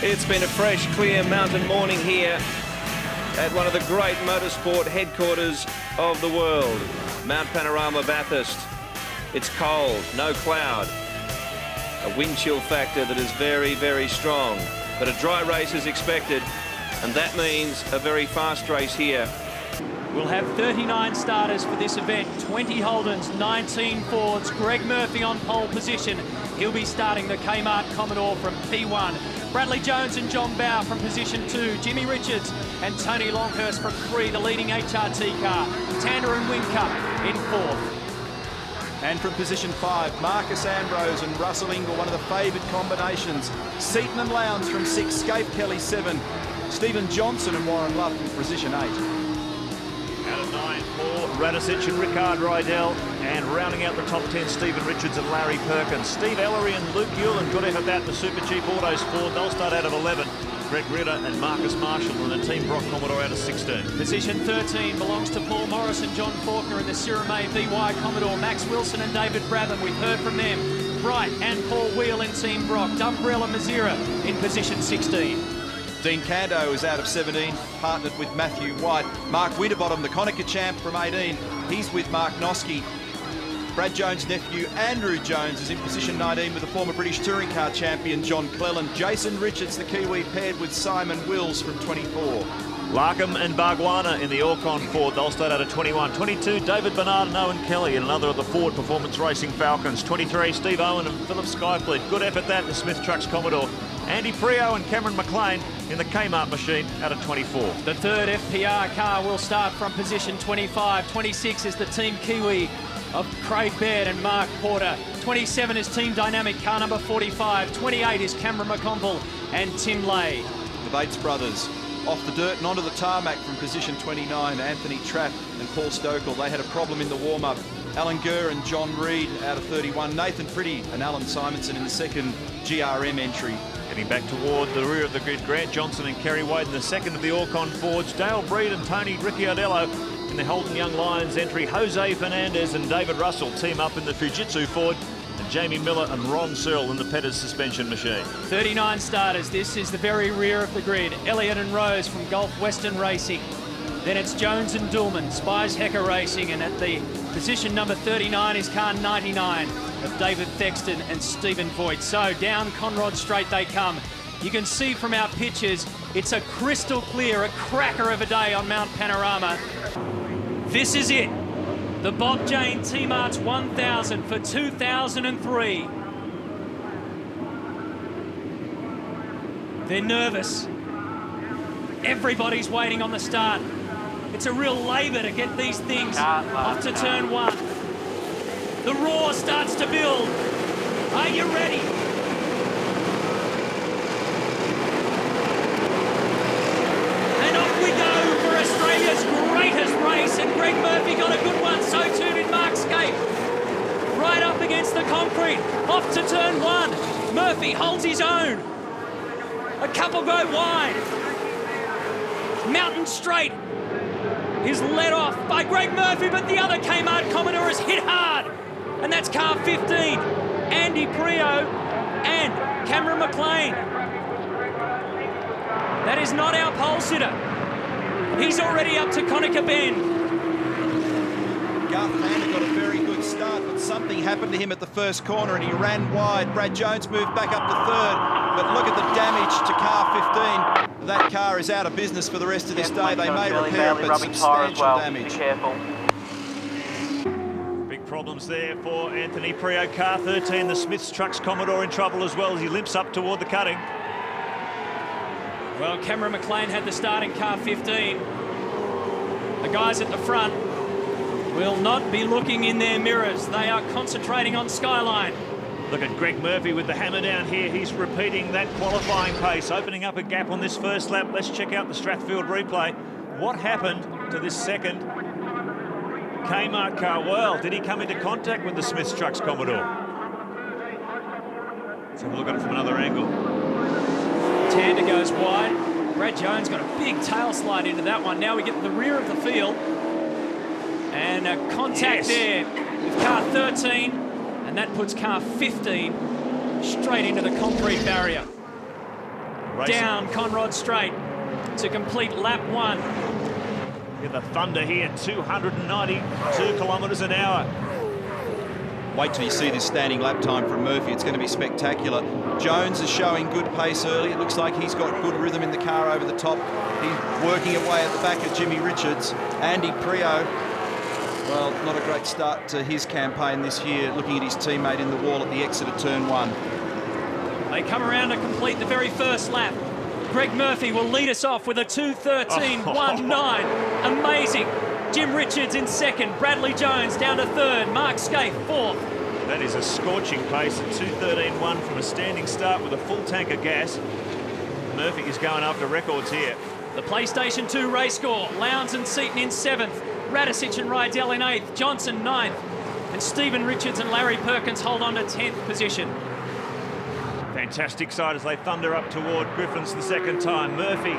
It's been a fresh, clear mountain morning here at one of the great motorsport headquarters of the world, Mount Panorama, Bathurst. It's cold, no cloud, a wind chill factor that is very, very strong, but a dry race is expected, and that means a very fast race here. We'll have 39 starters for this event, 20 Holdens, 19 Fords, Greg Murphy on pole position. He'll be starting the Kmart Commodore from P1. Bradley Jones and John Bowe from position 2. Jimmy Richards and Tony Longhurst from 3, the leading HRT car. Tander and Whincup in 4th. And from position 5, Marcus Ambrose and Russell Ingall, one of the favoured combinations. Seaton and Lowndes from 6, Scaife Kelly 7, Stephen Johnson and Warren Love from position 8. Out of 9, Paul Radicic and Rickard Rydell, and rounding out the top 10, Stephen Richards and Larry Perkins. Steve Ellery and Luke Hewlin, good effort that the Super Cheap Autos Ford. They'll start out of 11. Greg Ritter and Marcus Marshall and the Team Brock Commodore out of 16. Position 13 belongs to Paul Morris and John Faulkner in the Sirame VY Commodore. Max Wilson and David Brabham, we've heard from them. Bright and Paul Wheel in Team Brock. Dumbrell and Mazira in position 16. Dean Cando is out of 17, partnered with Matthew White. Mark Winterbottom, the Konica champ from 18, he's with Mark Noske. Brad Jones' nephew, Andrew Jones, is in position 19 with the former British Touring Car champion, John Cleland. Jason Richards, the Kiwi, paired with Simon Wills from 24. Larkham and Bargwana in the Orcon Ford. They'll start out at 21. 22, David Bernard and Owen Kelly in another of the Ford Performance Racing Falcons. 23, Steve Owen and Philip Skyfleet. Good effort that, the Smith Trucks Commodore. Andy Prio and Cameron McLean in the Kmart machine out of 24. The third FPR car will start from position 25. 26 is the Team Kiwi of Craig Baird and Mark Porter. 27 is Team Dynamic car number 45. 28 is Cameron McConville and Tim Lay. The Bates brothers off the dirt and onto the tarmac from position 29. Anthony Trapp and Paul Stokel, they had a problem in the warm-up. Alan Gurr and John Reed out of 31. Nathan Pretty and Alan Simonson in the second GRM entry. Getting back toward the rear of the grid, Grant Johnson and Kerry Wade in the second of the Orcon Fords. Dale Breed and Tony Ricciardello in the Holden Young Lions entry. Jose Fernandez and David Russell team up in the Fujitsu Ford. And Jamie Miller and Ron Searle in the Petters suspension machine. 39 starters. This is the very rear of the grid. Elliott and Rose from Gulf Western Racing. Then it's Jones and Dillman, Spies Hecker Racing, and at the position number 39 is car 99 of David Thexton and Stephen Voigt. So down Conrod Straight they come. You can see from our pictures, it's a crystal clear, a cracker of a day on Mount Panorama. This is it. The Bob Jane T-Marts 1000 for 2003. They're nervous. Everybody's waiting on the start. It's a real labour to get these things off to turn 1. The roar starts to build. Are you ready? And off we go for Australia's greatest race. And Greg Murphy got a good one. So too did Mark Scaife. Right up against the concrete. Off to turn 1. Murphy holds his own. A couple go wide. Mountain Straight is led off by Greg Murphy, but the other Kmart Commodore is hit hard. And that's car 15, Andy Prio and Cameron McLean. That is not our pole sitter. He's already up to Conica Bend. Garth Mann got a very good start, but something happened to him at the first corner and he ran wide. Brad Jones moved back up to 3rd, but look at the damage to car 15. That car is out of business for the rest of this day. They may repair it, but substantial damage. Be careful. Big problems there for Anthony Prio. Car 13, the Smiths Trucks Commodore in trouble as well as he limps up toward the cutting. Well, Cameron McLean had the start in car 15. The guys at the front will not be looking in their mirrors. They are concentrating on Skyline. Look at Greg Murphy with the hammer down here. He's repeating that qualifying pace, opening up a gap on this first lap. Let's check out the Strathfield replay. What happened to this second Kmart car? Well, did he come into contact with the Smiths Trucks Commodore? Let's have a look at it from another angle. Tander goes wide. Brad Jones got a big tail slide into that one. Now we get the rear of the field. And a contact there with car 13. And that puts car 15 straight into the concrete barrier. down Conrod Straight to complete lap 1. With the thunder here, 292 kilometres an hour. Wait till you see this standing lap time from Murphy. It's going to be spectacular. Jones is showing good pace early. It looks like he's got good rhythm in the car over the top. He's working away at the back of Jimmy Richards. Andy Prio, well, not a great start to his campaign this year, looking at his teammate in the wall at the exit of turn 1. They come around to complete the very first lap. Greg Murphy will lead us off with a 2:13.19. Amazing. Jim Richards in second, Bradley Jones down to third, Mark Skaife fourth. That is a scorching pace at 2:13.1 from a standing start with a full tank of gas. Murphy is going after records here. The PlayStation 2 race score, Lowndes and Seaton in 7th, Radicic and Rydell in 8th, Johnson 9th, and Stephen Richards and Larry Perkins hold on to 10th position. Fantastic sight as they thunder up toward Griffins the second time. Murphy,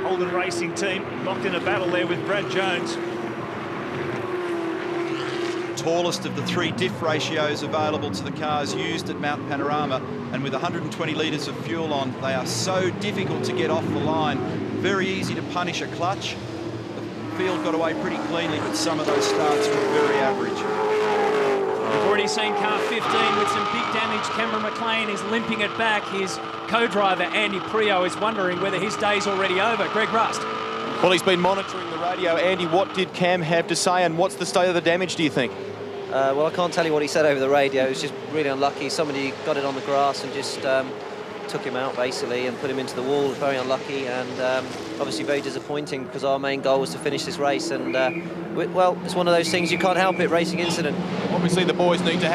Holden Racing Team, locked in a battle there with Brad Jones. Tallest of the 3 diff ratios available to the cars used at Mount Panorama, and with 120 litres of fuel on, they are so difficult to get off the line. Very easy to punish a clutch. The field got away pretty cleanly, but some of those starts were very average. We've already seen car 15 with some big damage. Cameron McLean is limping it back. His co-driver, Andy Prio, is wondering whether his day's already over. Greg Rust. Well, he's been monitoring the radio. Andy, what did Cam have to say, and what's the state of the damage, do you think? Well, I can't tell you what he said over the radio. It was just really unlucky. Somebody got it on the grass and just took him out, basically, and put him into the wall. Very unlucky, and obviously very disappointing, because our main goal was to finish this race. And, well, it's one of those things, you can't help it, racing incident. Obviously, the boys need to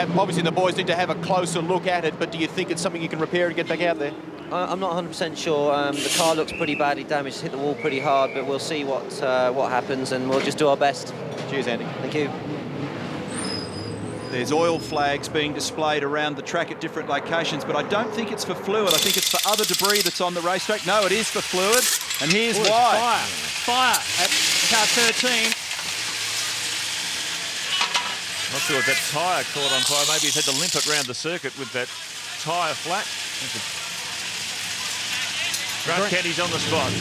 have a closer look at it, but do you think it's something you can repair and get back out there? I'm not 100% sure. The car looks pretty badly damaged, hit the wall pretty hard, but we'll see what happens, and we'll just do our best. Cheers, Andy. Thank you. There's oil flags being displayed around the track at different locations, but I don't think it's for fluid. I think it's for other debris that's on the racetrack. No, it is for fluid, and here's why. Fire at car 13. Not sure if that tyre caught on fire. Maybe he's had to limp it round the circuit with that tyre flat. Grant Kenny's on the spot.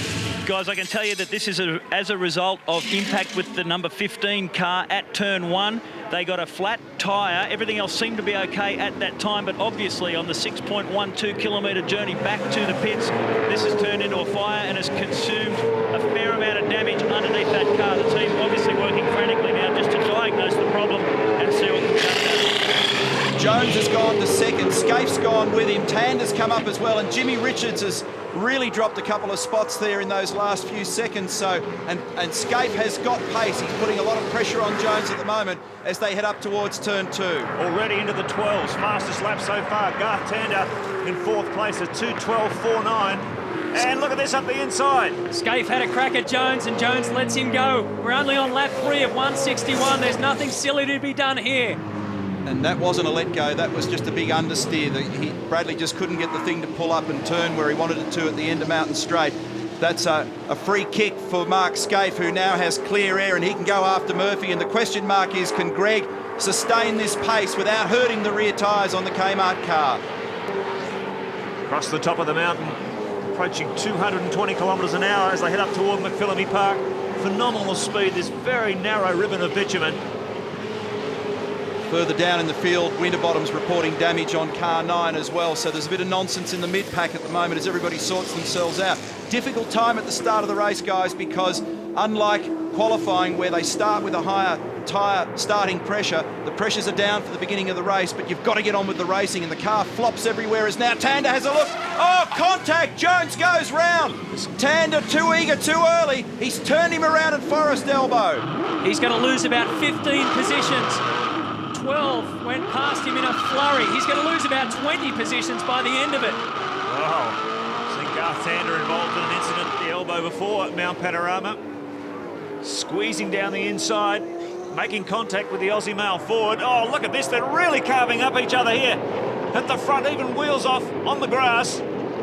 Guys, I can tell you that this is as a result of impact with the number 15 car at turn 1. They got a flat tyre. Everything else seemed to be okay at that time, but obviously on the 6.12 kilometre journey back to the pits, this has turned into a fire and has consumed a fair amount of damage underneath that car. The team obviously working frantically now just to diagnose the problem and see what can be done. Jones has gone to second, Skaife's gone with him, Tander's come up as well, and Jimmy Richards has really dropped a couple of spots there in those last few seconds. So, and Skaife has got pace. He's putting a lot of pressure on Jones at the moment as they head up towards turn 2. Already into the 12s, fastest lap so far. Garth Tander in 4th place at 2:12.49. And look at this up the inside. Skaife had a crack at Jones, and Jones lets him go. We're only on lap 3 of 161. There's nothing silly to be done here. And that wasn't a let go, that was just a big understeer. Bradley just couldn't get the thing to pull up and turn where he wanted it to at the end of Mountain Straight. That's a free kick for Mark Skaife, who now has clear air and he can go after Murphy. And the question mark is, can Greg sustain this pace without hurting the rear tyres on the Kmart car? Across the top of the mountain, approaching 220 kilometres an hour as they head up toward McPhillamy Park. Phenomenal speed, this very narrow ribbon of bitumen. Further down in the field, Winterbottom's reporting damage on car 9 as well, so there's a bit of nonsense in the mid-pack at the moment as everybody sorts themselves out. Difficult time at the start of the race, guys, because unlike qualifying where they start with a higher tyre starting pressure, the pressures are down for the beginning of the race, but you've got to get on with the racing, and the car flops everywhere as now Tander has a look. Oh, contact! Jones goes round. Tander too eager, too early. He's turned him around at Forest Elbow. He's going to lose about 15 positions. 12 went past him in a flurry. He's going to lose about 20 positions by the end of it. Wow. Seen Garth Tander involved in an incident at the elbow before at Mount Panorama. Squeezing down the inside, making contact with the Aussie male forward. Oh, look at this. They're really carving up each other here. At the front, even wheels off on the grass.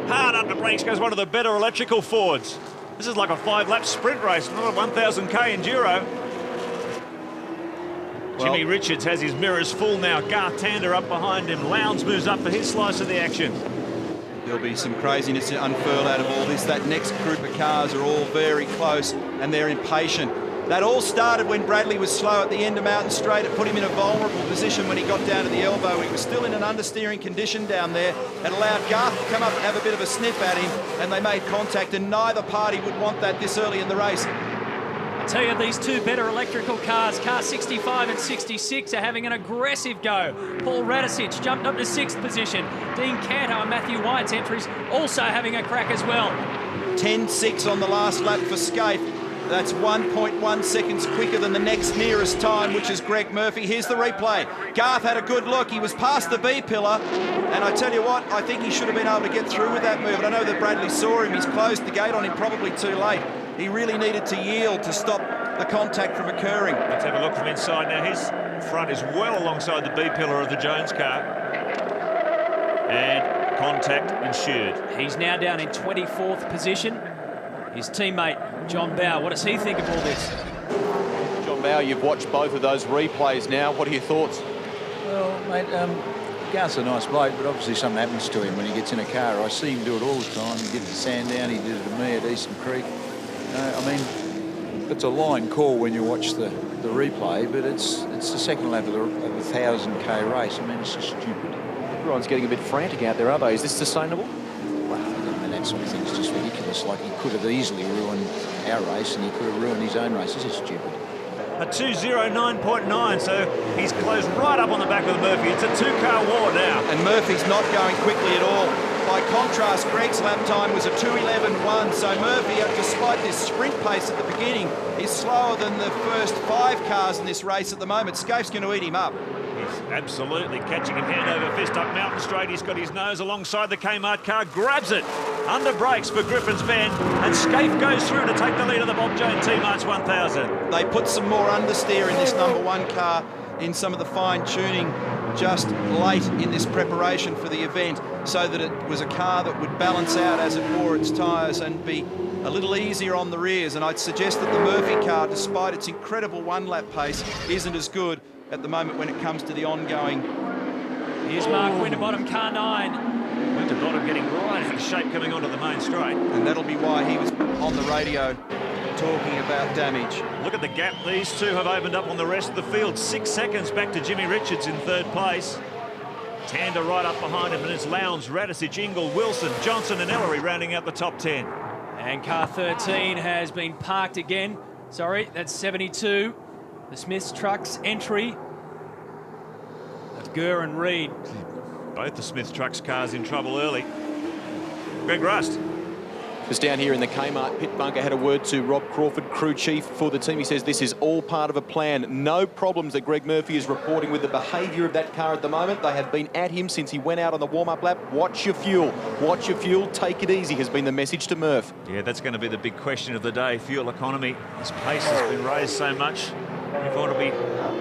Hard under brakes goes one of the better electrical Fords. This is like a 5-lap sprint race, not a 1,000k enduro. Jimmy Richards has his mirrors full now. Garth Tander up behind him. Lowndes moves up for his slice of the action. There'll be some craziness unfurled out of all this. That next group of cars are all very close and they're impatient. That all started when Bradley was slow at the end of Mountain Straight. It put him in a vulnerable position when he got down to the elbow. He was still in an understeering condition down there. It allowed Garth to come up and have a bit of a sniff at him, and they made contact, and neither party would want that this early in the race. I tell you, these two better electrical cars, car 65 and 66, are having an aggressive go. Paul Radicic jumped up to 6th position. Dean Canto and Matthew White's entries also having a crack as well. 10.6 on the last lap for Scaife. That's 1.1 seconds quicker than the next nearest time, which is Greg Murphy. Here's the replay. Garth had a good look. He was past the B pillar, and I tell you what, I think he should have been able to get through with that move. And I know that Bradley saw him. He's closed the gate on him probably too late. He really needed to yield to stop the contact from occurring. Let's have a look from inside now. His front is well alongside the B pillar of the Jones car. And contact ensued. He's now down in 24th position. His teammate, John Bowe, what does he think of all this? John Bowe, you've watched both of those replays now. What are your thoughts? Well, mate, Garth's a nice bloke, but obviously something happens to him when he gets in a car. I see him do it all the time. He gets the sand down. He did it to me at Eastern Creek. I mean, it's a line call when you watch the replay, but it's the second lap of a 1,000k race. I mean, it's just stupid. Everyone's getting a bit frantic out there, are they? Is this sustainable? Well, I mean, that sort of thing is just ridiculous. Like, he could have easily ruined our race, and he could have ruined his own race. It's just stupid. A 2:09.9, so he's closed right up on the back of the Murphy. It's a two-car war now. And Murphy's not going quickly at all. By contrast, Greg's lap time was a 2:11.1, so Murphy, despite this sprint pace at the beginning, is slower than the first 5 cars in this race at the moment. Scaife's going to eat him up. He's absolutely catching him hand over fist up Mountain Straight. He's got his nose alongside the Kmart car, grabs it, under brakes for Griffin's Bend, and Scaife goes through to take the lead of the Bob Jones T-March 1000. They put some more understeer in this number 1 car in some of the fine tuning just late in this preparation for the event, so that it was a car that would balance out as it wore its tyres and be a little easier on the rears. And I'd suggest that the Murphy car, despite its incredible one-lap pace, isn't as good at the moment when it comes to the ongoing. Here's Mark Winterbottom, car 9. Winterbottom getting right out of shape coming onto the main straight. And that'll be why he was on the radio talking about damage. Look at the gap these two have opened up on the rest of the field. 6 seconds back to Jimmy Richards in 3rd place. Tander right up behind him, and it's Lowndes, Radicic, Ingle, Wilson, Johnson and Ellery rounding out the top 10. And car 13 has been parked again. Sorry, that's 72. The Smiths Trucks entry of Gurr and Reed. Both the Smith Trucks cars in trouble early. Greg Rust. Just down here in the Kmart pit bunker, had a word to Rob Crawford, crew chief for the team. He says this is all part of a plan. No problems that Greg Murphy is reporting with the behaviour of that car at the moment. They have been at him since he went out on the warm-up lap. Watch your fuel. Watch your fuel. Take it easy has been the message to Murph. Yeah, that's going to be the big question of the day. Fuel economy. His pace has been raised so much. If I want to be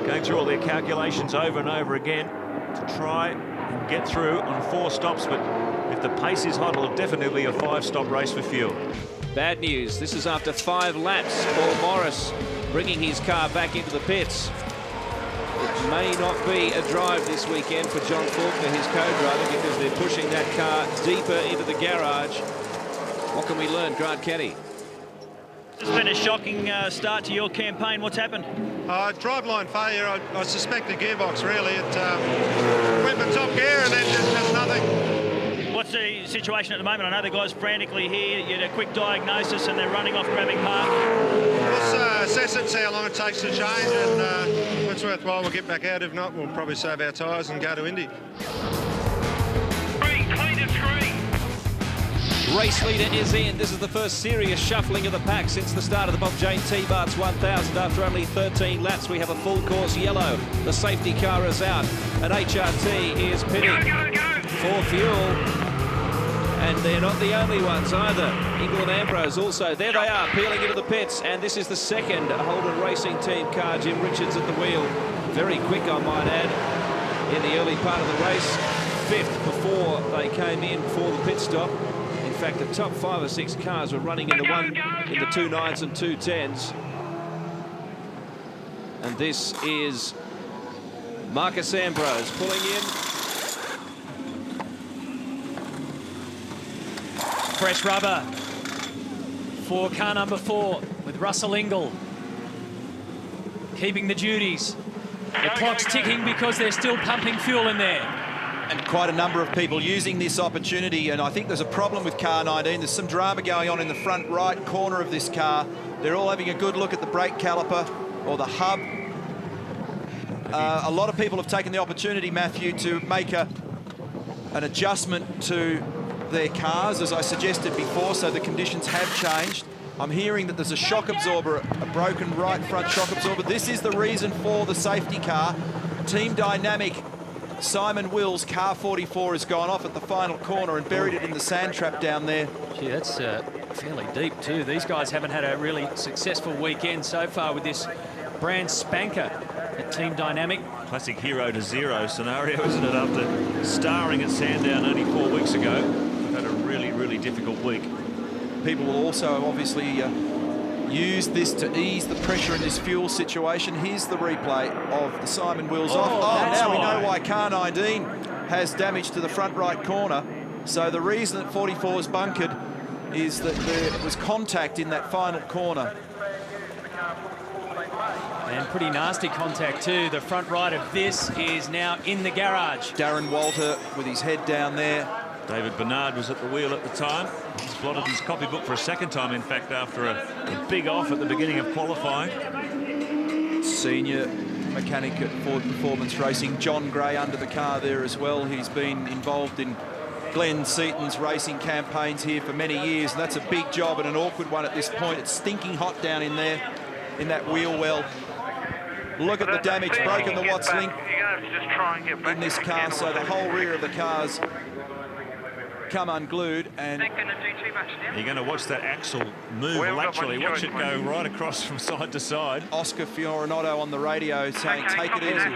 going through all their calculations over and over again to try and get through on 4 stops, but if the pace is hot, it'll definitely be a 5-stop race for fuel. Bad news. This is after 5 laps. Paul Morris bringing his car back into the pits. It may not be a drive this weekend for John Faulkner, his co-driver, because they're pushing that car deeper into the garage. What can we learn, Grant Kenny? It's been a shocking start to your campaign. What's happened? Driveline failure. I suspect the gearbox, really. It went for top gear and then just nothing. What's the situation at the moment? I know the guys frantically here. You had a quick diagnosis and they're running off grabbing park. Let's assess it, see how long it takes to change, and if it's worthwhile, we'll get back out. If not, we'll probably save our tyres and go to Indy. Clean and screen. Race leader is in. This is the first serious shuffling of the pack since the start of the Bob Jane T-March 1000. After only 13 laps, we have a full course yellow. The safety car is out, and HRT is pitting for fuel. And they're not the only ones either. Ingle and Ambrose also. There they are, peeling into the pits. And this is the second Holden Racing Team car. Jim Richards at the wheel. Very quick, I might add, in the early part of the race. 5th before they came in for the pit stop. In fact, the top 5 or 6 cars were running in the 2 9s and 2 10s. And this is Marcus Ambrose pulling in. Fresh rubber for car number 4 with Russell Ingall keeping the duties. The clock's ticking because they're still pumping fuel in there. And quite a number of people using this opportunity, and I think there's a problem with car 19. There's some drama going on in the front right corner of this car. They're all having a good look at the brake caliper or the hub. A lot of people have taken the opportunity, Matthew, to make an adjustment to their cars, as I suggested before, so the conditions have changed. I'm hearing that there's a shock absorber, a broken right front shock absorber. This is the reason for the safety car. Team Dynamic, Simon Wills, car 44, has gone off at the final corner and buried it in the sand trap down there. Gee, that's fairly deep too. These guys haven't had a really successful weekend so far with this brand spanker at Team Dynamic. Classic hero to zero scenario, isn't it? After starring at Sandown only 4 weeks ago, we've had a really, really difficult week. People will also obviously use this to ease the pressure in this fuel situation. Here's the replay of the Simon Wills off. Oh, now we know why car 19 has damage to the front right corner. So the reason that 44 is bunkered is that there was contact in that final corner. And pretty nasty contact too. The front right of this is now in the garage. Darren Walter with his head down there. David Bernard was at the wheel at the time. He's blotted his copybook for a second time, in fact, after a big off at the beginning of qualifying. Senior mechanic at Ford Performance Racing, John Gray, under the car there as well. He's been involved in Glenn Seaton's racing campaigns here for many years, and that's a big job and an awkward one at this point. It's stinking hot down in there, in that wheel well. Look at the damage, broken the Watts link in this car, so the whole rear of the car's come unglued, and you're going to watch that axle move laterally. Watch it go right across from side to side. Oscar Fiorinotto on the radio saying, take it easy.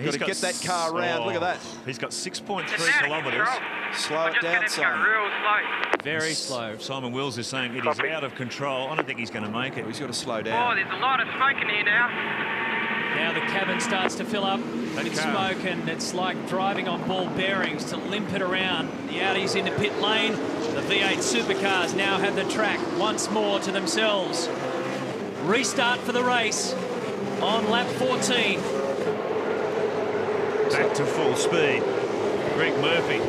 Got to get that car around. Look at that. He's got 6.3 kilometres. Slow it down, Simon. Very slow. Simon Wills is saying it is out of control. I don't think he's going to make it. He's got to slow down. Oh, there's a lot of smoke in here now. Now the cabin starts to fill up with smoke, and it's like driving on ball bearings to limp it around. The Audi's into pit lane. The V8 supercars now have the track once more to themselves. Restart for the race on lap 14. Back to full speed. Greg Murphy,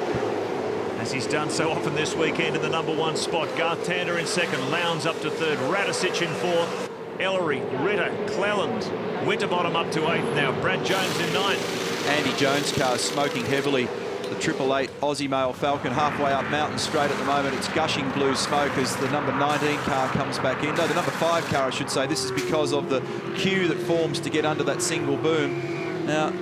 as he's done so often this weekend, in the #1 spot. Garth Tander in second, Lowndes up to third, Radicic in fourth, Ellery, Ritter, Cleland, Winterbottom up to 8th now, Brad Jones in 9th. Andy Jones' car is smoking heavily. The 888 Aussie Male Falcon halfway up Mountain Straight at the moment. It's gushing blue smoke as the number 19 car comes back in. No, the number 5 car, I should say. This is because of the queue that forms to get under that single boom. Now,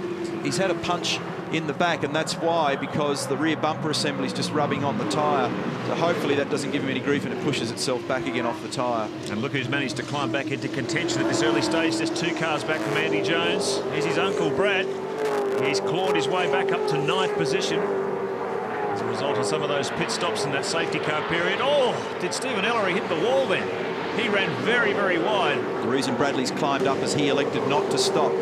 he's had a punch in the back, and that's why, because the rear bumper assembly is just rubbing on the tyre. So hopefully that doesn't give him any grief and it pushes itself back again off the tyre. And look who's managed to climb back into contention at this early stage. Just 2 cars back from Andy Jones. Here's his uncle, Brad. He's clawed his way back up to 9th position as a result of some of those pit stops in that safety car period. Oh, did Stephen Ellery hit the wall then? He ran very, very wide. The reason Bradley's climbed up is he elected not to stop.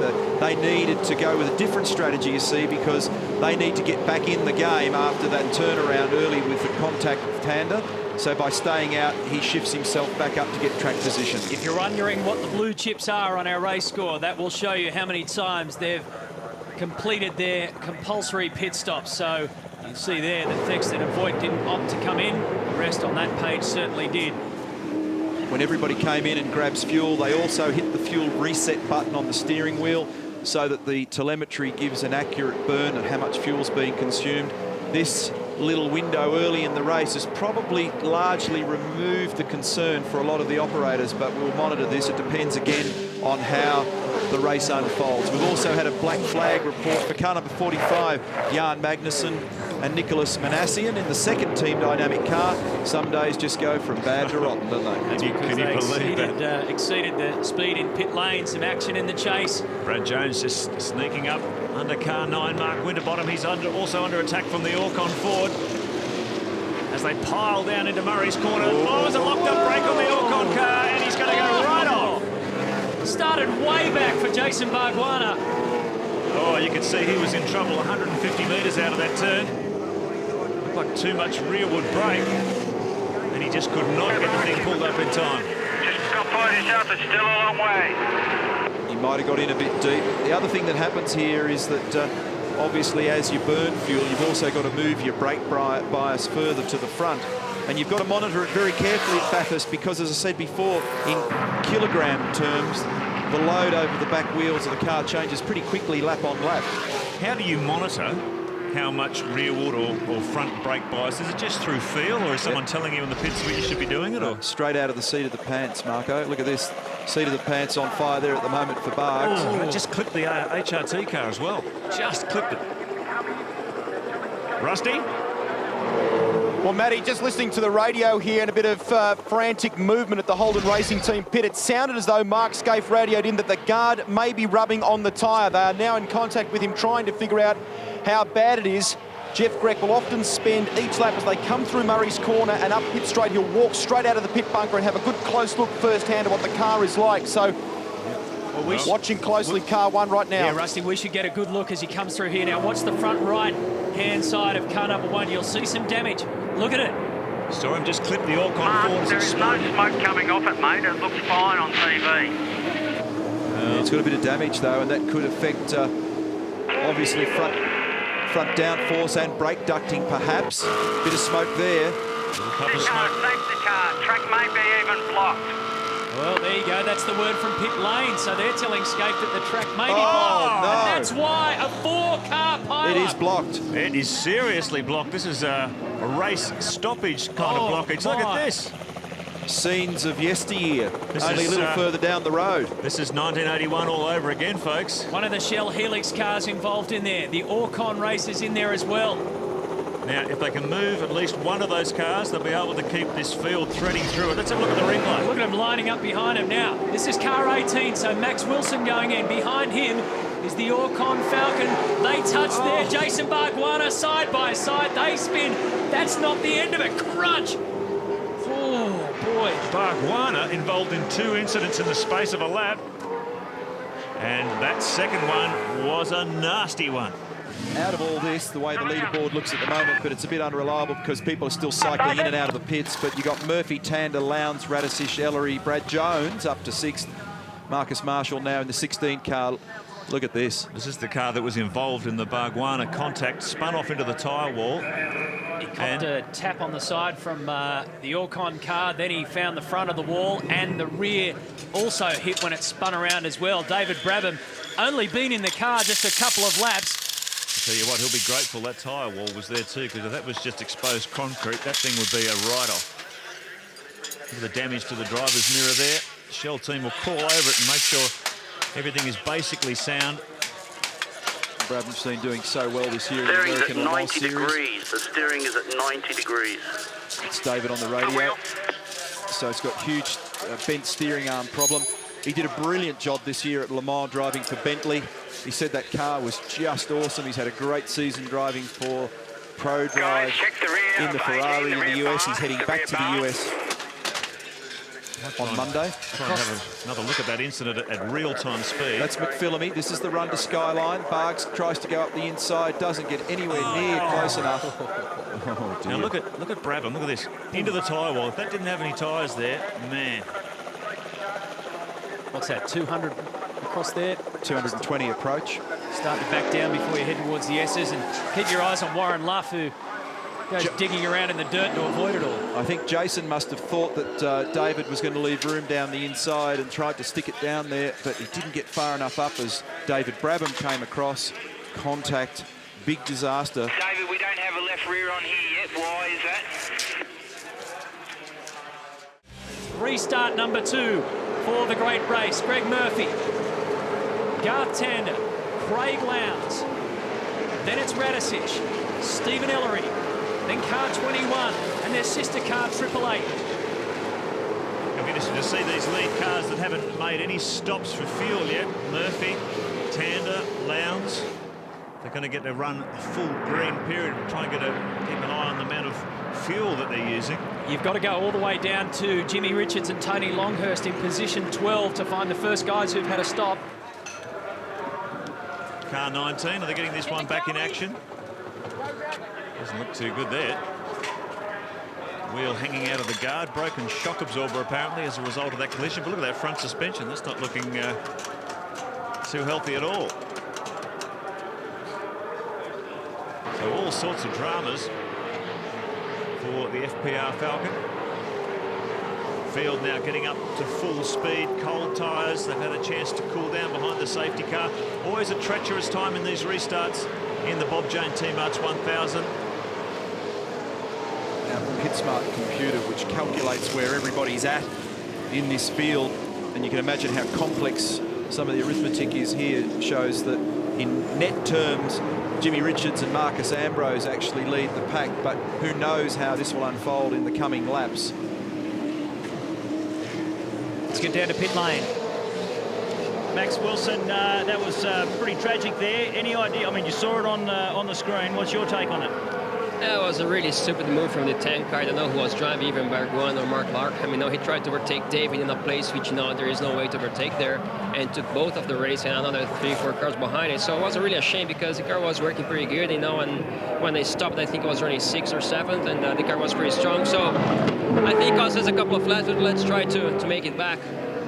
They needed to go with a different strategy, you see, because they need to get back in the game after that turnaround early with the contact with Tander. So by staying out, he shifts himself back up to get track position. If you're wondering what the blue chips are on our race score, that will show you how many times they've completed their compulsory pit stops. So you can see there that Thexton and Voigt didn't opt to come in. The rest on that page certainly did. When everybody came in and grabs fuel, they also hit the fuel reset button on the steering wheel so that the telemetry gives an accurate burn of how much fuel's being consumed. This little window early in the race has probably largely removed the concern for a lot of the operators, but we'll monitor this. It depends again on how the race unfolds. We've also had a black flag report for car number 45, Jan Magnussen and Nicholas Manassian in the second Team Dynamic car. Some days just go from bad to rotten, don't they? Can you believe that? Exceeded the speed in pit lane, some action in the chase. Brad Jones just sneaking up under car 9, Mark Winterbottom. He's also under attack from the Orcon Ford as they pile down into Murray's corner. Oh, there's a locked-up brake on the Orcon car, and he's going to go right off. Started way back for Jason Bargwanna. Oh, you can see he was in trouble 150 metres out of that turn. Looked like too much rearward brake. just could not get the thing pulled up in time. Just compose yourself, it's still a long way. He might have got in a bit deep. The other thing that happens here is that obviously as you burn fuel, you've also got to move your brake bias further to the front. And you've got to monitor it very carefully at Bathurst because, as I said before, in kilogram terms, the load over the back wheels of the car changes pretty quickly lap on lap. How do you monitor how much rearward or front brake bias? Is it just through feel, or is someone telling you in the pits what you should be doing it? Or straight out of the seat of the pants, Marco. Look at this. Seat of the pants on fire there at the moment for Barks. Oh, it just clipped the HRT car as well. Just clipped it. Rusty? Well, Matty, just listening to the radio here and a bit of frantic movement at the Holden Racing Team pit, it sounded as though Mark Scaife radioed in that the guard may be rubbing on the tyre. They are now in contact with him, trying to figure out how bad it is. Jeff Grech will often spend each lap as they come through Murray's Corner and up pit straight. He'll walk straight out of the pit bunker and have a good close look firsthand at what the car is like. So, watching closely car one right now. Yeah, Rusty, we should get a good look as he comes through here. Now, watch the front right-hand side of car number one. You'll see some damage. Look at it. Saw him just clip the Orcon Ford as There's no smoke coming off it, mate. It looks fine on TV. It's got a bit of damage, though, and that could affect, obviously, front downforce and brake ducting, perhaps. Bit of smoke there. This car, safety car. Track may be even blocked. Well, there you go. That's the word from pit lane. So they're telling Scaife that the track may be Oh, blocked. no. And that's why a 4-car pileup. It is blocked. It is seriously blocked. This is a race stoppage kind of blockage. Look at this. Scenes of yesteryear, This only is, a little further down the road. This is 1981 all over again, folks. One of the Shell Helix cars involved in there. The Orcon race is in there as well. Now, if they can move at least one of those cars, they'll be able to keep this field threading through it. Let's have a look at the ring light. Look at him lining up behind him now. This is car 18, so Max Wilson going in. Behind him is the Orcon Falcon. They touch there. Jason Bargwanna side by side. They spin. That's not the end of it. Crunch. Oh, boy. Bargwanna involved in 2 incidents in the space of a lap. And that second one was a nasty one. Out of all this, the way the leaderboard looks at the moment, but it's a bit unreliable because people are still cycling in and out of the pits. But you got Murphy, Tander, Lowndes, Radisich, Ellery, Brad Jones up to 6th. Marcus Marshall now in the 16 car. Look at this. This is the car that was involved in the Bargwanna contact, spun off into the tyre wall. He copped a tap on the side from the Orcon car. Then he found the front of the wall, and the rear also hit when it spun around as well. David Brabham only been in the car just a couple of laps. Tell you what, he'll be grateful that tyre wall was there too, because if that was just exposed concrete, that thing would be a write-off. Look at the damage to the driver's mirror there. Shell team will crawl over it and make sure everything is basically sound. Brabham's been doing so well this year in the Steering's at American Le Mans 90 Series. degrees. The steering is at 90 degrees. It's David on the radio. So it's got huge bent steering arm problem. He did a brilliant job this year at Le Mans driving for Bentley. He said that car was just awesome. He's had a great season driving for Pro Drive in the Ferrari in the US. He's heading back to the US on Monday. Try and have another look at that incident at real-time speed. That's McPhillamy. This is the run to Skyline. Barks tries to go up the inside, doesn't get anywhere near close enough. Oh, dear. Now look at Brabham. Look at this into the tyre wall. If that didn't have any tyres there, man. What's that, 200 across there? 220 approach. Start to back down before you head towards the S's, and keep your eyes on Warren Luff, who goes digging around in the dirt to avoid it all. I think Jason must have thought that David was going to leave room down the inside and tried to stick it down there, but he didn't get far enough up as David Brabham came across. Contact, big disaster. David, we don't have a left rear on here yet. Why is that? Restart number 2 for the great race. Greg Murphy, Garth Tander, Craig Lowndes. Then it's Radisich, Stephen Ellery, then car 21, and their sister car 888. It'll be interesting to see these lead cars that haven't made any stops for fuel yet. Murphy, Tander, Lowndes. They're going to get to run a full green period and try and keep an eye on the amount of fuel that they're using. You've got to go all the way down to Jimmy Richards and Tony Longhurst in position 12 to find the first guys who've had a stop. Car 19, are they getting this one back in action? Doesn't look too good there. Wheel hanging out of the guard, broken shock absorber apparently as a result of that collision. But look at that front suspension. That's not looking too healthy at all. So all sorts of dramas for the FPR Falcon. Field now getting up to full speed, cold tyres. They've had a chance to cool down behind the safety car. Always a treacherous time in these restarts in the Bob Jane Team Arts 1000. Now, PitSmart computer, which calculates where everybody's at in this field, and you can imagine how complex some of the arithmetic is here, shows that in net terms, Jimmy Richards and Marcus Ambrose actually lead the pack, but who knows how this will unfold in the coming laps. Let's get down to pit lane. Max Wilson, that was pretty tragic there. Any idea? I mean, you saw it on the screen. What's your take on it? Yeah, it was a really stupid move from the tank car. I don't know who was driving, even Barguan or Mark Lark. I mean, he tried to overtake David in a place which, there is no way to overtake there, and took both of the race and another 3-4 cars behind it. So it was really a shame because the car was working pretty good, and when they stopped, I think it was running 6th or 7th, and the car was pretty strong. So I think us as a couple of laps, but let's try to make it back.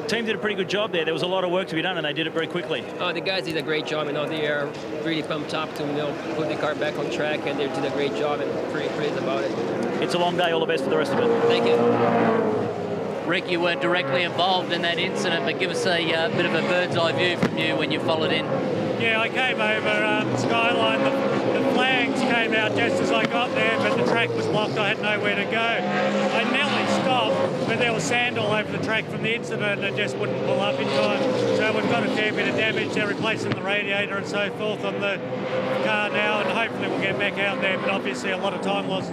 Team did a pretty good job there. There was a lot of work to be done, and they did it very quickly. Oh, the guys did a great job. They are really pumped up to put the car back on track, and they did a great job, and pretty pleased about it. It's a long day. All the best for the rest of it. Thank you. Rick, you weren't directly involved in that incident, but give us a bit of a bird's eye view from you when you followed in. Yeah, I came over Skyline. The flags came out just as I got there, but the track was blocked. I had nowhere to go. I nearly stopped, but there was sand all over the track from the incident, and it just wouldn't pull up in time. So we've got a fair bit of damage. They're replacing the radiator and so forth on the car now, and hopefully we'll get back out there, but obviously a lot of time lost.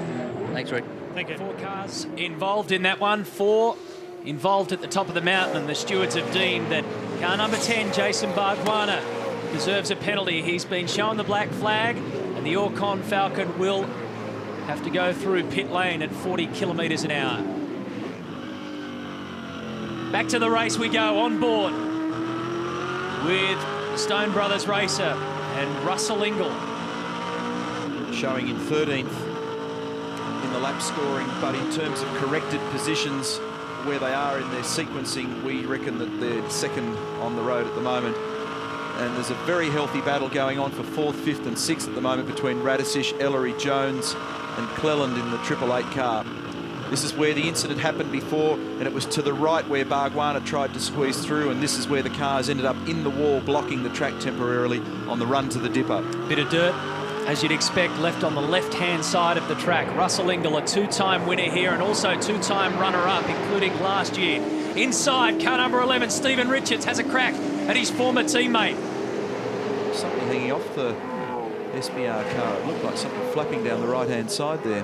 Thanks, Rick. Thank you. 4 cars involved in that one. 4 involved at the top of the mountain, and the stewards have deemed that car number 10, Jason Barguana, deserves a penalty. He's been shown the black flag, and the Orcon Falcon will have to go through pit lane at 40 kilometres an hour. Back to the race we go, on board with Stone Brothers racer and Russell Ingall. Showing in 13th in the lap scoring, but in terms of corrected positions where they are in their sequencing, we reckon that they're second on the road at the moment. And there's a very healthy battle going on for 4th, 5th and 6th at the moment between Radisich, Ellery, Jones and Cleland in the 888 car. This is where the incident happened before, and it was to the right where Barguana tried to squeeze through, and this is where the cars ended up in the wall, blocking the track temporarily on the run to the dipper. Bit of dirt, as you'd expect, left on the left-hand side of the track. Russell Ingall, a 2-time winner here, and also 2-time runner-up, including last year. Inside, car number 11, Stephen Richards, has a crack at his former teammate. Something hanging off the SBR car. It looked like something flapping down the right-hand side there.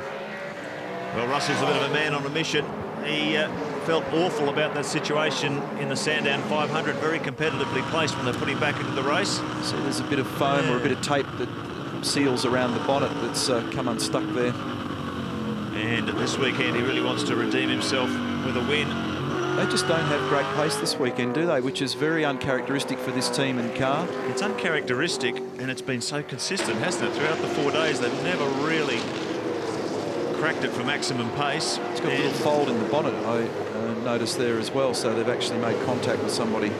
Well, Russell's a bit of a man on a mission. He felt awful about that situation in the Sandown 500, very competitively placed when they put him back into the race. So there's a bit of foam or a bit of tape that seals around the bonnet that's come unstuck there. And this weekend he really wants to redeem himself with a win. They just don't have great pace this weekend, do they? Which is very uncharacteristic for this team and car. It's uncharacteristic, and it's been so consistent, hasn't it? Throughout the 4 days, they've never really cracked it for maximum pace. It's got a little fold in the bonnet, I noticed there as well, so they've actually made contact with somebody.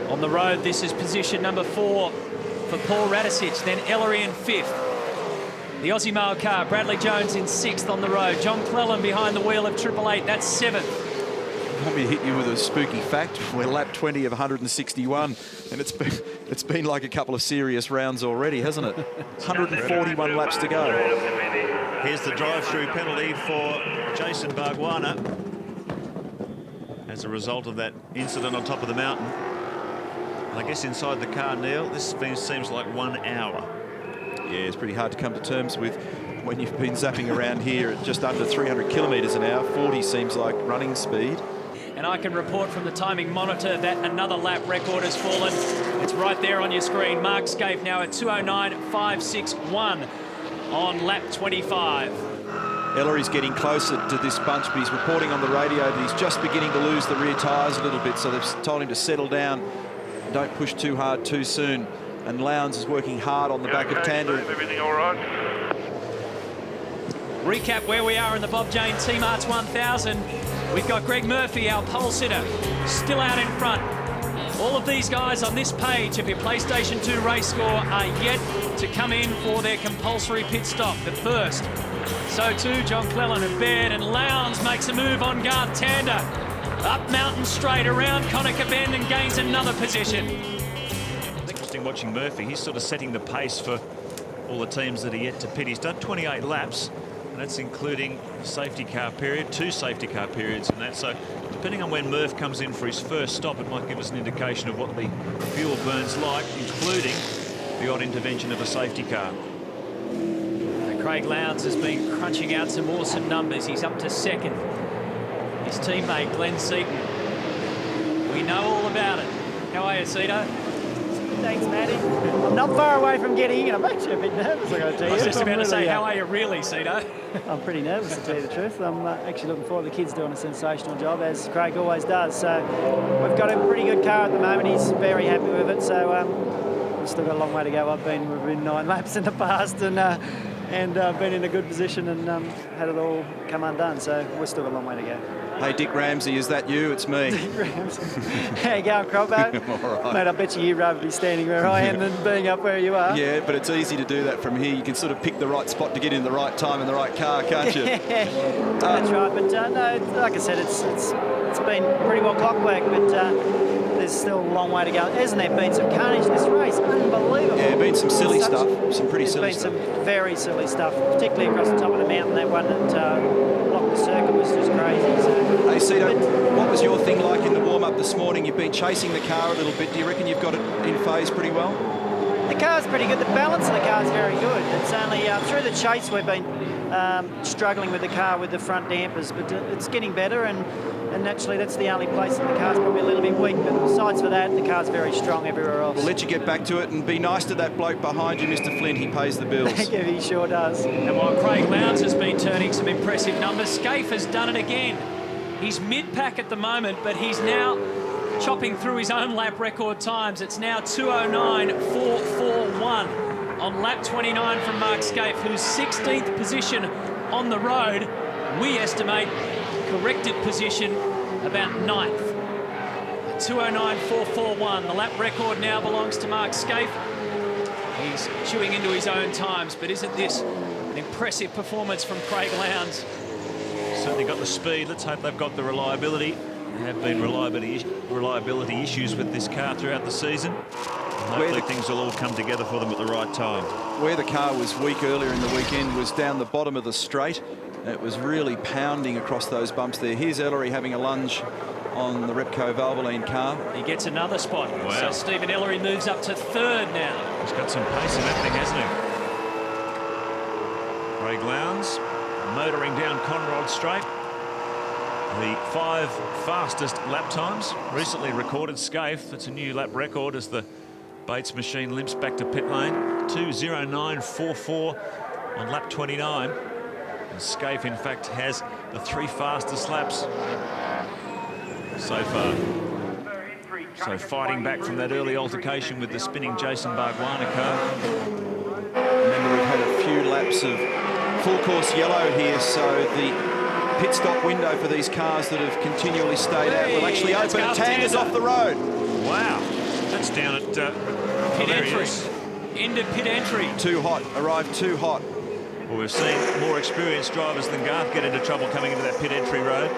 On the road, this is position number 4 for Paul Radisich, then Ellery in 5th. The Aussie Mail car, Bradley Jones in 6th on the road. John Cleland behind the wheel of 888, that's 7th. I want me to hit you with a spooky fact. We're lap 20 of 161, and it's been like a couple of serious rounds already, hasn't it? 141 laps to go. Here's the drive-through penalty for Jason Barguana as a result of that incident on top of the mountain. And I guess inside the car, Neil, this seems like 1 hour. Yeah, it's pretty hard to come to terms with when you've been zapping around here at just under 300 kilometres an hour. 40 seems like running speed. And I can report from the timing monitor that another lap record has fallen. It's right there on your screen. Mark Scaife now at 2:09.561 on lap 25. Ellery's getting closer to this bunch, but he's reporting on the radio that he's just beginning to lose the rear tyres a little bit, so they've told him to settle down. Don't push too hard too soon. And Lowndes is working hard on the back of Tander. Everything all right? Recap where we are in the Bob Jane T-Marts 1000. We've got Greg Murphy, our pole sitter, still out in front. All of these guys on this page of your PlayStation 2 race score are yet to come in for their compulsory pit stop. But first, so too John Clellan of Baird, and Lowndes makes a move on Garth Tander. Up Mountain Straight, around Conacher Bend, and gains another position. It's interesting watching Murphy. He's sort of setting the pace for all the teams that are yet to pit. He's done 28 laps, and that's including safety car period, 2 safety car periods and that. So depending on when Murph comes in for his first stop, it might give us an indication of what the fuel burns like, including the odd intervention of a safety car. Craig Lowndes has been crunching out some awesome numbers. He's up to second. His teammate, Glenn Seaton. We know all about it. How are you, Cito? Thanks, Matty. I'm not far away from getting in. I'm actually a bit nervous, I got to tell you. I was just about to say, how are you really, Cito? I'm pretty nervous, to tell you the truth. I'm actually looking forward to the kids doing a sensational job, as Craig always does. So we've got a pretty good car at the moment. He's very happy with it. So we've still got a long way to go. We've been 9 laps in the past and been in a good position and had it all come undone. So we've still got a long way to go. Hey, Dick Ramsey, is that you? It's me. Dick Ramsey. How you going, Crobbo? All right. Mate, I bet you'd rather be standing where I am than being up where you are. Yeah, but it's easy to do that from here. You can sort of pick the right spot to get in the right time in the right car, can't you? That's right, but no, like I said, it's been pretty well clockwork, but there's still a long way to go. Hasn't there been some carnage in this race? Unbelievable. Yeah, been some silly stuff, some pretty silly stuff. There's been some very silly stuff, particularly across the top of the mountain. That one that blocked the circuit was just crazy. So. Hey, Cito, what was your thing like in the warm-up this morning? You've been chasing the car a little bit. Do you reckon you've got it in phase pretty well? The car's pretty good. The balance of the car's very good. It's only through the chase we've been struggling with the car with the front dampers, but it's getting better, and naturally that's the only place that the car's probably a little bit weak, but besides for that, the car's very strong everywhere else. We'll let you get back to it and be nice to that bloke behind you, Mr. Flint. He pays the bills. Thank you, he sure does. And while Craig Lowndes has been turning some impressive numbers, Scaife has done it again. He's mid-pack at the moment, but he's now chopping through his own lap record times. It's now 2:09.441 on lap 29 from Mark Scaife, whose 16th position on the road. We estimate corrected position about 9th. 2:09.441. The lap record now belongs to Mark Scaife. He's chewing into his own times, but isn't this an impressive performance from Craig Lowndes? Certainly got the speed. Let's hope they've got the reliability. There have been reliability issues with this car throughout the season. Hopefully things will all come together for them at the right time. Where the car was weak earlier in the weekend was down the bottom of the straight. It was really pounding across those bumps there. Here's Ellery having a lunge on the Repco Valvoline car. He gets another spot. Wow. So Stephen Ellery moves up to 3rd now. He's got some pace in that thing, hasn't he? Craig Lowndes motoring down Conrod Straight. The 5 fastest lap times recently recorded. Scaife, that's a new lap record as the Bates machine limps back to pit lane. 2:09.44 on lap 29. And Scaife, in fact, has the 3 fastest laps so far. So fighting back from that early altercation with the spinning Jason Bargwanna car. Remember, we've had a few laps of full course yellow here, so the pit stop window for these cars that have continually stayed out will actually open. Tander's off the road. Wow, that's down at pit entry. Ended pit entry. Too hot, arrived too hot. Well, we've seen more experienced drivers than Garth get into trouble coming into that pit entry road.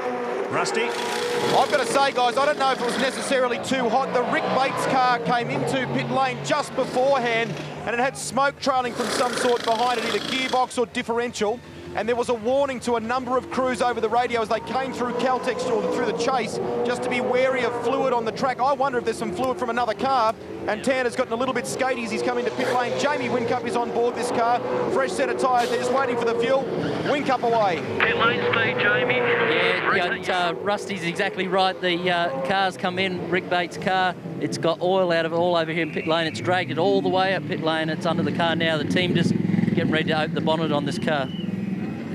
Rusty? I've got to say, guys, I don't know if it was necessarily too hot. The Rick Bates car came into pit lane just beforehand, and it had smoke trailing from some sort behind it, either gearbox or differential. And there was a warning to a number of crews over the radio as they came through Caltex or through the chase, just to be wary of fluid on the track. I wonder if there's some fluid from another car. And Tanner's gotten a little bit skatey as he's come into pit lane. Jamie Whincup is on board this car. Fresh set of tyres, they're just waiting for the fuel. Whincup away. Pit lane speed, Jamie. Yeah, Rusty's exactly right. The car's come in, Rick Bates' car. It's got oil out of it all over here in pit lane. It's dragged it all the way up pit lane. It's under the car now. The team just getting ready to open the bonnet on this car.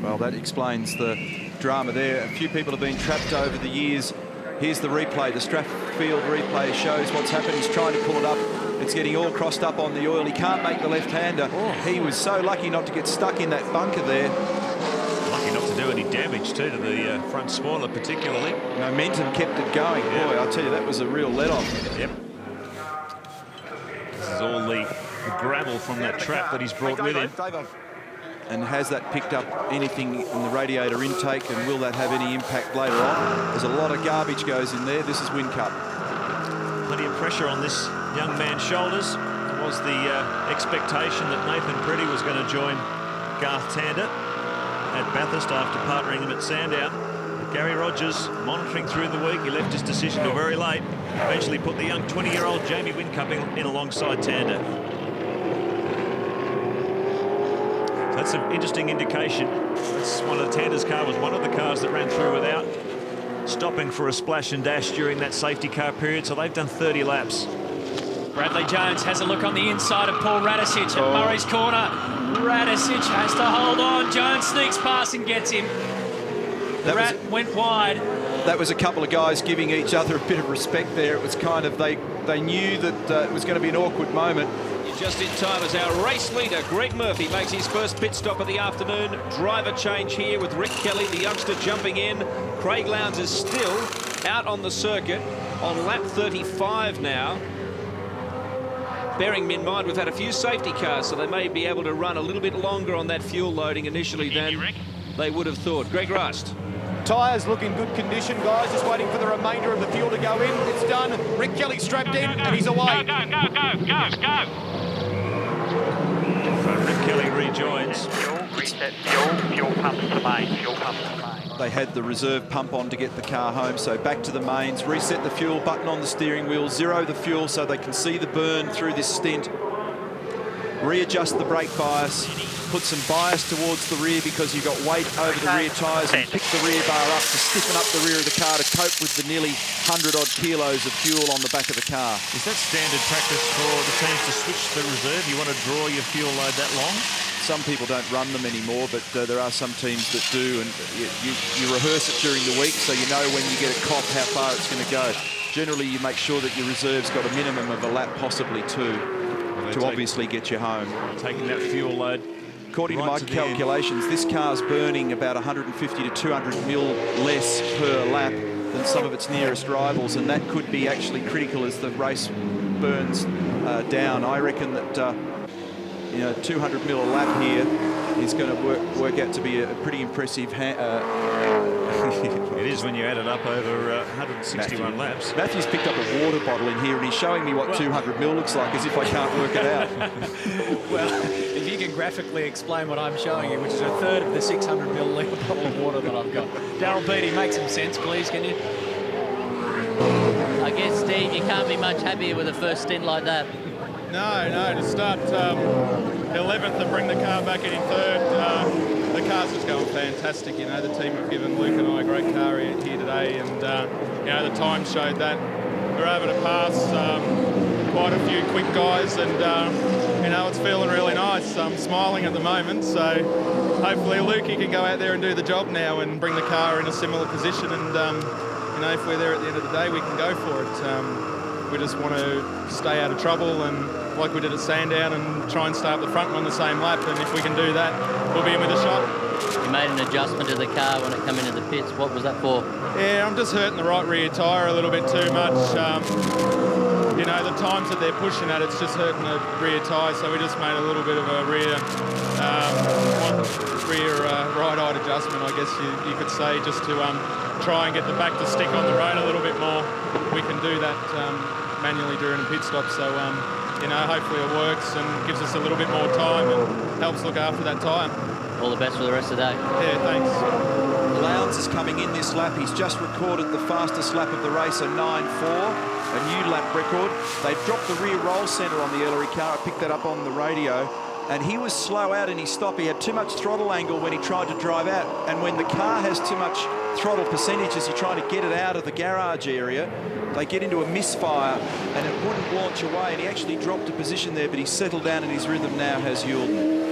Well, that explains the drama there. A few people have been trapped over the years. Here's the replay. The Strathfield replay shows what's happened. He's trying to pull it up. It's getting all crossed up on the oil. He can't make the left-hander. He was so lucky not to get stuck in that bunker there. do any damage too to the front spoiler particularly. Momentum kept it going. Yeah. Boy, I'll tell you, that was a real let-off. Yep. This is all the gravel from that trap that he's brought with him. And has that picked up anything in the radiator intake, and will that have any impact later on? There's a lot of garbage goes in there. This is Whincup. Plenty of pressure on this young man's shoulders. There was the expectation that Nathan Pretty was going to join Garth Tander at Bathurst after partnering him at Sandown. But Gary Rogers monitoring through the week. He left his decision till very late. Eventually put the young 20-year-old Jamie Whincup in alongside Tander. That's an interesting indication. That's one of Tander's car was one of the cars that ran through without stopping for a splash and dash during that safety car period, so they've done 30 laps. Bradley Jones has a look on the inside of Paul Radicic at Murray's corner. Radicic has to hold on. Jones sneaks past and gets him. The Rat went wide. That was a couple of guys giving each other a bit of respect there. It was kind of, they knew that it was going to be an awkward moment. Just in time as our race leader, Greg Murphy, makes his first pit stop of the afternoon. Driver change here with Rick Kelly, the youngster, jumping in. Craig Lowndes is still out on the circuit on lap 35 now. Bearing in mind, we've had a few safety cars, so they may be able to run a little bit longer on that fuel loading initially than they would have thought. Greg Rust. Tyres look in good condition, guys. Just waiting for the remainder of the fuel to go in. It's done. Rick Kelly strapped in, and he's away. Go. Rick Kelly rejoins. Reset fuel pump to main, They had the reserve pump on to get the car home, so back to the mains, reset the fuel button on the steering wheel, zero the fuel so they can see the burn through this stint, readjust the brake bias, put some bias towards the rear because you've got weight over the rear tyres, and pick the rear bar up to stiffen up the rear of the car to cope with the nearly 100-odd kilos of fuel on the back of the car. Is that standard practice for the teams to switch the reserve? You want to draw your fuel load that long? Some people don't run them anymore, but there are some teams that do, and you rehearse it during the week so you know when you get a cop how far it's going to go. Generally, you make sure that your reserve's got a minimum of a lap, possibly two, to obviously get you home. Taking that fuel load. According to my calculations, this car's burning about 150 to 200 mil less per lap than some of its nearest rivals, and that could be actually critical as the race burns down. I reckon that 200 mil a lap here is going to work out to be a pretty impressive. It is when you add it up over 161 laps. Matthew's picked up a water bottle in here and he's showing me what 200 mil looks like, as if I can't work it out. Well, if you can graphically explain what I'm showing you, which is a third of the 600 millilitre bottle of water that I've got. Darryl Beattie, make some sense, please, can you? I guess, Steve, you can't be much happier with a first stint like that. No, to start 11th and bring the car back in third, the car's just going fantastic. The team have given Luke and I a great car here today, and the time showed that. We're able to pass quite a few quick guys, and it's feeling really nice. I'm smiling at the moment, so hopefully Lukey can go out there and do the job now and bring the car in a similar position, and if we're there at the end of the day, we can go for it. We just want to stay out of trouble, and like we did at Sandown, and try and stay up the front and on the same lap, and if we can do that, we'll be in with a shot. You made an adjustment to the car when it came into the pits. What was that for? Yeah, I'm just hurting the right rear tyre a little bit too much. The times that they're pushing at, it's just hurting the rear tyre, so we just made a little bit of a rear right-eye adjustment, I guess you could say, just to try and get the back to stick on the road a little bit more. We can do that manually during a pit stop, so hopefully it works and gives us a little bit more time and helps look after that tyre. All the best for the rest of the day. Yeah, thanks. Lowndes is coming in this lap. He's just recorded the fastest lap of the race, a 9.4, a new lap record. They dropped the rear roll centre on the Ellery car. I picked that up on the radio. And he was slow out in his stop. He had too much throttle angle when he tried to drive out. And when the car has too much throttle percentage as you're trying to get it out of the garage area, they get into a misfire and it wouldn't launch away. And he actually dropped a position there, but he's settled down and his rhythm now has Yule.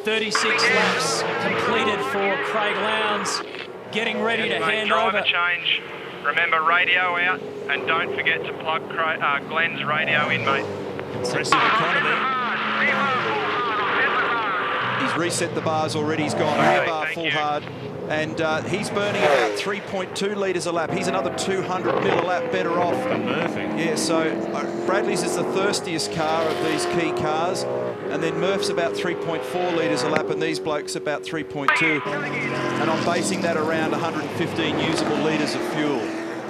36 laps completed for Craig Lowndes, getting ready to hand over. Change. Remember, radio out, and don't forget to plug Glenn's radio in, mate. Impressive economy. He's reset the bars already. He's gone rear bar full hard. And he's burning about 3.2 litres a lap. He's another 200 mil a lap better off. Murphy. Yeah, so Bradley's is the thirstiest car of these key cars. And then Murph's about 3.4 litres a lap, and these blokes about 3.2. And I'm basing that around 115 usable litres of fuel.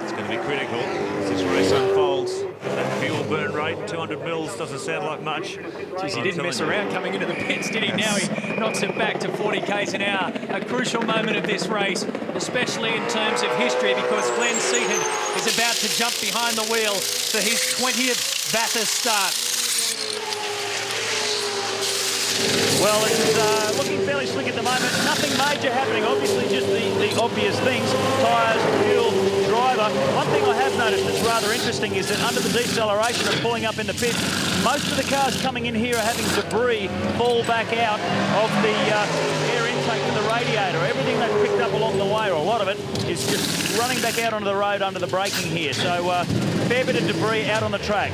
It's going to be critical as this race unfolds. That fuel burn rate, 200 mils, doesn't sound like much. Geez, he didn't mess around coming into the pits, did he? Now he knocks it back to 40 k's an hour. A crucial moment of this race, especially in terms of history, because Glenn Seaton is about to jump behind the wheel for his 20th Bathurst start. Well, it's looking fairly slick at the moment. Nothing major happening. Obviously, just the obvious things. Tyres, fuel, driver. One thing I have noticed that's rather interesting is that under the deceleration of pulling up in the pits, most of the cars coming in here are having debris fall back out of the air intake for the radiator. Everything they've picked up along the way, or a lot of it, is just running back out onto the road under the braking here. So, fair bit of debris out on the track.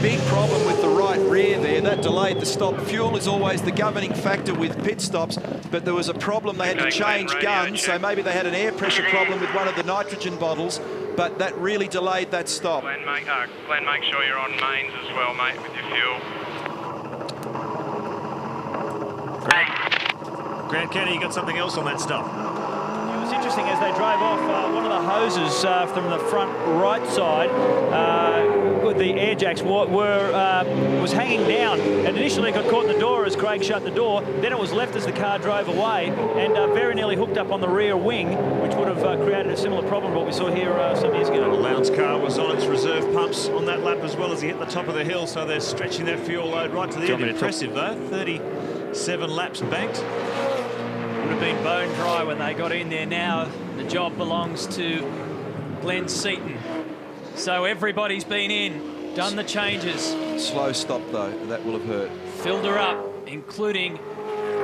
Big problem with the right rear there. That delayed the stop. Fuel is always the governing factor with pit stops, but there was a problem. They had to change guns, so maybe they had an air pressure problem with one of the nitrogen bottles, but that really delayed that stop. Glenn, make sure you're on mains as well, mate, with your fuel. Grant Kenny, you got something else on that stuff? It was interesting as they drove off, one of the hoses from the front right side with the air jacks was hanging down, and initially got caught in the door as Craig shut the door. Then it was left as the car drove away, and very nearly hooked up on the rear wing, which would have created a similar problem to what we saw here some years ago. Lowndes' car was on its reserve pumps on that lap as well as he hit the top of the hill, so they're stretching that fuel load right to the end. Impressive though, 37 laps banked. Would have been bone dry when they got in there. Now the job belongs to Glenn Seaton. So everybody's been in, done the changes. Slow stop though, that will have hurt. Filled her up, including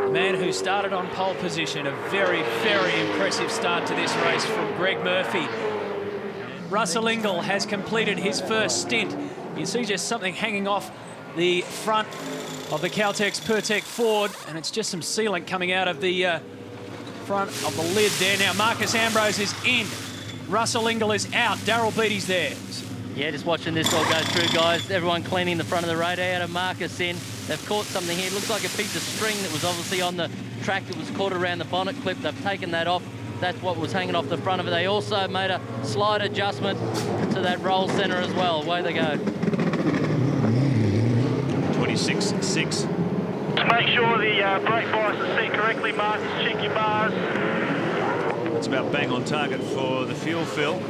the man who started on pole position. A very, very impressive start to this race from Greg Murphy. Russell Ingall has completed his first stint. You see just something hanging off the front of the Caltex Pertec Ford, and it's just some sealant coming out of the front of the lid there. Now Marcus Ambrose is in, Russell Ingall is out, Darrell Beattie's there. Yeah, just watching this all go through, guys. Everyone cleaning the front of the radiator. Marcus in. They've caught something here. It looks like a piece of string that was obviously on the track that was caught around the bonnet clip. They've taken that off. That's what was hanging off the front of it. They also made a slight adjustment to that roll centre as well. Away they go. 26.6. Make sure the brake bias is set correctly, Marcus. Check your bars. That's about bang on target for the fuel fill.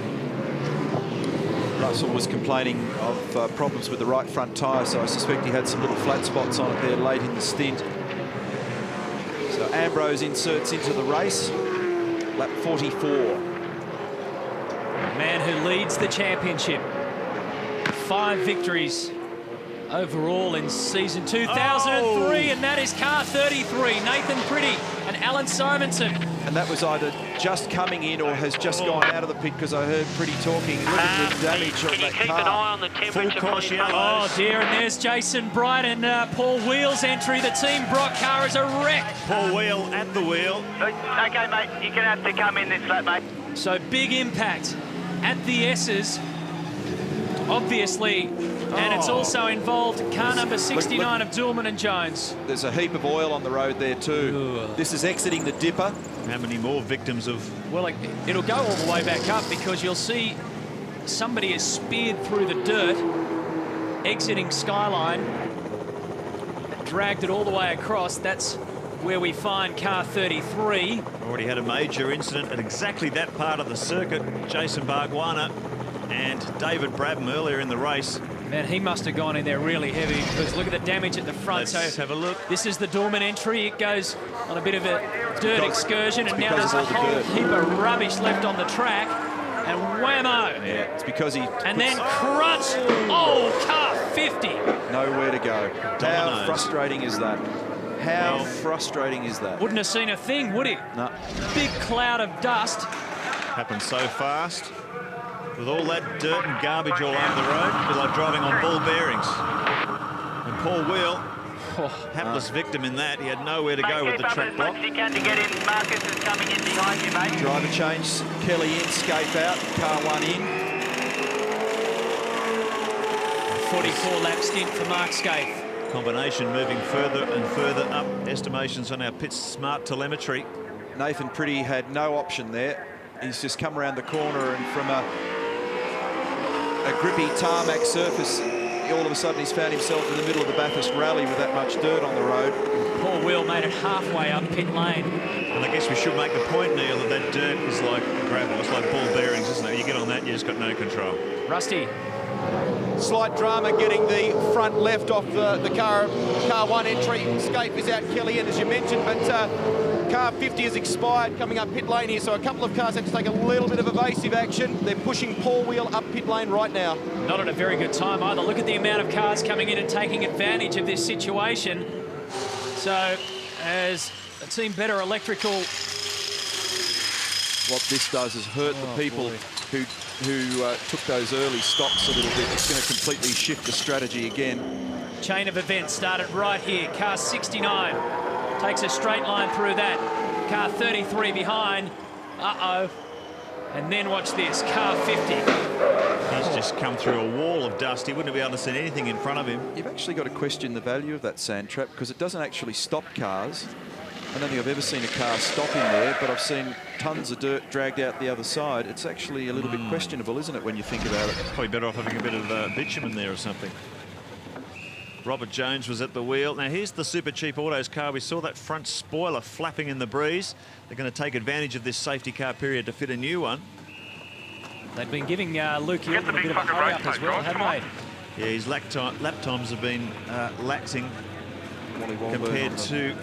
Russell was complaining of problems with the right front tyre, so I suspect he had some little flat spots on it there late in the stint. So Ambrose inserts into the race, lap 44. Man who leads the championship. 5 victories overall in season 2003, and that is car 33, Nathan Pretty and Alan Simonson. And that was either just coming in or has just gone out of the pit, because I heard Pretty talking. Look at the damage on that car. Keep an eye on the temperature, please, mate. Oh dear, and there's Jason Bright and Paul Wheel's entry. The Team Brock car is a wreck. Paul Wheel at the wheel. Okay, mate, you're going to have to come in this lap, mate. So big impact at the S's, obviously, and it's also involved car number 69 of Dulman and Jones. There's a heap of oil on the road there too. This is exiting the dipper. How many more victims of... Well, it'll go all the way back up, because you'll see somebody is speared through the dirt, exiting Skyline, dragged it all the way across. That's where we find car 33. Already had a major incident at exactly that part of the circuit. Jason Bargwanna and David Brabham earlier in the race. Man, he must have gone in there really heavy, because look at the damage at the front. Let's have a look. This is the Dulman entry. It goes on a bit of a dirt excursion, and now there's a whole heap of rubbish left on the track. And whammo! Yeah, it's because he... And then crunch! Oh, car 50! Nowhere to go. How frustrating is that? How frustrating is that? Wouldn't have seen a thing, would he? No. Big cloud of dust. Happened so fast. With all that dirt and garbage all over the road, it's like driving on ball bearings. And Paul Wheel Hapless victim in that. He had nowhere to go with the track block. Marcus is coming in behind you, mate. Driver change, Kelly in, Scape out, car 1 in. 44 lap stint for Mark Scaife. Combination moving further and further up. Estimations on our pit smart telemetry. Nathan Pretty had no option there. He's just come around the corner, and from a grippy tarmac surface, all of a sudden he's found himself in the middle of the Bathurst rally with that much dirt on the road. Paul Wheel made it halfway up pit lane. And I guess we should make the point, Neil, that dirt is like gravel. It's like ball bearings, isn't it? You get on that, you just got no control. Rusty. Slight drama getting the front left off the car 1 entry. Scape is out, Kelly in, as you mentioned, but car 50 has expired coming up pit lane here, so a couple of cars have to take a little bit of evasive action. They're pushing Paul Wheel up pit lane right now. Not at a very good time either. Look at the amount of cars coming in and taking advantage of this situation. So, as a Team Better Electrical... What this does is hurt the people who took those early stops a little bit. It's going to completely shift the strategy again. Chain of events started right here. Car 69 takes a straight line through that. Car 33 behind. Uh-oh. And then watch this, car 50. He's just come through a wall of dust. He wouldn't be able to see anything in front of him. You've actually got to question the value of that sand trap, because it doesn't actually stop cars. I don't think I've ever seen a car stop in there, but I've seen tons of dirt dragged out the other side. It's actually a little bit questionable, isn't it, when you think about it? Probably better off having a bit of bitumen there or something. Robert Jones was at the wheel. Now, here's the Super Cheap Autos car. We saw that front spoiler flapping in the breeze. They're going to take advantage of this safety car period to fit a new one. They've been giving Luke Hilton a bit of a hurry up as well, haven't they? Yeah, his lap times have been laxing compared to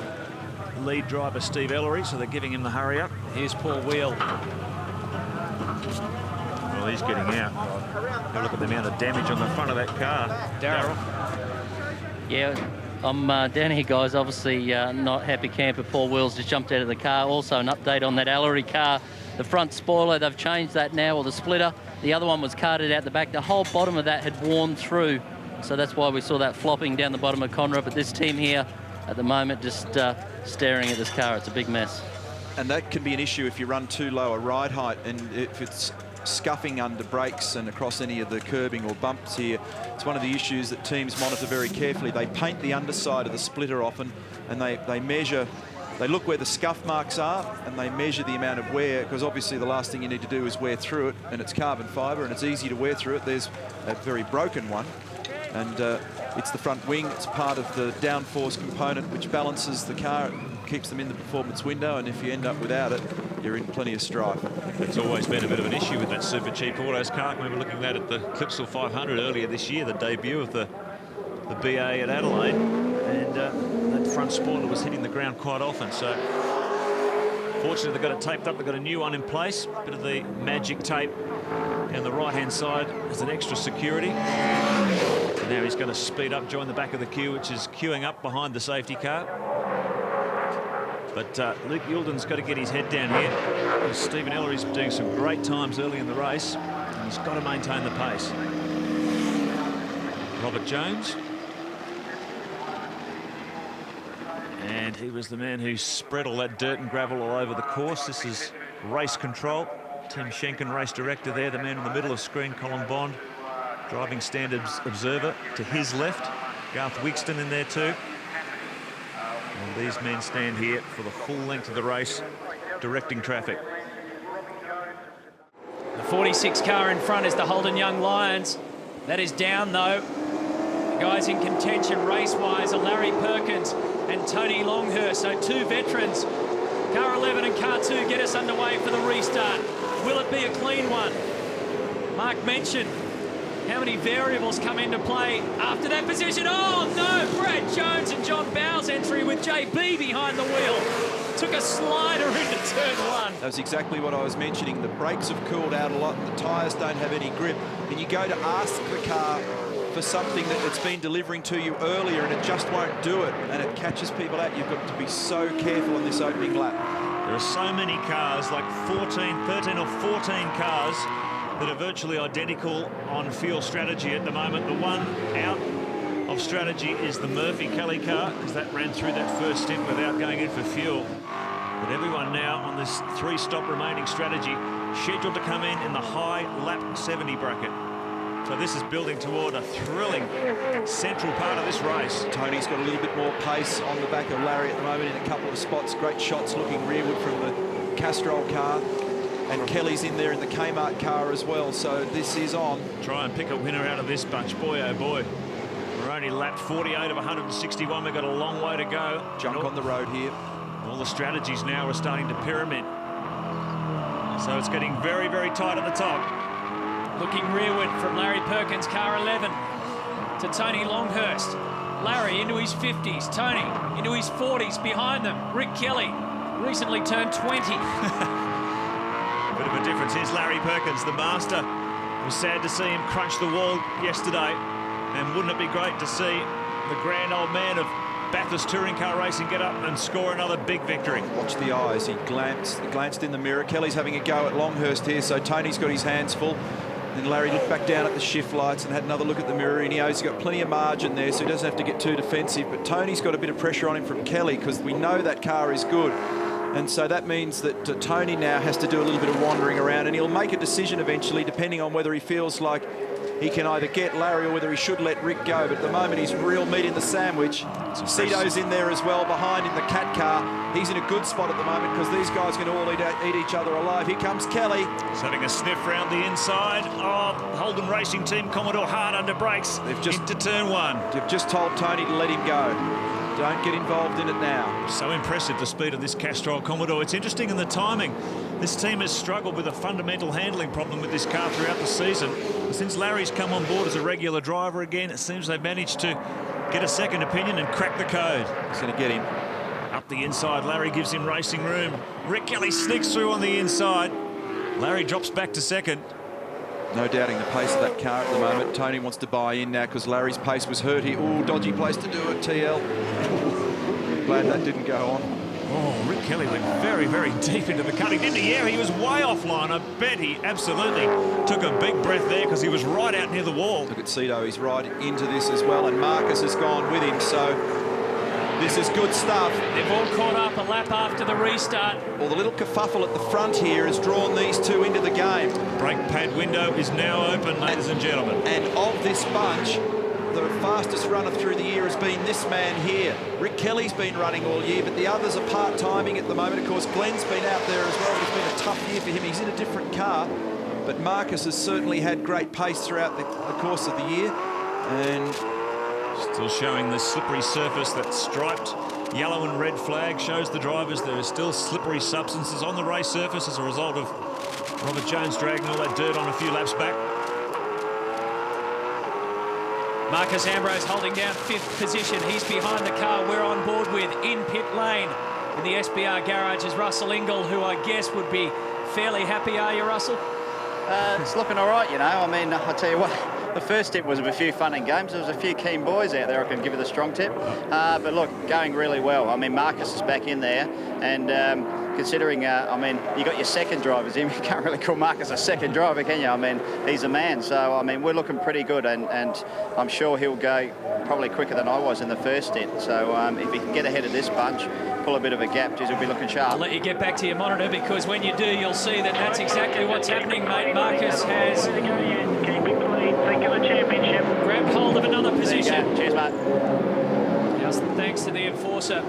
lead driver Steve Ellery, so they're giving him the hurry up. Here's Paul Wheel. Well, he's getting out. Have a look at the amount of damage on the front of that car. Darryl. Yeah, I'm down here, guys. Obviously not happy camper. Paul Wheel's just jumped out of the car. Also an update on that Ellery car. The front spoiler, they've changed that now, or the splitter. The other one was carted out the back. The whole bottom of that had worn through. So that's why we saw that flopping down the bottom of Conroe. But this team here at the moment just staring at this car. It's a big mess. And that can be an issue if you run too low a ride height, and if it's scuffing under brakes and across any of the curbing or bumps here. It's one of the issues that teams monitor very carefully. They paint the underside of the splitter often, and they measure, they look where the scuff marks are, and they measure the amount of wear, because obviously the last thing you need to do is wear through it, and it's carbon fibre and it's easy to wear through it. There's a very broken one, and it's the front wing. It's part of the downforce component which balances the car, keeps them in the performance window, and if you end up without it, you're in plenty of strife. It's always been a bit of an issue with that Super Cheap Autos car. I remember looking at that at the Clipsal 500 earlier this year, the debut of the BA at Adelaide, and that front spoiler was hitting the ground quite often. So fortunately they've got it taped up. They've got a new one in place, bit of the magic tape down the right-hand side as an extra security. And now he's going to speed up, join the back of the queue, which is queuing up behind the safety car. But Luke Yilden's got to get his head down here. Stephen Ellery's doing some great times early in the race, and he's got to maintain the pace. Robert Jones. And he was the man who spread all that dirt and gravel all over the course. This is race control. Tim Schenken, race director there, the man in the middle of screen, Colin Bond, driving standards observer to his left. Garth Wigston in there too. And these men stand here for the full length of the race, directing traffic. The 46 car in front is the Holden Young Lions. That is down, though. The guys in contention race-wise are Larry Perkins and Tony Longhurst. So two veterans, car 11 and car 2, get us underway for the restart. Will it be a clean one? Mark mentioned how many variables come into play after that position. Oh, no! Brad Jones and John Bowes' entry with JB behind the wheel. Took a slider into turn 1. That was exactly what I was mentioning. The brakes have cooled out a lot. The tyres don't have any grip. And you go to ask the car for something that it's been delivering to you earlier, and it just won't do it, and it catches people out. You've got to be so careful on this opening lap. There are so many cars, like 13 or 14 cars, that are virtually identical on fuel strategy at the moment. The one out of strategy is the Murphy-Kelly car, because that ran through that first stint without going in for fuel. But everyone now on this 3-stop remaining strategy scheduled to come in the high lap 70 bracket. So this is building toward a thrilling central part of this race. Tony's got a little bit more pace on the back of Larry at the moment in a couple of spots. Great shots looking rearward from the Castrol car. And Kelly's in there in the Kmart car as well. So this is on. Try and pick a winner out of this bunch. Boy, oh boy. We're only lapped 48 of 161. We've got a long way to go. Junk on the road here. All the strategies now are starting to pyramid. So it's getting very, very tight at the top. Looking rearward from Larry Perkins, car 11, to Tony Longhurst. Larry into his 50s, Tony into his 40s behind them. Rick Kelly recently turned 20. Bit of a difference. Here's Larry Perkins, the master. It was sad to see him crunch the wall yesterday. And wouldn't it be great to see the grand old man of Bathurst touring car racing get up and score another big victory? Watch the eyes. He glanced in the mirror. Kelly's having a go at Longhurst here, so Tony's got his hands full. Then Larry looked back down at the shift lights and had another look at the mirror, and he knows he's got plenty of margin there, so he doesn't have to get too defensive. But Tony's got a bit of pressure on him from Kelly, because we know that car is good. And so that means that Tony now has to do a little bit of wandering around, and he'll make a decision eventually, depending on whether he feels like he can either get Larry or whether he should let Rick go. But at the moment, he's real meat in the sandwich. Cito's in there as well behind in the Cat car. He's in a good spot at the moment, because these guys are going to all eat each other alive. Here comes Kelly. He's having a sniff round the inside. Oh, Holden Racing Team Commodore hard under brakes. They've just into turn 1. They've just told Tony to let him go. Don't get involved in it now. So impressive, the speed of this Castrol Commodore. It's interesting in the timing. This team has struggled with a fundamental handling problem with this car throughout the season. But since Larry's come on board as a regular driver again, it seems they've managed to get a second opinion and crack the code. He's going to get him. Up the inside, Larry gives him racing room. Rick Kelly sneaks through on the inside. Larry drops back to second. No doubting the pace of that car at the moment. Tony wants to buy in now, because Larry's pace was hurt here. Ooh, dodgy place to do it, TL. Glad that didn't go on. Oh, Rick Kelly went very, very deep into the cutting, didn't he? Yeah, he was way offline. I bet he absolutely took a big breath there, because he was right out near the wall. Look at Cito, he's right into this as well, and Marcus has gone with him, so this is good stuff. They've all caught up a lap after the restart. Well, the little kerfuffle at the front here has drawn these two into the game. Brake pad window is now open, ladies and gentlemen. And of this bunch, the fastest runner through the year has been this man here. Rick Kelly's been running all year, but the others are part-timing at the moment. Of course, Glenn's been out there as well. It's been a tough year for him. He's in a different car. But Marcus has certainly had great pace throughout the course of the year. And still showing the slippery surface. That striped yellow and red flag shows the drivers there are still slippery substances on the race surface as a result of Robert Jones dragging all that dirt on a few laps back. Marcus Ambrose holding down 5th position. He's behind the car we're on board with in pit lane. In the SBR garage is Russell Ingall, who I guess would be fairly happy. Are you, Russell? It's looking all right, you know. I mean, I'll tell you what, the first tip was a few fun and games. There was a few keen boys out there I can give you the strong tip. But look, going really well. I mean, Marcus is back in there, and considering, I mean, you got your second drivers in. You can't really call Marcus a second driver, can you? I mean, he's a man. So, I mean, we're looking pretty good, and I'm sure he'll go probably quicker than I was in the first stint. So, if he can get ahead of this bunch, pull a bit of a gap, he'll be looking sharp. I'll let you get back to your monitor, because when you do, you'll see that that's exactly what's happening, mate. Marcus has grabbed hold of another position. Cheers, mate. Just thanks to the enforcer.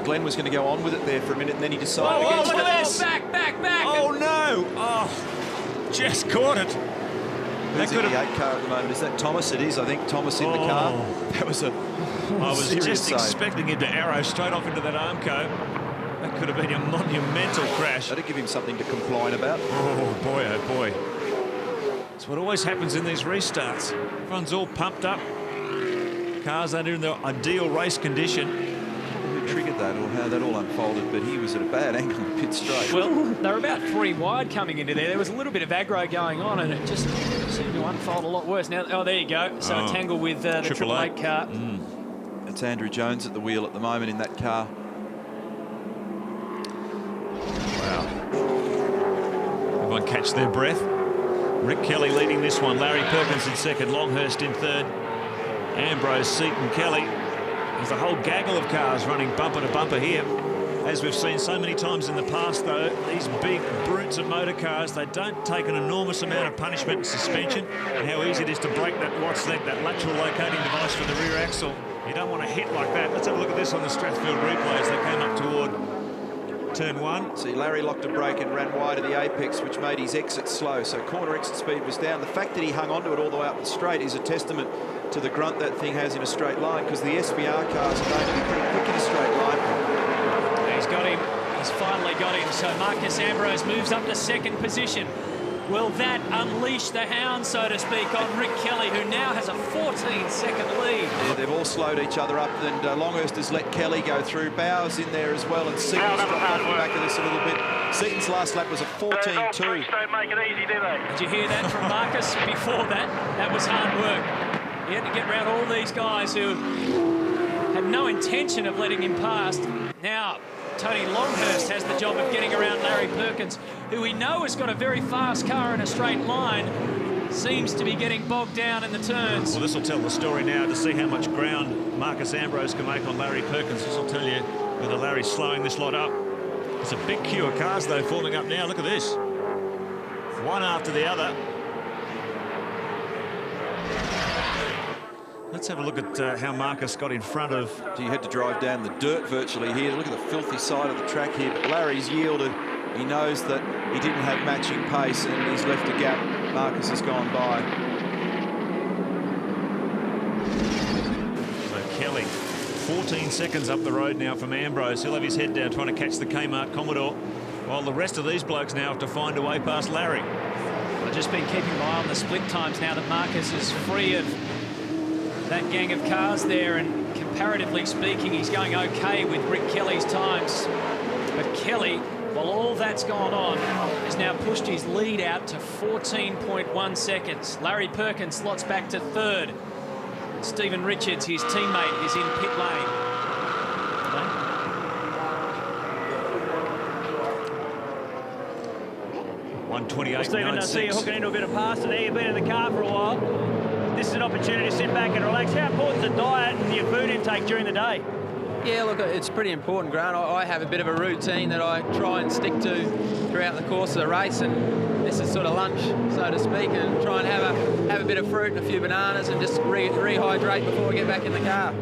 Glenn was going to go on with it there for a minute, and then he decided against it. Look at this! Back! Oh, no! Oh, just caught it. Who's in the 8 car at the moment? Is that Thomas? It is, I think. Thomas in the car. That was a I was just save. expecting him to arrow straight off into that Armco. That could have been a monumental crash. That'd give him something to complain about. Oh, boy, oh, boy. It's what always happens in these restarts. Everyone's all pumped up. Cars are in the ideal race condition. Who triggered that or how that all unfolded, but he was at a bad angle in pit straight. Well, they were about 3 wide coming into there. There was a little bit of aggro going on, and it just seemed to unfold a lot worse. Now, oh, there you go. So a tangle with the Triple Eight car. It's Andrew Jones at the wheel at the moment in that car. Wow. Everyone catch their breath. Rick Kelly leading this one. Larry Perkins in second. Longhurst in third. Ambrose, Seaton, Kelly. There's a whole gaggle of cars running bumper to bumper here. As we've seen so many times in the past, though, these big brutes of motor cars, they don't take an enormous amount of punishment and suspension, and how easy it is to break that watch leg, that lateral locating device for the rear axle. You don't want to hit like that. Let's have a look at this on the Strathfield replay as they came up toward turn 1. See, Larry locked a brake and ran wide of the apex, which made his exit slow. So corner exit speed was down. The fact that he hung onto it all the way up the straight is a testament to the grunt that thing has in a straight line, because the SBR cars are going to be pretty quick in a straight line. He's got him. He's finally got him. So Marcus Ambrose moves up to second position. Will that unleash the hound, so to speak, on Rick Kelly, who now has a 14-second lead? Yeah, they've all slowed each other up, and Longhurst has let Kelly go through. Bowers in there as well, and Seaton's dropped off the back of this a little bit. Seaton's last lap was a 14.2. Don't make it easy, do they? Did you hear that from Marcus before that? That was hard work. He had to get around all these guys who had no intention of letting him past. Now, Tony Longhurst has the job of getting around Larry Perkins, who we know has got a very fast car in a straight line, seems to be getting bogged down in the turns. Well, this will tell the story now to see how much ground Marcus Ambrose can make on Larry Perkins. This will tell you whether Larry's slowing this lot up. It's a big queue of cars, though, forming up now. Look at this. One after the other. Let's have a look at how Marcus got in front of... You had to drive down the dirt virtually here. Look at the filthy side of the track here. But Larry's yielded. He knows that he didn't have matching pace, and he's left a gap. Marcus has gone by. So Kelly, 14 seconds up the road now from Ambrose. He'll have his head down trying to catch the Kmart Commodore, while the rest of these blokes now have to find a way past Larry. I've just been keeping my eye on the split times now that Marcus is free of that gang of cars there, and comparatively speaking, he's going okay with Rick Kelly's times. But Kelly, while all that's gone on, has now pushed his lead out to 14.1 seconds. Larry Perkins slots back to third. Stephen Richards, his teammate, is in pit lane. 128. Well, Stephen, I see you hooking into a bit of pasta there. You've been in the car for a while. This is an opportunity to sit back and relax. How important is the diet and your food intake during the day? Yeah, look, it's pretty important, Grant. I have a bit of a routine that I try and stick to throughout the course of the race, and this is sort of lunch, so to speak, and try and have a bit of fruit and a few bananas and just rehydrate before we get back in the car.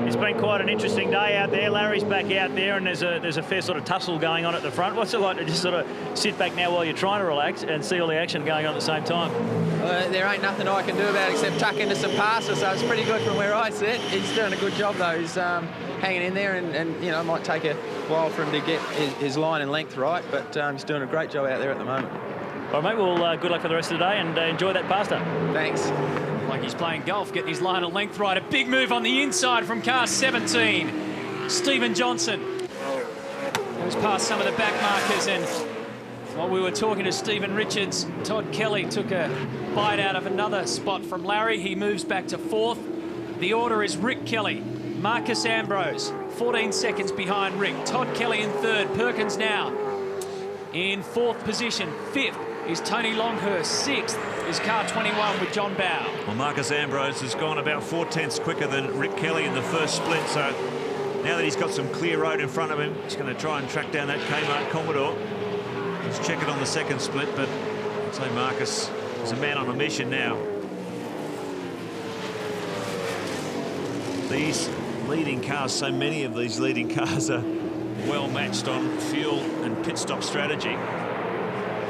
It's been quite an interesting day out there. Larry's back out there, and there's a fair sort of tussle going on at the front. What's it like to just sort of sit back now while you're trying to relax and see all the action going on at the same time? There ain't nothing I can do about it except tuck into some passes, so it's pretty good from where I sit. He's doing a good job, though. He's hanging in there, and you know, it might take a while for him to get his line and length right, but he's doing a great job out there at the moment. All right, mate. Well, good luck for the rest of the day, and enjoy that pasta. Thanks. Like he's playing golf, getting his line and length right. A big move on the inside from car 17. Stephen Johnson goes past some of the back markers, and while we were talking to Stephen Richards, Todd Kelly took a bite out of another spot from Larry. He moves back to fourth. The order is Rick Kelly, Marcus Ambrose, 14 seconds behind Rick. Todd Kelly in third. Perkins now in fourth position. Fifth is Tony Longhurst. Sixth is car 21 with John Bow. Well, Marcus Ambrose has gone about 4/10 quicker than Rick Kelly in the first split, so now that he's got some clear road in front of him, he's going to try and track down that Kmart Commodore. He's checking on the second split, but I'd say Marcus is a man on a mission now. These leading cars, so many of these leading cars are well matched on fuel and pit stop strategy.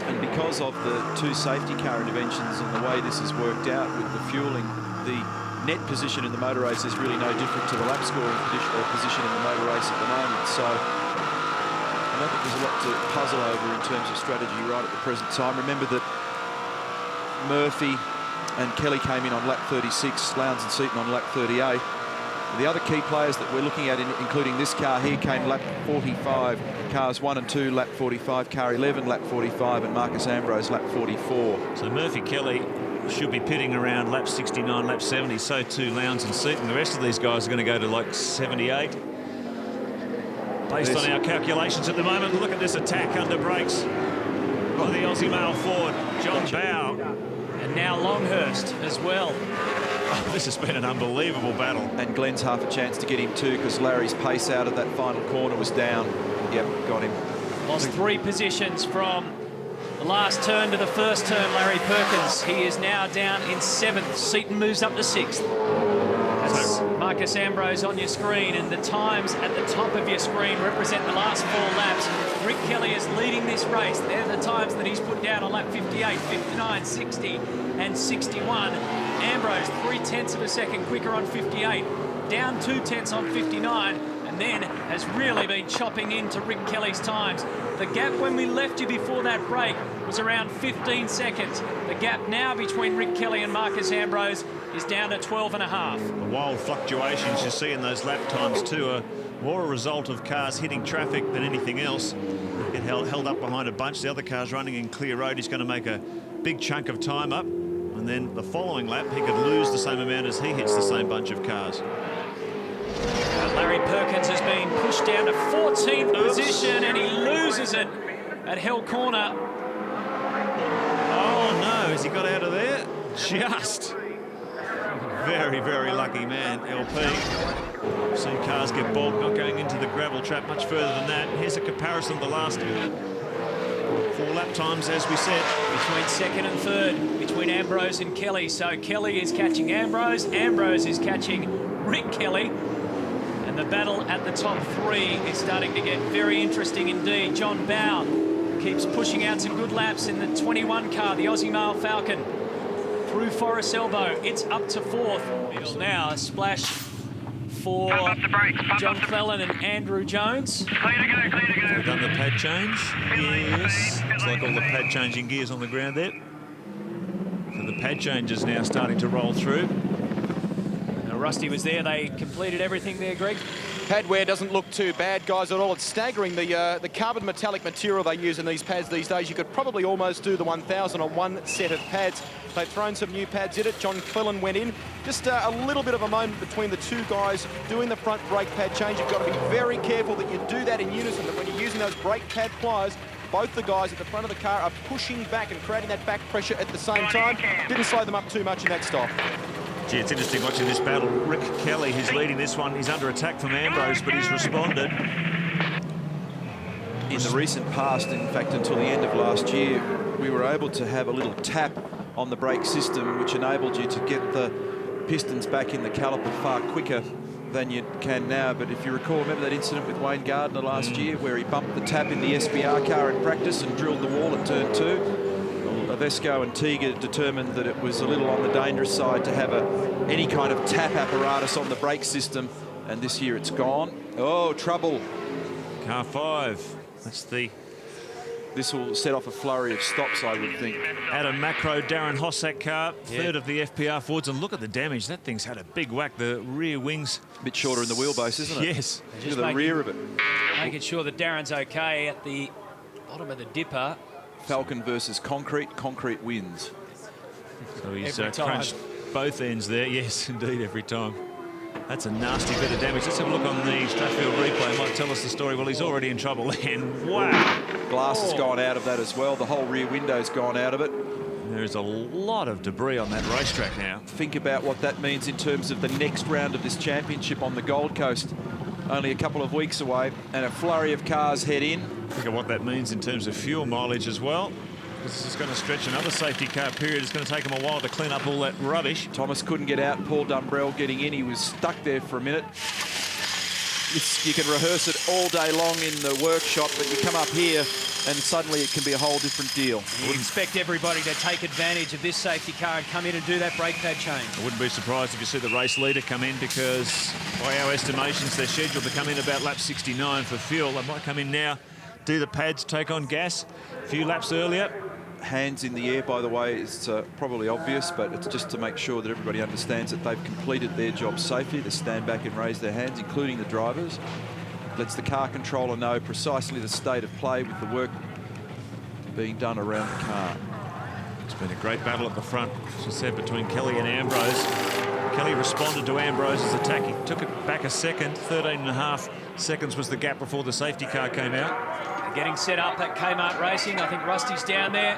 And because of the two safety car interventions and the way this has worked out with the fueling, the net position in the motor race is really no different to the lap scoring position in the motor race at the moment. So I don't think there's a lot to puzzle over in terms of strategy right at the present time. Remember that Murphy and Kelly came in on lap 36, Lowndes and Seaton on lap 38. The other key players that we're looking at, including this car here, came lap 45. Cars 1 and 2, lap 45. Car 11, lap 45. And Marcus Ambrose, lap 44. So Murphy Kelly should be pitting around lap 69, lap 70. So too Lowndes and Seaton. The rest of these guys are going to go to like 78. Based on our calculations at the moment, look at this attack under brakes by the Aussie male Ford, John Bow. And and now Longhurst as well. Oh, this has been an unbelievable battle. And Glenn's half a chance to get him too, because Larry's pace out of that final corner was down. Yep, got him. Lost 3 positions from the last turn to the first turn, Larry Perkins. He is now down in 7th. Seaton moves up to 6th. That's Marcus Ambrose on your screen, and the times at the top of your screen represent the last 4 laps. Rick Kelly is leading this race. They're the times that he's put down on lap 58, 59, 60 and 61. Ambrose 0.3 of a second quicker on 58, down 0.2 on 59, and then has really been chopping into Rick Kelly's times. The gap when we left you before that break was around 15 seconds. The gap now between Rick Kelly and Marcus Ambrose is down to 12.5. The wild fluctuations you see in those lap times too are more a result of cars hitting traffic than anything else. Get held up behind a bunch. The other car's running in clear road. He's going to make a big chunk of time up, and then the following lap he could lose the same amount as he hits the same bunch of cars. Larry Perkins has been pushed down to 14th position, and he loses it at Hell Corner. Oh no, has he got out of there? Just. Very, very lucky man, LP. We've seen cars get bogged, not going into the gravel trap much further than that. Here's a comparison of the last 4 lap times, as we said. Between 2nd and 3rd, between Ambrose and Kelly. So Kelly is catching Ambrose, Ambrose is catching Rick Kelly. And the battle at the top 3 is starting to get very interesting indeed. John Bow keeps pushing out some good laps in the 21 car, the Aussie Male Falcon. Through Forest Elbow, it's up to 4th. Now a splash for John Clellan and Andrew Jones. Clear to go, clear to go. They've done the pad change. Yes. It's like all the pad changing gears on the ground there. So the pad change is now starting to roll through. Now Rusty was there. They completed everything there, Greg. Pad wear doesn't look too bad, guys, at all. It's staggering, the carbon metallic material they use in these pads these days. You could probably almost do the 1,000 on one set of pads. They've thrown some new pads in it. John Clellan went in. Just a little bit of a moment between the 2 guys doing the front brake pad change. You've got to be very careful that you do that in unison, that when you're using those brake pad pliers, both the guys at the front of the car are pushing back and creating that back pressure at the same time. Didn't slow them up too much in that stop. Gee, it's interesting watching this battle. Rick Kelly, who's leading this one, he's under attack from Ambrose, but he's responded. In the recent past, in fact, until the end of last year, we were able to have a little tap on the brake system, which enabled you to get the pistons back in the caliper far quicker than you can now. But if you recall, remember that incident with Wayne Gardner last year where he bumped the tap in the SBR car in practice and drilled the wall at turn 2? Vesco and Tiga determined that it was a little on the dangerous side to have any kind of tap apparatus on the brake system, and this year it's gone. Oh, trouble. Car 5. That's the... This will set off a flurry of stops, I would think. Adam Macro, Darren Hossack car, 3rd of the FPR Fords, and look at the damage. That thing's had a big whack. The rear wings... A bit shorter in the wheelbase, isn't it? Yes. Just the rear of it. Making sure that Darren's okay at the bottom of the dipper. Falcon versus concrete. Concrete wins. So he's crunched both ends there. Yes, indeed, every time. That's a nasty bit of damage. Let's have a look on the Stratfield replay. Might tell us the story. Well, he's already in trouble then. Wow. Glass has gone out of that as well. The whole rear window's gone out of it. There's a lot of debris on that racetrack now. Think about what that means in terms of the next round of this championship on the Gold Coast. Only a couple of weeks away, and a flurry of cars head in. Think of what that means in terms of fuel mileage as well. This is going to stretch another safety car period. It's going to take them a while to clean up all that rubbish. Thomas couldn't get out. Paul Dumbrell getting in. He was stuck there for a minute. You can rehearse it all day long in the workshop, but you come up here and suddenly it can be a whole different deal. You expect everybody to take advantage of this safety car and come in and do that brake pad change. I wouldn't be surprised if you see the race leader come in, because by our estimations they're scheduled to come in about lap 69 for fuel. They might come in now, do the pads, take on gas. A few laps earlier. Hands in the air, by the way, is probably obvious, but it's just to make sure that everybody understands that they've completed their job safely. They stand back and raise their hands, including the drivers. Lets the car controller know precisely the state of play with the work being done around the car. It's been a great battle at the front, as I said, between Kelly and Ambrose. Kelly responded to Ambrose's attack. He took it back a second. 13.5 seconds was the gap before the safety car came out. Getting set up at Kmart Racing. I think Rusty's down there.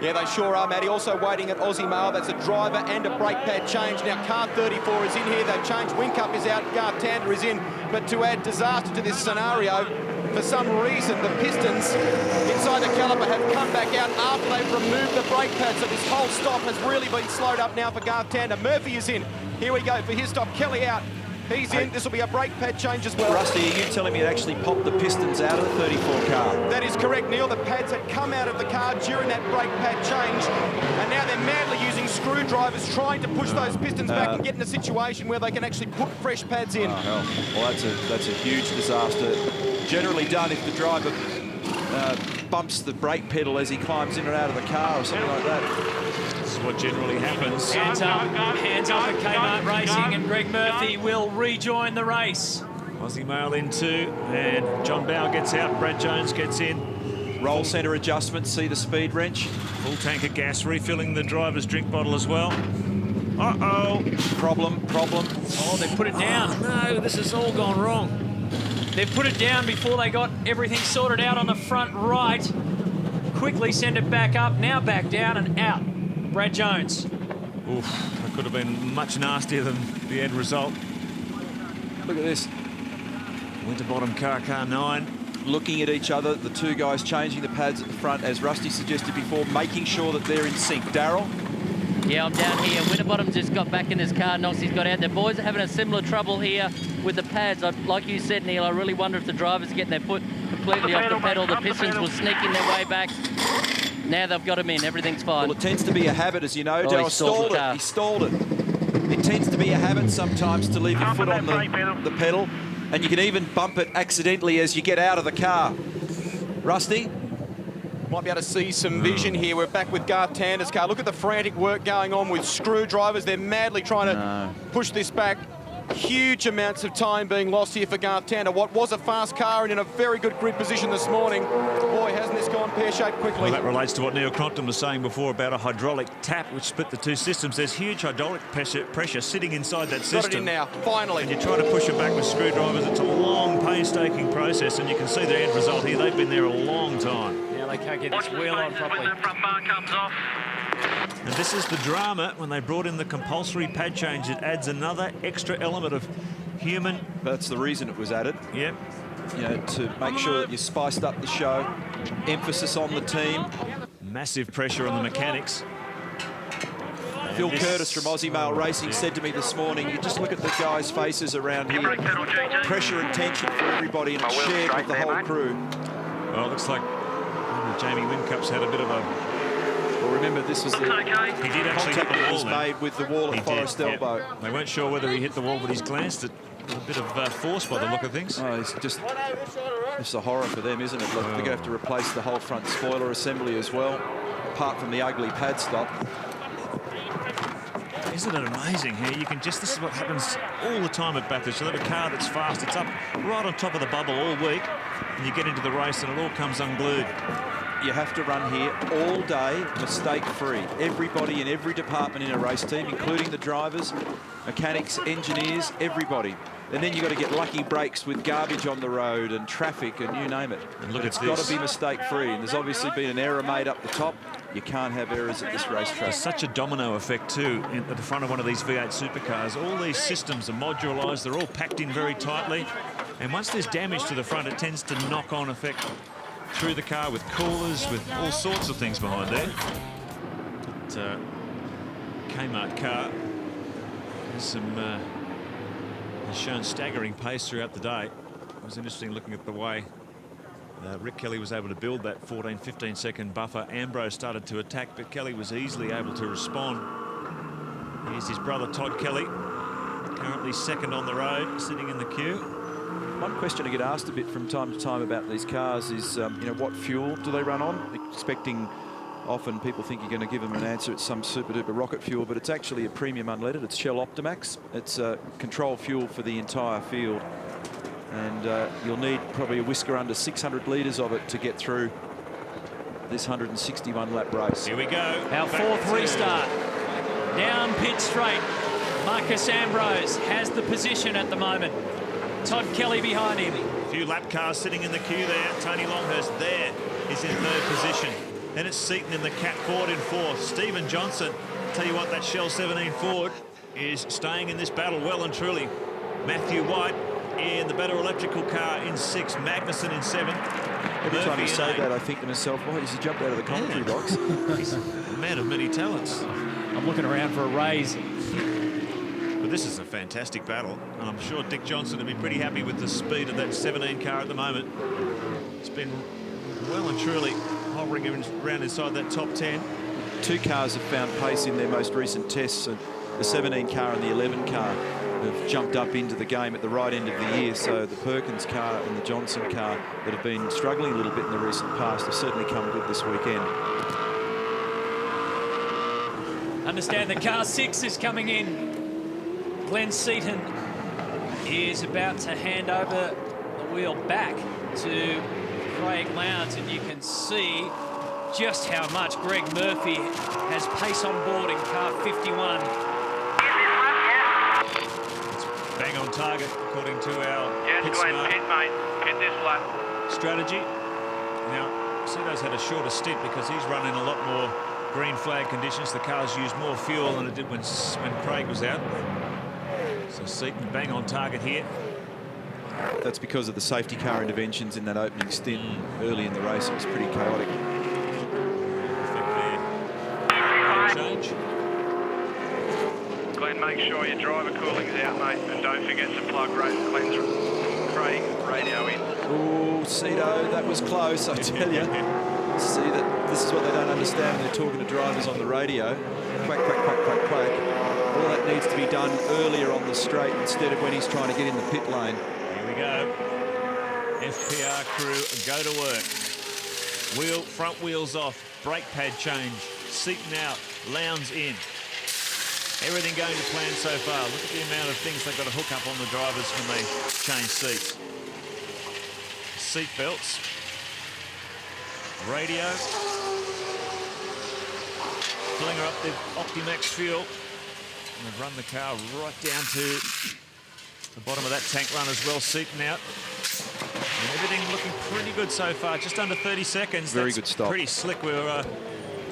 Yeah, they sure are, Matty. Also waiting at Aussie Mail. That's a driver and a brake pad change. Now, car 34 is in here. They've changed. Whincup is out. Garth Tander is in. But to add disaster to this scenario, for some reason, the pistons inside the caliper have come back out after they've removed the brake pad. So this whole stop has really been slowed up now for Garth Tander. Murphy is in. Here we go for his stop. Kelly out. He's in. This will be a brake pad change as well. Rusty, are you telling me it actually popped the pistons out of the 34 car? That is correct, Neil. The pads had come out of the car during that brake pad change, and now they're madly using screwdrivers trying to push those pistons back and get in a situation where they can actually put fresh pads in. Oh, hell. Well, that's a huge disaster. Generally done if the driver bumps the brake pedal as he climbs in and out of the car or something like that. This is what generally happens. Hands up at Kmart Racing, and Greg Murphy will rejoin the race. Aussie Mail in too, and John Bowe gets out, Brad Jones gets in. Roll centre adjustment, see the speed wrench. Full tank of gas, refilling the driver's drink bottle as well. Uh-oh. Problem. Oh, they put it down. No, this has all gone wrong. They've put it down before they got everything sorted out on the front right. Quickly send it back up, now back down and out. Brad Jones. Oof, that could have been much nastier than the end result. Look at this. Winterbottom car 9. Looking at each other, the two guys changing the pads at the front, as Rusty suggested before, making sure that they're in sync. Darryl? Yeah, I'm down here. Winterbottom just got back in his car. Noxie's got out. The boys are having a similar trouble here with the pads. Like you said, Neil, I really wonder if the drivers are getting their foot completely off the pedal. The pistons will sneaking their way back. Now they've got him in. Everything's fine. Well, it tends to be a habit, as you know. Darryl stalled the car. He stalled it. It tends to be a habit sometimes to leave your foot on the pedal, and you can even bump it accidentally as you get out of the car. Rusty? Might be able to see some vision here. We're back with Garth Tander's car. Look at the frantic work going on with screwdrivers. They're madly trying to push this back. Huge amounts of time being lost here for Garth Tander. What was a fast car and in a very good grid position this morning. Boy, hasn't this gone pear-shaped quickly. Well, that relates to what Neil Crompton was saying before about a hydraulic tap which split the two systems. There's huge hydraulic pressure sitting inside that system. Got it in now, finally. And you try to push it back with screwdrivers. It's a long, painstaking process, and you can see the end result here. They've been there a long time. Now they can't get this wheel on properly. And this is the drama when they brought in the compulsory pad change. It adds another extra element of human. That's the reason it was added. Yep. You know, to make sure that you spiced up the show. Emphasis on the team. Massive pressure on the mechanics. Phil Curtis from Aussie Mail Racing said to me this morning, you just look at the guys' faces around here. Pressure and tension for everybody, and it's shared with the whole crew. Well, it looks like Jamie Whincup's had a bit of a... Well, remember, this was the he did actually hit the wall, was made with the wall at Forest Elbow. Yeah. They weren't sure whether he hit the wall, but he's glanced at a bit of force by the look of things. Oh, it's just a horror for them, isn't it? Look, they're going to have to replace the whole front spoiler assembly as well, apart from the ugly pad stop. Isn't it amazing here? You can just, this is what happens all the time at Bathurst. You have a car that's fast, it's up right on top of the bubble all week, and you get into the race and it all comes unglued. You have to run here all day, mistake-free. Everybody in every department in a race team, including the drivers, mechanics, engineers, everybody. And then you've got to get lucky breaks with garbage on the road and traffic and you name it. And look, it's got to be mistake-free. And there's obviously been an error made up the top. You can't have errors at this racetrack. There's such a domino effect too at the front of one of these V8 supercars. All these systems are modularised. They're all packed in very tightly. And once there's damage to the front, it tends to knock on effect through the car with coolers, with all sorts of things behind there. But, Kmart car has shown staggering pace throughout the day. It was interesting looking at the way Rick Kelly was able to build that 14-15 second buffer. Ambrose started to attack, but Kelly was easily able to respond. Here's his brother Todd Kelly, currently second on the road, sitting in the queue. One question I get asked a bit from time to time about these cars is, you know, what fuel do they run on? Expecting, often people think you're going to give them an answer, it's some super-duper rocket fuel, but it's actually a premium unleaded. It's Shell Optimax. It's control fuel for the entire field. And you'll need probably a whisker under 600 litres of it to get through this 161-lap race. Here we go. Our fourth restart. Down pit straight. Marcus Ambrose has the position at the moment. Todd Kelly behind him. A few lap cars sitting in the queue there. Tony Longhurst there is in third position. Then it's Seaton in the Cat Ford in 4th. Stephen Johnson, tell you what, that Shell 17 Ford is staying in this battle well and truly. Matthew White in the better electrical car in 6th. Magnussen in 7th. Every time you say that, I think to myself, why does he jump out of the commentary box? He's a man of many talents. I'm looking around for a raise. But this is a fantastic battle, and I'm sure Dick Johnson will be pretty happy with the speed of that 17 car at the moment. It's been well and truly hovering around inside that top 10. 2 cars have found pace in their most recent tests, and the 17 car and the 11 car have jumped up into the game at the right end of the year. So the Perkins car and the Johnson car that have been struggling a little bit in the recent past have certainly come good this weekend. Understand the car 6 is coming in. Glenn Seaton is about to hand over the wheel back to Craig Lowndes, and you can see just how much Greg Murphy has pace on board in car 51. It's bang on target, according to our Yes, Glenn, pit, mate. Pit this lap. strategy. Now, Sito's had a shorter stint because he's running a lot more green flag conditions. The car's used more fuel than it did when Craig was out. So Seaton bang on target here. That's because of the safety car interventions in that opening stint early in the race. It was pretty chaotic. Change. Glenn, make sure your driver cooling's out, mate, and don't forget to plug Glenn's Craig radio in. Oh, Cito, that was close, I tell you. See, that this is what they don't understand when they're talking to drivers on the radio. Quack, quack, quack, quack, quack. All that needs to be done earlier on the straight instead of when he's trying to get in the pit lane. Here we go. FPR crew go to work. Front wheels off, brake pad change, Seaton out, Lowndes in. Everything going to plan so far. Look at the amount of things they've got to hook up on the drivers when they change seats. Seat belts, radio, filling her up with Optimax fuel, and they've run the car right down to the bottom of that tank run as well. Seaton out. And everything looking pretty good so far, just under 30 seconds. Very That's good stop. Pretty slick. We'll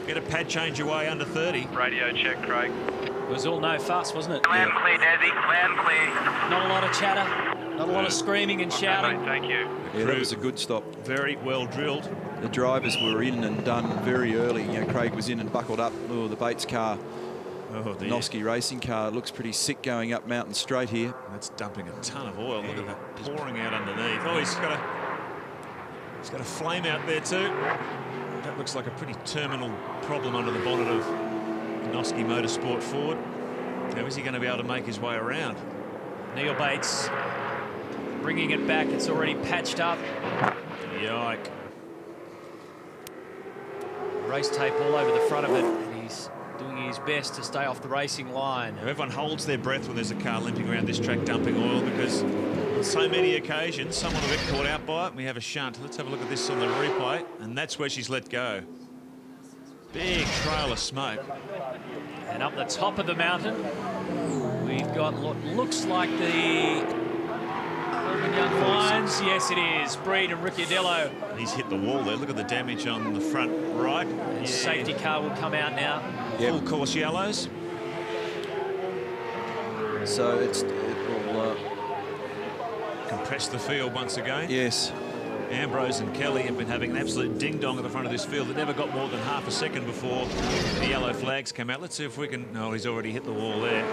get a pad change away under 30. Radio check, Craig. It was all no fuss, wasn't it? Clear, clear, Desi, clear, clear. Not a lot of chatter, not a lot of screaming and shouting. Mate, thank you. Yeah, that was a good stop. Very well drilled. The drivers were in and done very early. You know, Craig was in and buckled up. Oh, the Bates car, the Noski racing car, looks pretty sick going up Mountain Straight here. That's dumping a ton of oil. Look at that pouring out underneath. Oh, he's got a flame out there too. That looks like a pretty terminal problem under the bonnet of Noski Motorsport Ford. How is he going to be able to make his way around? Neil Bates bringing it back. It's already patched up. Yike. Race tape all over the front of it, and he's doing his best to stay off the racing line. Everyone holds their breath when there's a car limping around this track dumping oil, because on so many occasions someone will get caught out by it and we have a shunt. Let's have a look at this on the replay, and that's where she's let go. Big trail of smoke. And up the top of the mountain, we've got what looks like the Young Lions. Yes, it is. Breed and Ricciardello. He's hit the wall there. Look at the damage on the front right. Yeah. Safety car will come out now. Full course yellows. So it will compress the field once again. Yes. Ambrose and Kelly have been having an absolute ding-dong at the front of this field. They never got more than half a second before the yellow flags came out. Let's see if we can... No, he's already hit the wall there.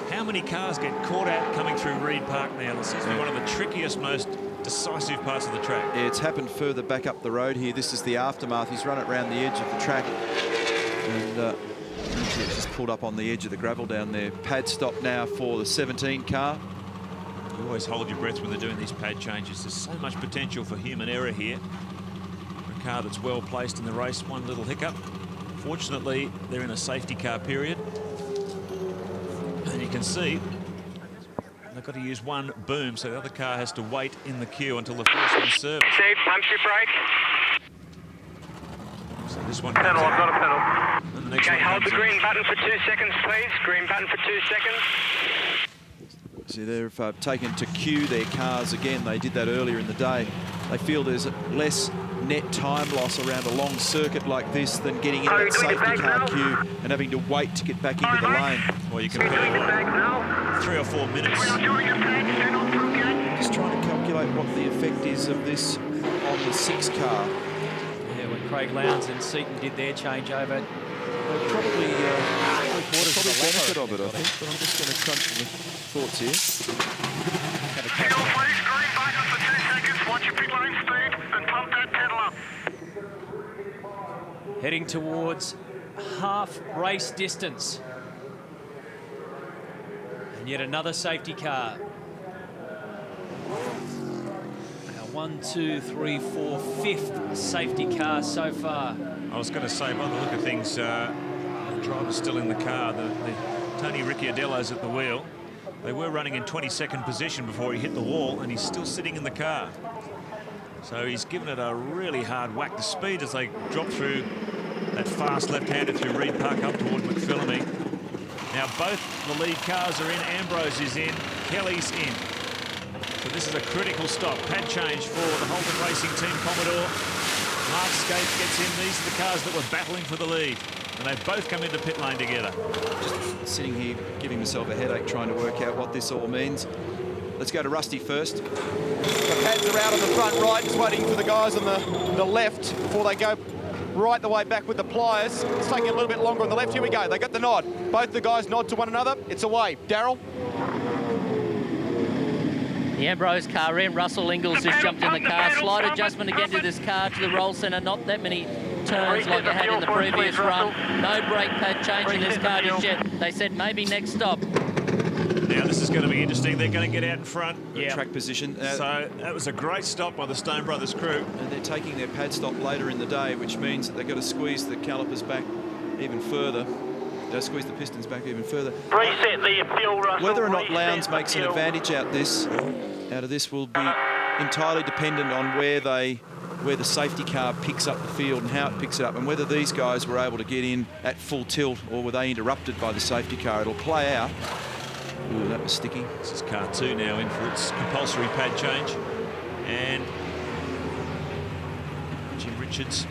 How many cars get caught out coming through Reed Park now? This is one of the trickiest, most decisive parts of the track. Yeah, it's happened further back up the road here. This is the aftermath. He's run it around the edge of the track. And it's just pulled up on the edge of the gravel down there. Pad stop now for the 17 car. You always hold your breath when they're doing these pad changes. There's so much potential for human error here. A car that's well placed in the race, one little hiccup. Fortunately, they're in a safety car period. And you can see they've got to use one boom, so the other car has to wait in the queue until the first one's serviced. Steve, pump your brake. So this one... Pedal, I've got a pedal. Okay, hold the green button for 2 seconds, please. Green button for 2 seconds. See, they've taken to queue their cars again. They did that earlier in the day. They feel there's less net time loss around a long circuit like this than getting in that safety car queue and having to wait to get back into the lane. Well, you compare 3 or 4 minutes. Just trying to calculate what the effect is of this on the 6 car. Yeah, when Craig Lowndes and Seaton did their changeover, Probably benefit of it, I think, but I'm just going to crunch the thoughts here. Watch your pit lane speed and pump that pedal up. heading towards half race distance. And yet another safety car. Now 1, 2, 3, 4, 5th safety car so far. I was going to say, by the look of things, the driver's still in the car. The Tony Ricciardello's at the wheel. They were running in 22nd position before he hit the wall, and he's still sitting in the car. So he's given it a really hard whack. The speed as they drop through that fast left-hander through Reed Park up toward McPhillamy. Now both the lead cars are in. Ambrose is in. Kelly's in. So this is a critical stop. Pad change for the Holden Racing Team Commodore. Mark Skate gets in. These are the cars that were battling for the lead. And they've both come into pit lane together. Just sitting here giving myself a headache trying to work out what this all means. Let's go to Rusty first. The pads are out on the front right, just waiting for the guys on the left before they go right the way back with the pliers. It's taking a little bit longer on the left. Here we go. They got the nod. Both the guys nod to one another. It's away. Darryl. The Ambrose car in. Russell Ingles just jumped in the car. Slight adjustment again to this car, to the roll centre. Not that many turns like they had in the previous run. No brake pad change in this car just yet. They said maybe next stop. Now this is going to be interesting. They're going to get out in front. Track position. So that was a great stop by the Stone Brothers crew. And they're taking their pad stop later in the day, which means that they've got to squeeze the calipers back even further. They'll squeeze the pistons back even further. Reset the fuel, Russell. Whether or not Lowndes makes an advantage out of this will be entirely dependent on where the safety car picks up the field and how it picks it up, and whether these guys were able to get in at full tilt or were they interrupted by the safety car. It'll play out. Ooh, that was sticky. This is car 2 now in for its compulsory pad change. And Jim Richards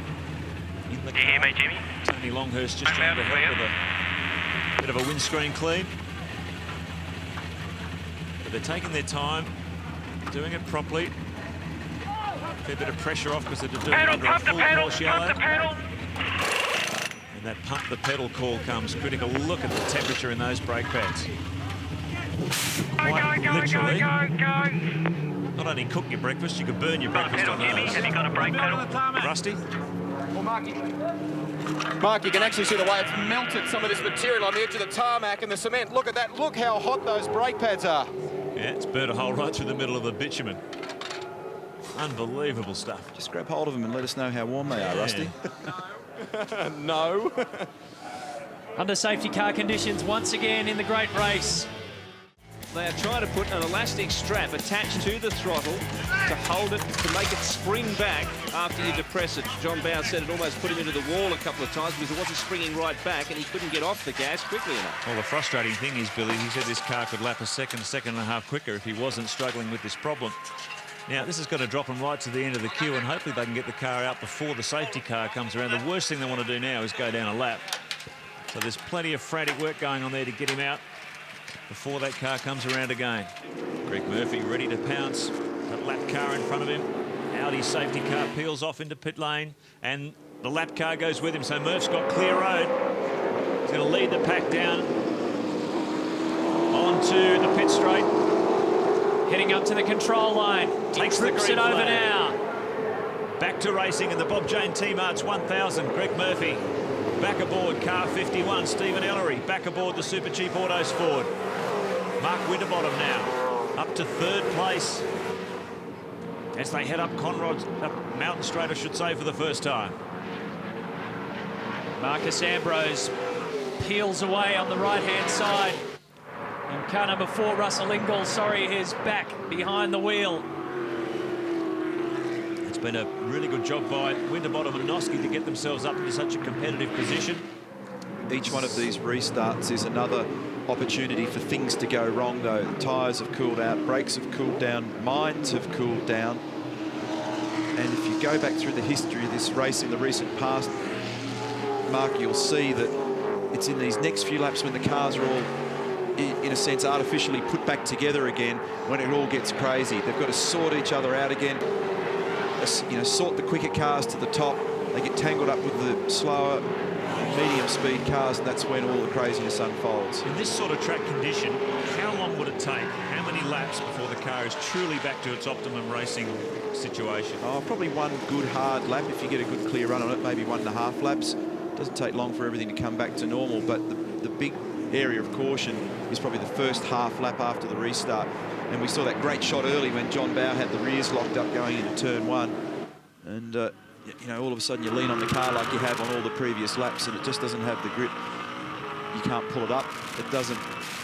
in the car. You hear me, Jimmy? Tony Longhurst just trying to help with a bit of a windscreen clean. But they're taking their time, doing it properly. A fair bit of pressure off because they're doing it under a full polish yellow. And that pump the pedal call comes critical. Look at the temperature in those brake pads. Quite literally, not only cook your breakfast, you could burn your breakfast on those. Have you got a brake pedal? Rusty? Well, Mark, you can actually see the way it's melted some of this material on the edge of the tarmac and the cement. Look at that. Look how hot those brake pads are. Yeah, it's burnt a hole right through the middle of the bitumen. Unbelievable stuff. Just grab hold of them and let us know how warm they are, Rusty. No. Under safety car conditions once again in the great race. They are trying to put an elastic strap attached to the throttle to hold it, to make it spring back after you depress it. John Bowe said it almost put him into the wall a couple of times because it wasn't springing right back and he couldn't get off the gas quickly enough. Well, the frustrating thing is, Billy, he said this car could lap a second and a half quicker if he wasn't struggling with this problem. Now, this is going to drop him right to the end of the queue, and hopefully they can get the car out before the safety car comes around. The worst thing they want to do now is go down a lap. So there's plenty of frantic work going on there to get him out before that car comes around again. Greg Murphy ready to pounce. That lap car in front of him. Audi safety car peels off into pit lane, and the lap car goes with him. So Murph's got clear road. He's going to lead the pack down onto the pit straight. Heading up to the control line. Takes the Trips green it over flag. now. Back to racing in the Bob Jane T-Marts 1000. Greg Murphy back aboard car 51. Stephen Ellery back aboard the Super Cheap Autos Ford. Mark Winterbottom now up to 3rd place as they head up Conrod's, up Mountain Straight, I should say, for the first time. Marcus Ambrose peels away on the right-hand side. And car number 4, Russell Ingles, is back behind the wheel. It's been a really good job by Winterbottom and Noski to get themselves up into such a competitive position. Each one of these restarts is another opportunity for things to go wrong, though. The tyres have cooled out, brakes have cooled down, minds have cooled down. And if you go back through the history of this race in the recent past, Mark, you'll see that it's in these next few laps when the cars are all, in a sense, artificially put back together again, when it all gets crazy. They've got to sort each other out again, you know, sort the quicker cars to the top. They get tangled up with the slower, medium speed cars, and that's when all the craziness unfolds. In this sort of track condition, how long would it take? How many laps before the car is truly back to its optimum racing situation? Oh, probably one good hard lap if you get a good clear run on it, maybe 1.5 laps. Doesn't take long for everything to come back to normal, but the big area of caution is probably the first half lap after the restart. And we saw that great shot early when John Bowe had the rears locked up going into turn 1. And, you know, all of a sudden you lean on the car like you have on all the previous laps, and it just doesn't have the grip. You can't pull it up. It doesn't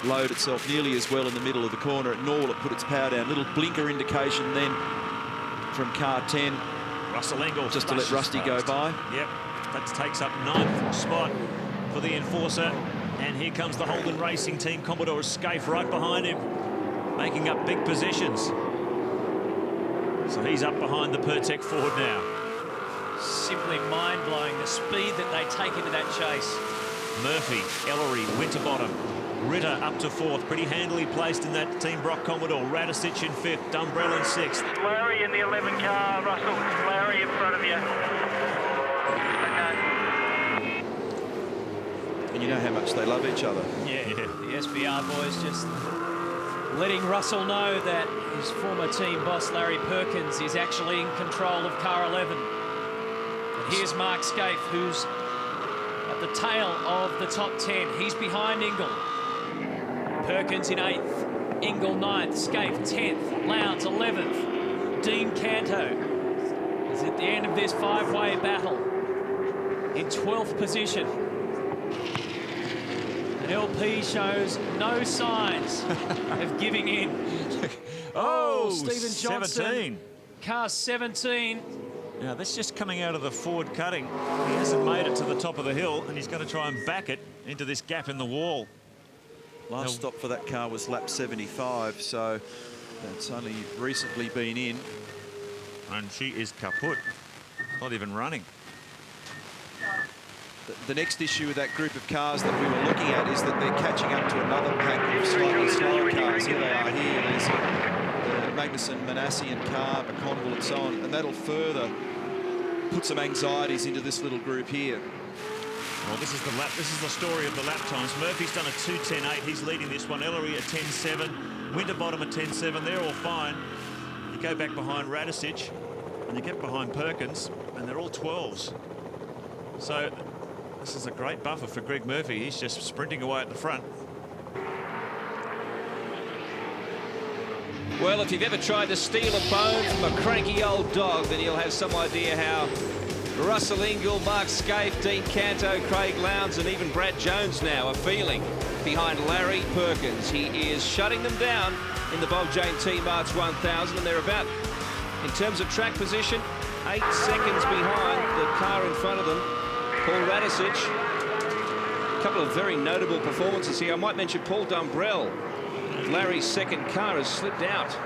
load itself nearly as well in the middle of the corner, nor will it put its power down. Little blinker indication then from car 10. Russell Engel just to let Rusty go by. Yep, that takes up 9th spot for the enforcer. And here comes the Holden Racing Team. Commodore Scaife right behind him, making up big positions. So he's up behind the Pertec Ford now. Simply mind-blowing, the speed that they take into that chase. Murphy, Ellery, Winterbottom, Ritter up to 4th, pretty handily placed in that Team Brock Commodore. Radicic in 5th, Dumbrell in 6th. Larry in the 11 car, Russell. Larry in front of you. And you know how much they love each other. Yeah. The SBR boys just letting Russell know that his former team boss, Larry Perkins, is actually in control of car 11. And here's Mark Scaife, who's at the tail of the top 10. He's behind Ingle. Perkins in 8th, Ingle 9th, Scaife 10th, Lowndes 11th. Dean Canto is at the end of this 5-way battle in 12th position. And LP shows no signs of giving in. Oh, Stephen Johnson, 17. car 17. Now, that's just coming out of the Ford cutting. He hasn't made it to the top of the hill, and he's going to try and back it into this gap in the wall. Last stop for that car was lap 75, so that's only recently been in. And she is kaput, not even running. The next issue with that group of cars that we were looking at is that they're catching up to another pack of slightly slower cars. Here they are here. There's Magnussen, Manassian car, McConville and so on, and that'll further put some anxieties into this little group here. Well, this is the lap. This is the story of the lap times. Murphy's done a 2:10.8. He's leading this one. Ellery a 10:7. Winterbottom a 10:7. They're all fine. You go back behind Radicic, and you get behind Perkins, and they're all 12s. So this is a great buffer for Greg Murphy. He's just sprinting away at the front. Well, if you've ever tried to steal a bone from a cranky old dog, then you'll have some idea how Russell Ingall, Mark Scaife, Dean Canto, Craig Lowndes and even Brad Jones now are feeling behind Larry Perkins. He is shutting them down in the Bob Jane T-Marts 1000, and they're about, in terms of track position, 8 seconds behind the car in front of them, Paul Radicic. A couple of very notable performances here. I might mention Paul Dumbrell. Larry's second car has slipped out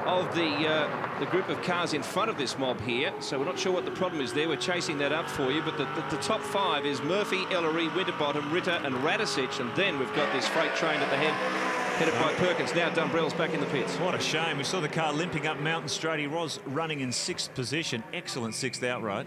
of the group of cars in front of this mob here, so we're not sure what the problem is there. We're chasing that up for you, but the top 5 is Murphy, Ellery, Winterbottom, Ritter and Radicic, and then we've got this freight train at the head, headed by Perkins. Now Dumbrell's back in the pits. What a shame. We saw the car limping up Mountain Straight. He was running in 6th position. Excellent 6th outright.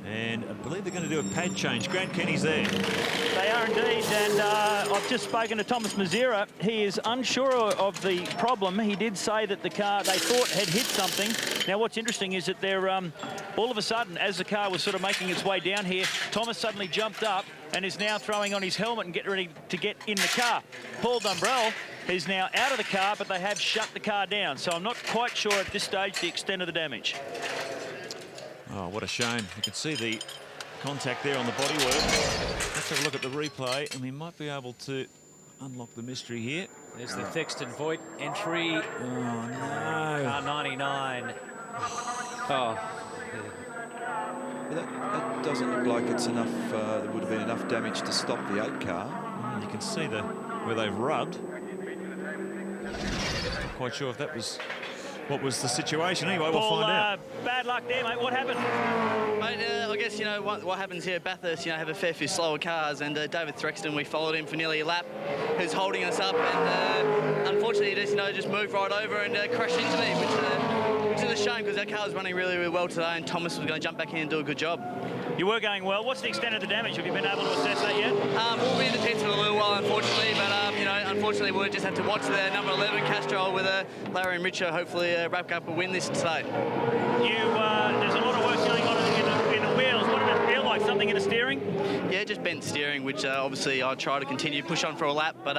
And I believe they're going to do a pad change. Grant Kenny's there. They are indeed, and I've just spoken to Thomas Mazera. He is unsure of the problem. He did say that the car they thought had hit something. Now, what's interesting is that they're all of a sudden, as the car was sort of making its way down here, Thomas suddenly jumped up and is now throwing on his helmet and getting ready to get in the car. Paul Dumbrell is now out of the car, but they have shut the car down. So I'm not quite sure at this stage the extent of the damage. Oh, what a shame. You can see the contact there on the bodywork. Let's have a look at the replay, and we might be able to unlock the mystery here. There's the Thexton Voigt entry. Oh, no. Car 99. Oh. That doesn't look like it's enough. There would have been enough damage to stop the 8 car. You can see where they've rubbed. Not quite sure if that was what was the situation. Anyway, we'll Paul, find out. Bad luck there, mate. What happened? Mate, I guess, you know, what happens here at Bathurst, you know, have a fair few slower cars, and David Threkston, we followed him for nearly a lap, who's holding us up, and unfortunately he just, you know, just moved right over and crashed into me, which is a shame because our car was running really, really well today, and Thomas was going to jump back in and do a good job. You were going well. What's the extent of the damage? Have you been able to assess that yet? We'll be in the pits for a little while, unfortunately, but you know, unfortunately we'll just have to watch the number 11 Castrol with Larry and Richard. Hopefully Repco will win this today. There's a lot of work going on in the wheels. What did it feel like? Something in the steering? Yeah, just bent steering, which obviously I tried to continue to push on for a lap, but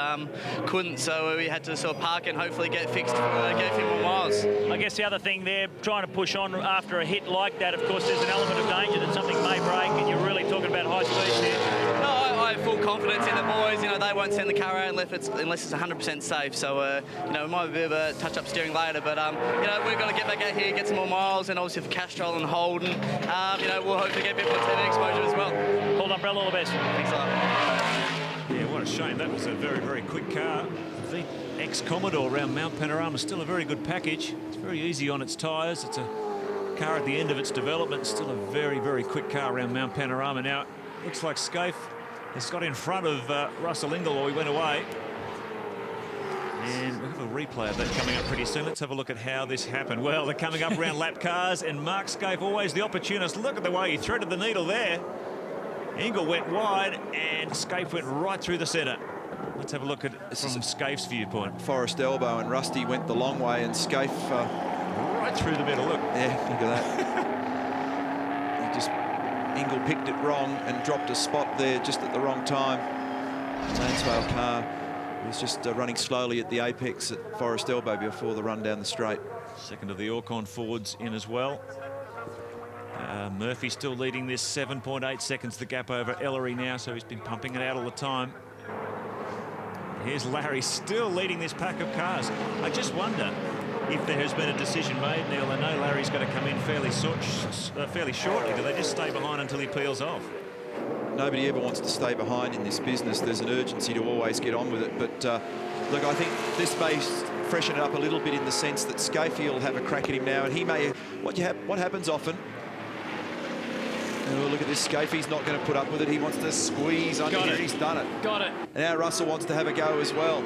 couldn't, so we had to sort of park and hopefully get fixed, get a few more miles. I guess the other thing there, trying to push on after a hit like that, of course, there's an element of danger that something may break, and you're really talking about high speeds here. No, I have full confidence in the boys. You know, they won't send the car out unless it's 100% safe. So, you know, it might be a bit of a touch-up steering later, but you know, we've got to get back out here, get some more miles, and obviously for Castrol and Holden, you know, we'll hopefully get a bit more TV exposure as well. Hold umbrella, all the best. Thanks a lot. Yeah, what a shame. That was a very, very quick car. The ex-Commodore around Mount Panorama, still a very good package. It's very easy on its tyres. It's a car at the end of its development, still a very, very quick car around Mount Panorama. Now, looks like Scaife has got in front of Russell Ingall, or he went away. And we'll have a replay of that coming up pretty soon. Let's have a look at how this happened. Well, they're coming up around lap cars, and Mark Scaife, always the opportunist. Look at the way he threaded the needle there. Ingall went wide, and Scaife went right through the centre. Let's have a look at it from Scaife's viewpoint. Forest Elbow, and Rusty went the long way, and Scaife... right through the middle, look. Yeah, look at that. Ingall picked it wrong and dropped a spot there just at the wrong time. Lansvale car was just running slowly at the apex at Forest Elbow before the run down the straight. Second of the Orcon Fords in as well. Murphy still leading this, 7.8 seconds the gap over Ellery now, so he's been pumping it out all the time. Here's Larry still leading this pack of cars. I just wonder if there has been a decision made, Neil. I know Larry's going to come in fairly shortly. Do they just stay behind until he peels off? Nobody ever wants to stay behind in this business. There's an urgency to always get on with it. But look, I think this may freshen it up a little bit in the sense that Scaife will have a crack at him now, and he may... What happens often... Oh, look at this, Scaife's not going to put up with it. He wants to squeeze under here. He's done it. Got it. And now Russell wants to have a go as well.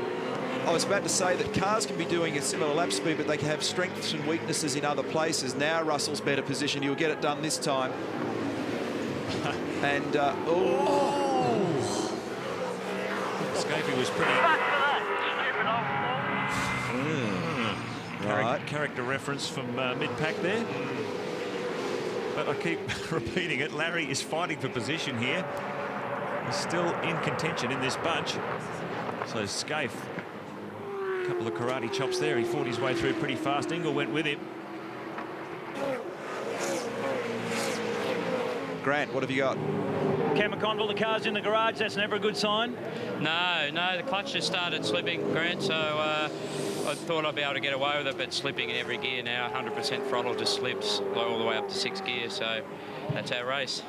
I was about to say that cars can be doing a similar lap speed, but they can have strengths and weaknesses in other places. Now Russell's better positioned. He'll get it done this time. And, Scaife was pretty... Right. Character reference from mid-pack there. But I keep repeating it, Larry is fighting for position here. He's still in contention in this bunch. So Scaife, a couple of karate chops there. He fought his way through pretty fast. Ingall went with him. Grant, what have you got? Cam McConville, the car's in the garage. That's never a good sign. No, the clutch just started slipping, Grant, so I thought I'd be able to get away with it, but slipping in every gear now, 100% throttle just slips all the way up to 6 gears, so that's our race.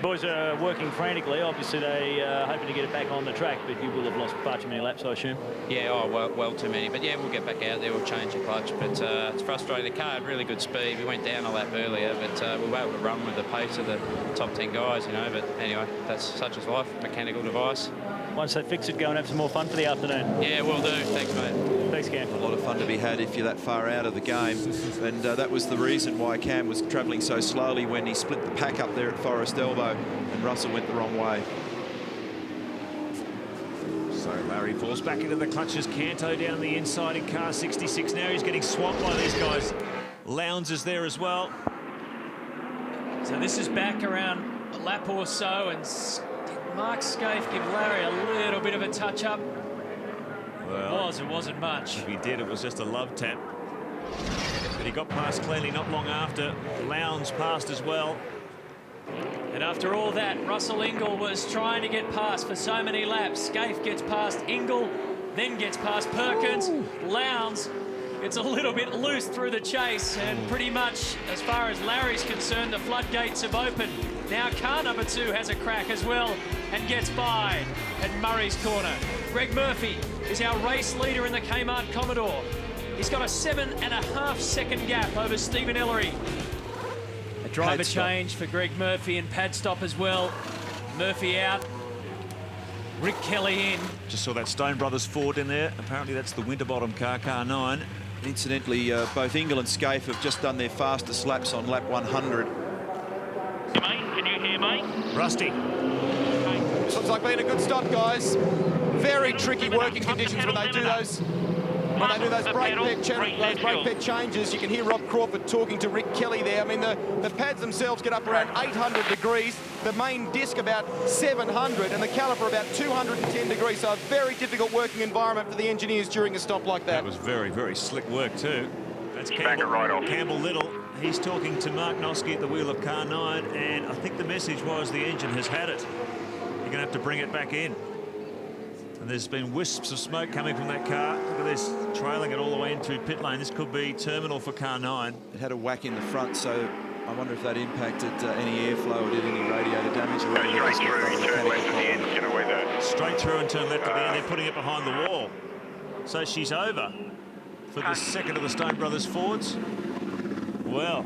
Boys are working frantically. Obviously, they hoping to get it back on the track, but you will have lost far too many laps, I assume. Yeah, well too many. But yeah, we'll get back out there. We'll change the clutch. But it's frustrating. The car had really good speed. We went down a lap earlier, but we were able to run with the pace of the top 10 guys, you know. But anyway, that's such as life. Mechanical device. Once they fix it, go and have some more fun for the afternoon. Yeah, we'll do. Thanks, mate. Thanks, Cam. A lot of fun to be had if you're that far out of the game. And that was the reason why Cam was travelling so slowly when he split the pack up there at Forest Elbow and Russell went the wrong way. So Larry falls back into the clutches. Canto down the inside in car 66. Now he's getting swamped by these guys. Lowndes is there as well. So this is back around a lap or so, and Mark Scaife give Larry a little bit of a touch-up. Well, it wasn't much. If he did, it was just a love tap. But he got past cleanly not long after. Lowndes passed as well. And after all that, Russell Ingall was trying to get past for so many laps. Scaife gets past Ingall, then gets past Perkins. Lowndes gets a little bit loose through the chase, and pretty much, as far as Larry's concerned, the floodgates have opened. Now car number 2 has a crack as well and gets by at Murray's corner. Greg Murphy is our race leader in the Kmart Commodore. He's got a 7.5 second gap over Stephen Ellery. A driver change for Greg Murphy and pad stop as well. Murphy out. Rick Kelly in. Just saw that Stone Brothers Ford in there. Apparently that's the Winterbottom car, car 9. Incidentally, both Ingle and Scaife have just done their fastest laps on lap 100. Can you hear me? Rusty. Looks like being a good stop, guys. Very tricky working conditions when they do those. When they do those brake pad changes. You can hear Rob Crawford talking to Rick Kelly there. I mean, the pads themselves get up around 800 degrees, the main disc about 700, and the caliper about 210 degrees. So a very difficult working environment for the engineers during a stop like that. That was very, very slick work too. That's Campbell Little. He's talking to Mark Noske at the wheel of car 9, and I think the message was the engine has had it. You're going to have to bring it back in. And there's been wisps of smoke coming from that car. Look at this, trailing it all the way into pit lane. This could be terminal for car 9. It had a whack in the front, so I wonder if that impacted any airflow or did any radiator damage. Straight through and turn left at the end. They're putting it behind the wall. So she's over for the second of the Stone Brothers Fords. Well,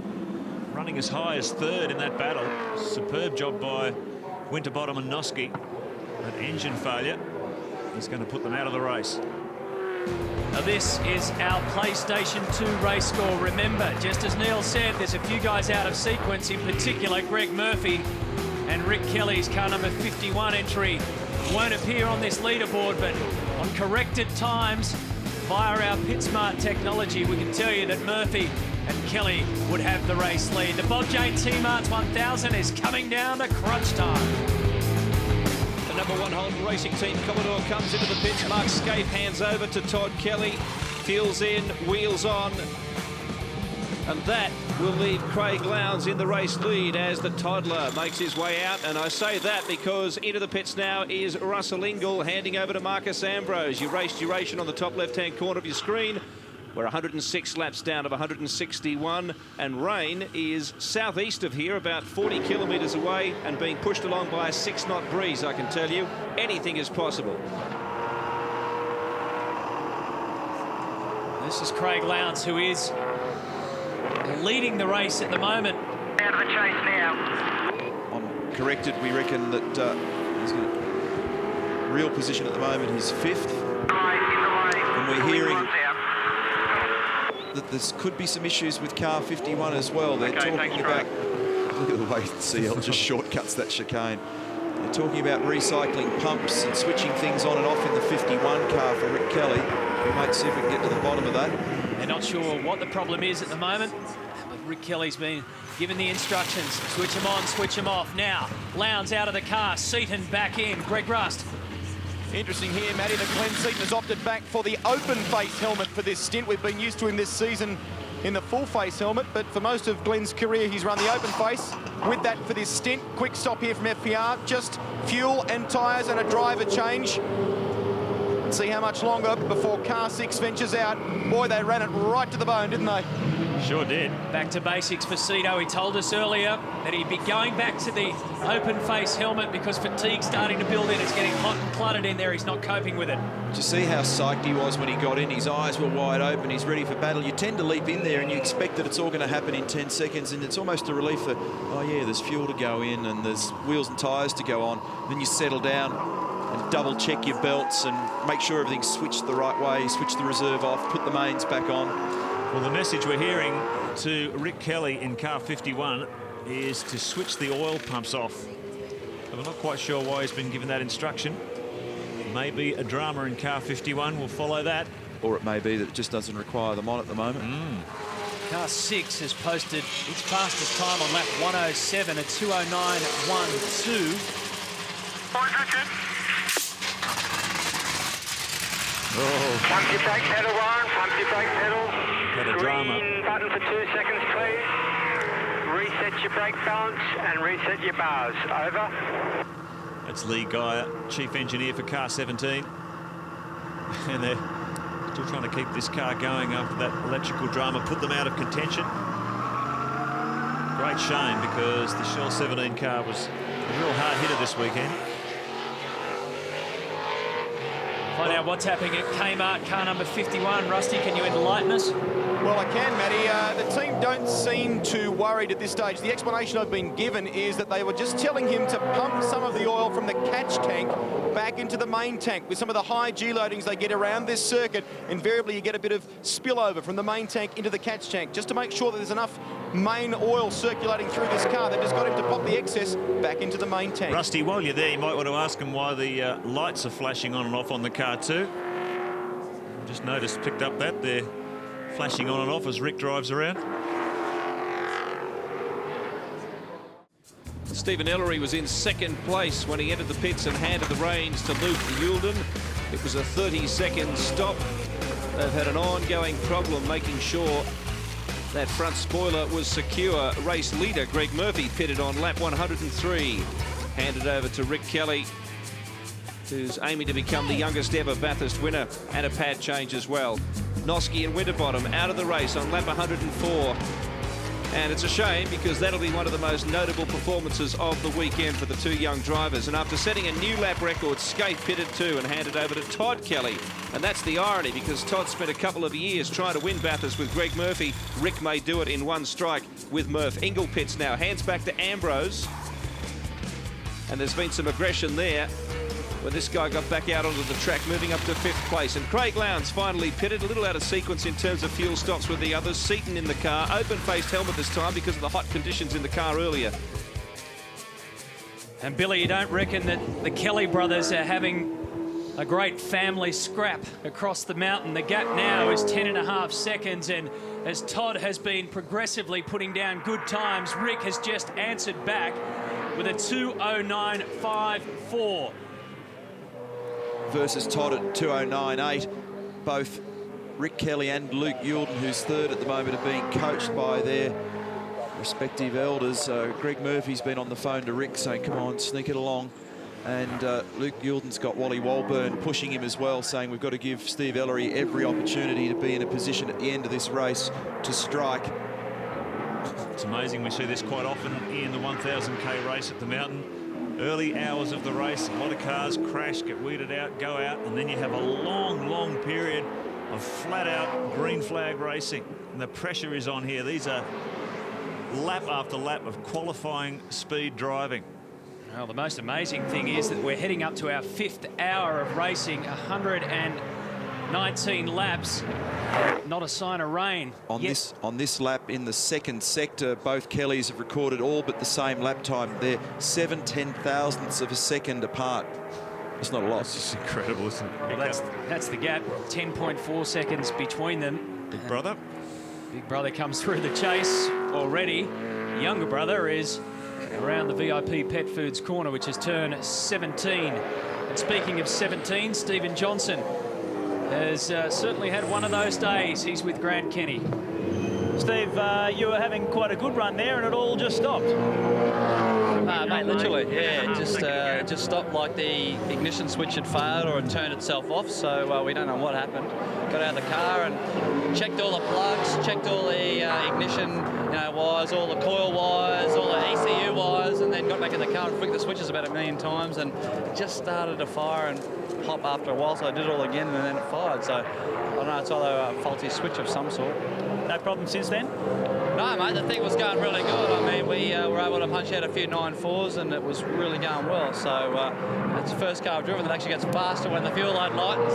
running as high as third in that battle. Superb job by Winterbottom and Noske. That engine failure is going to put them out of the race. Now this is our PlayStation 2 race score. Remember, just as Neil said, there's a few guys out of sequence, in particular Greg Murphy and Rick Kelly's car number 51 entry won't appear on this leaderboard, but on corrected times via our PitSmart technology, we can tell you that Murphy and Kelly would have the race lead. The Bob Jane T-Marts 1000 is coming down to crunch time. The number 1 Holden Racing Team Commodore comes into the pits. Mark Scaife hands over to Todd Kelly. Fuels in, wheels on. And that will leave Craig Lowndes in the race lead as the toddler makes his way out. And I say that because into the pits now is Russell Ingall handing over to Marcus Ambrose. Your race duration on the top left-hand corner of your screen. We're 106 laps down of 161, and rain is southeast of here, about 40 kilometres away, and being pushed along by a 6-knot breeze. I can tell you, anything is possible. This is Craig Lowndes, who is leading the race at the moment. Out of the chase now. I'm corrected. We reckon that he's in a real position at the moment. He's 5th. And we're hearing that there could be some issues with car 51 as well. They're talking about... Look at the way CL just shortcuts that chicane. They're talking about recycling pumps and switching things on and off in the 51 car for Rick Kelly. We might see if we can get to the bottom of that. They're not sure what the problem is at the moment, but Rick Kelly's been given the instructions. Switch them on, switch them off. Now, Lowndes out of the car, Seaton back in. Greg Rust. Interesting here, Matty, that Glenn Seaton has opted back for the open face helmet for this stint. We've been used to him this season in the full face helmet, but for most of Glenn's career, he's run the open face with that for this stint. Quick stop here from FPR, just fuel and tyres and a driver change. Let's see how much longer before car 6 ventures out. Boy, they ran it right to the bone, didn't they? Sure did. Back to basics for Cito. He told us earlier that he'd be going back to the open face helmet because fatigue's starting to build in. It's getting hot and cluttered in there. He's not coping with it. Did you see how psyched he was when he got in? His eyes were wide open. He's ready for battle. You tend to leap in there and you expect that it's all going to happen in 10 seconds, and it's almost a relief that, oh yeah, there's fuel to go in and there's wheels and tyres to go on. Then you settle down and double check your belts and make sure everything's switched the right way, switch the reserve off, put the mains back on. Well, the message we're hearing to Rick Kelly in car 51 is to switch the oil pumps off. But we're not quite sure why he's been given that instruction. Maybe a drama in car 51 will follow that. Or it may be that it just doesn't require them on at the moment. Car 6 has posted its fastest time on lap 107 at 2:09.12. Pump your brake pedal, Warren. Pump your brake pedal. Got a drama. Green button for 2 seconds, please. Reset your brake balance and reset your bars. Over. That's Lee Geyer, Chief Engineer for car 17. And they're still trying to keep this car going after that electrical drama put them out of contention. Great shame because the Shell 17 car was a real hard hitter this weekend. Find out what's happening at Kmart, car number 51. Rusty, can you enlighten us? Well, I can, Matty. The team don't seem too worried at this stage. The explanation I've been given is that they were just telling him to pump some of the oil from the catch tank back into the main tank. With some of the high G loadings they get around this circuit, invariably you get a bit of spillover from the main tank into the catch tank, just to make sure that there's enough main oil circulating through this car. They've just got him to pop the excess back into the main tank. Rusty, while you're there, you might want to ask him why the lights are flashing on and off on the car too. Just noticed, picked up that they're flashing on and off as Rick drives around. Stephen Ellery was in second place when he entered the pits and handed the reins to Luke Youlden. It was a 30-second stop. They've had an ongoing problem making sure that front spoiler was secure. Race leader Greg Murphy pitted on lap 103. Handed over to Rick Kelly, who's aiming to become the youngest ever Bathurst winner, and a pad change as well. Noski and Winterbottom out of the race on lap 104. And it's a shame because that'll be one of the most notable performances of the weekend for the two young drivers. And after setting a new lap record, Skate pitted too and handed over to Todd Kelly. And that's the irony, because Todd spent a couple of years trying to win Bathurst with Greg Murphy. Rick may do it in one strike with Murph. Ingle pits now, hands back to Ambrose. And there's been some aggression there when this guy got back out onto the track, moving up to 5th place. And Craig Lowndes finally pitted, a little out of sequence in terms of fuel stops with the others. Seaton in the car, open-faced helmet this time because of the hot conditions in the car earlier. And Billy, you don't reckon that the Kelly brothers are having a great family scrap across the mountain? The gap now is 10.5 seconds, and as Todd has been progressively putting down good times, Rick has just answered back with a 2:09.54. Versus Todd at 2:09.8. Both Rick Kelly and Luke Youlden, who's third at the moment, are being coached by their respective elders. So Greg Murphy's been on the phone to Rick saying, come on, sneak it along. And Luke Youlden's got Wally Walburn pushing him as well, saying we've got to give Steve Ellery every opportunity to be in a position at the end of this race to strike. It's amazing, we see this quite often in the 1,000k race at the mountain. Early hours of the race, a lot of cars crash, get weeded out, go out, and then you have a long period of flat-out green flag racing. And the pressure is on here. These are lap after lap of qualifying speed driving. Well, the most amazing thing is that we're heading up to our 5th hour of racing, 119 laps, not a sign of rain. On this lap in the second sector, both Kellys have recorded all but the same lap time. They're 7/10,000ths of a second apart. It's not a lot. That's just incredible, isn't it? Well, that's the gap, 10.4 seconds between them. Big brother. Big brother comes through the chase already. Younger brother is around the VIP Pet Foods corner, which is turn 17. And speaking of 17, Stephen Johnson has certainly had one of those days. He's with Grant Kenny. Steve, you were having quite a good run there and it all just stopped. Mate, literally, yeah, it just stopped like the ignition switch had failed or it turned itself off, so we don't know what happened. Got out of the car and checked all the plugs, checked all the ignition wires, all the coil wires, all the ECU wires, and then got back in the car and flicked the switches about 1 million times, and it just started to fire and pop after a while, so I did it all again and then it fired. So I don't know, it's either a faulty switch of some sort. No problem since then? No, mate, the thing was going really good. I mean, we were able to punch out a few 9.4s and it was really going well. So it's the first car I've driven that actually gets faster when the fuel load lightens.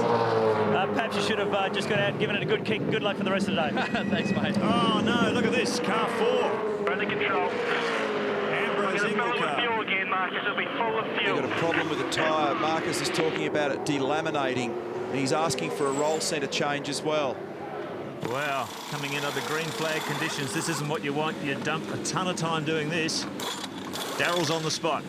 Perhaps you should have just got out and given it a good kick. Good luck for the rest of the day. Thanks, mate. Oh, no, look at this. Car 4. Under control. Ambrose Ingle car. Fuel again, Marcus. It'll be full of fuel. They've got a problem with the tyre. Marcus is talking about it delaminating, and he's asking for a roll centre change as well. Wow, coming in under green flag conditions. This isn't what you want. You dump a ton of time doing this. Darrell's on the spot.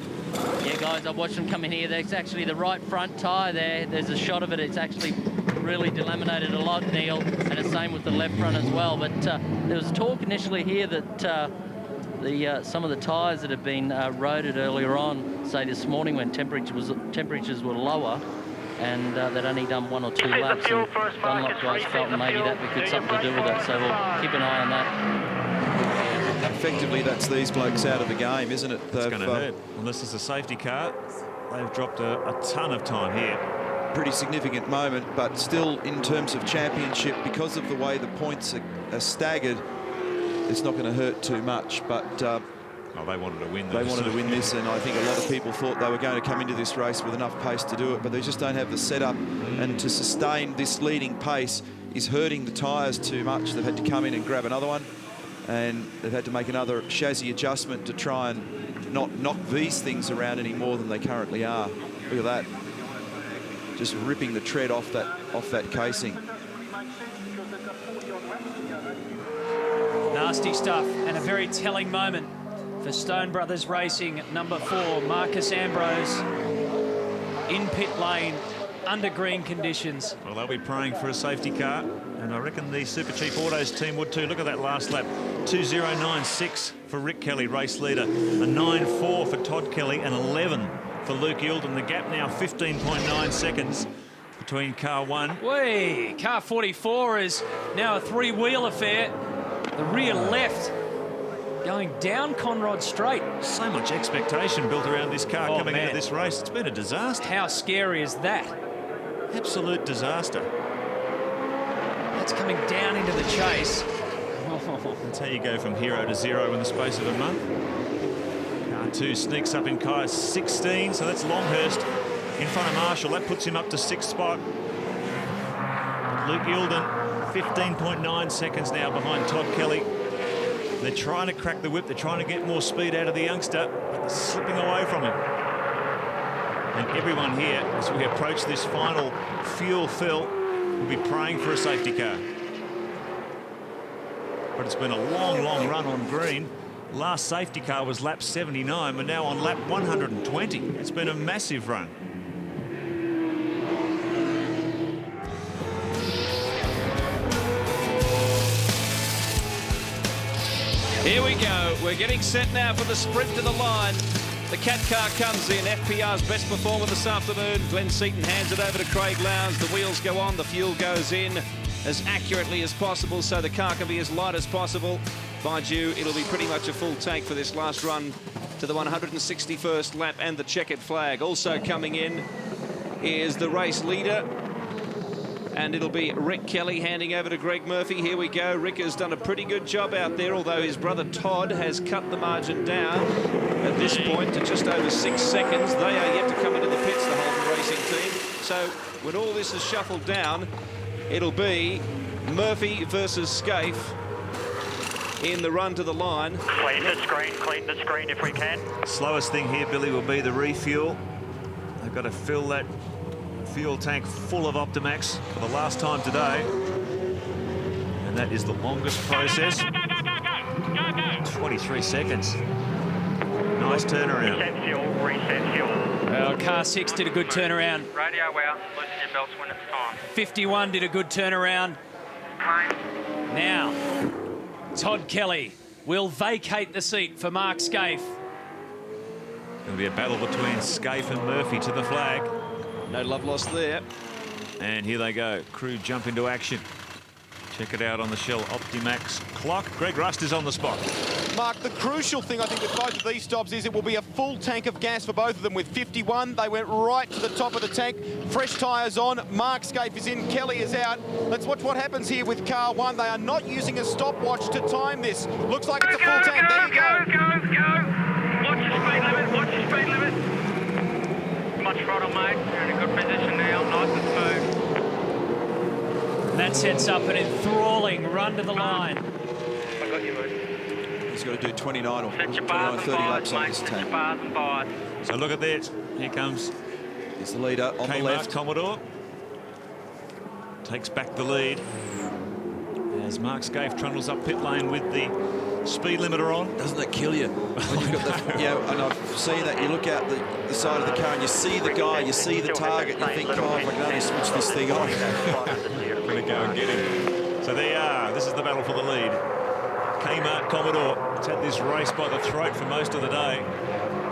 Yeah, guys, I've watched them come in here. There's actually the right front tyre there. There's a shot of it. It's actually really delaminated a lot, Neil, and the same with the left front as well. But there was talk initially here that some of the tyres that had been roaded earlier on, say this morning when temperatures were lower, and they'd only done 1 or 2 laps, and Dunlop guys felt maybe that would be something to do with it, so we'll keep an eye on that. Effectively, that's these blokes out of the game, isn't it? It's going to hurt, unless it's a safety car. They've dropped a ton of time here. pretty significant moment, but still in terms of championship, because of the way the points are staggered, it's not going to hurt too much. But they wanted to win this. They wanted to win this, and I think a lot of people thought they were going to come into this race with enough pace to do it, but they just don't have the setup, and to sustain this leading pace is hurting the tyres too much. They've had to come in and grab another one, and they've had to make another chassis adjustment to try and not knock these things around any more than they currently are. Look at that. Just ripping the tread off that casing. Nasty stuff, and a very telling moment for Stone Brothers Racing, number 4, Marcus Ambrose, in pit lane, under green conditions. Well, they'll be praying for a safety car, and I reckon the Super Cheap Autos team would too. Look at that last lap. 2:09.6 for Rick Kelly, race leader. A 9:4 for Todd Kelly, and 11 for Luke Eildon. The gap now 15.9 seconds between car 1. Whee! Car 44 is now a 3-wheel affair. The rear left going down Conrod Straight. So much expectation built around this car coming into this race. It's been a disaster. How scary is that? Absolute disaster. That's coming down into the chase. That's how you go from hero to zero in the space of a month. Car 2 sneaks up in car 16, so that's Longhurst in front of Marshall. That puts him up to 6th spot. Luke Eildon, 15.9 seconds now behind Todd Kelly. They're trying to crack the whip. They're trying to get more speed out of the youngster, but they're slipping away from him. And everyone here, as we approach this final fuel fill, will be praying for a safety car. But it's been a long, long run on green. Last safety car was lap 79. We're now on lap 120. It's been a massive run. Here we go. We're getting set now for the sprint to the line. The Cat car comes in. FPR's best performer this afternoon. Glenn Seaton hands it over to Craig Lowndes. The wheels go on. The fuel goes in as accurately as possible so the car can be as light as possible. Mind you, it'll be pretty much a full tank for this last run to the 161st lap and the checkered flag. Also coming in is the race leader, and it'll be Rick Kelly handing over to Greg Murphy. Here we go. Rick has done a pretty good job out there, although his brother Todd has cut the margin down at this point to just over 6 seconds. They are yet to come into the pits, the Holden Racing team. So when all this is shuffled down, it'll be Murphy versus Scaife in the run to the line. Clean the screen if we can. Slowest thing here, Billy, will be the refuel. They've got to fill that fuel tank full of Optimax for the last time today. And that is the longest process. 23 seconds. Nice turnaround. Reset fuel. Well, car 6 did a good turnaround. Radio well, loosen your belts when it's time. 51 did a good turnaround. Now, Todd Kelly will vacate the seat for Mark Scaife. It'll be a battle between Scaife and Murphy to the flag. No love lost there. And here they go. Crew jump into action. Check it out on the Shell Optimax clock. Greg Rust is on the spot. Mark, the crucial thing I think with both of these stops is it will be a full tank of gas for both of them. With 51, they went right to the top of the tank. Fresh tyres on. Mark Scaife is in. Kelly is out. Let's watch what happens here with car 1. They are not using a stopwatch to time this. Looks like it's a full tank. There you go. Watch your speed limit. Watch your speed limit. Much throttle, mate. You're in a good position now. Nice and smooth. And that sets up an enthralling run to the line. I got you, mate. He's got to do 29 or 30 bars laps on mate. this Set tank. your bars and bars. So look at that. Here comes He's the leader on the left. Commodore takes back the lead as Mark Scaife trundles up pit lane with the speed limiter on. Doesn't that kill you? When you've got the, yeah, and I've seen that. You look out the side of the car and you see the guy, you see the target, you think, oh, if I can only switch this thing on. Gonna go and get him. So there you are. This is the battle for the lead. Kmart Commodore has had this race by the throat for most of the day.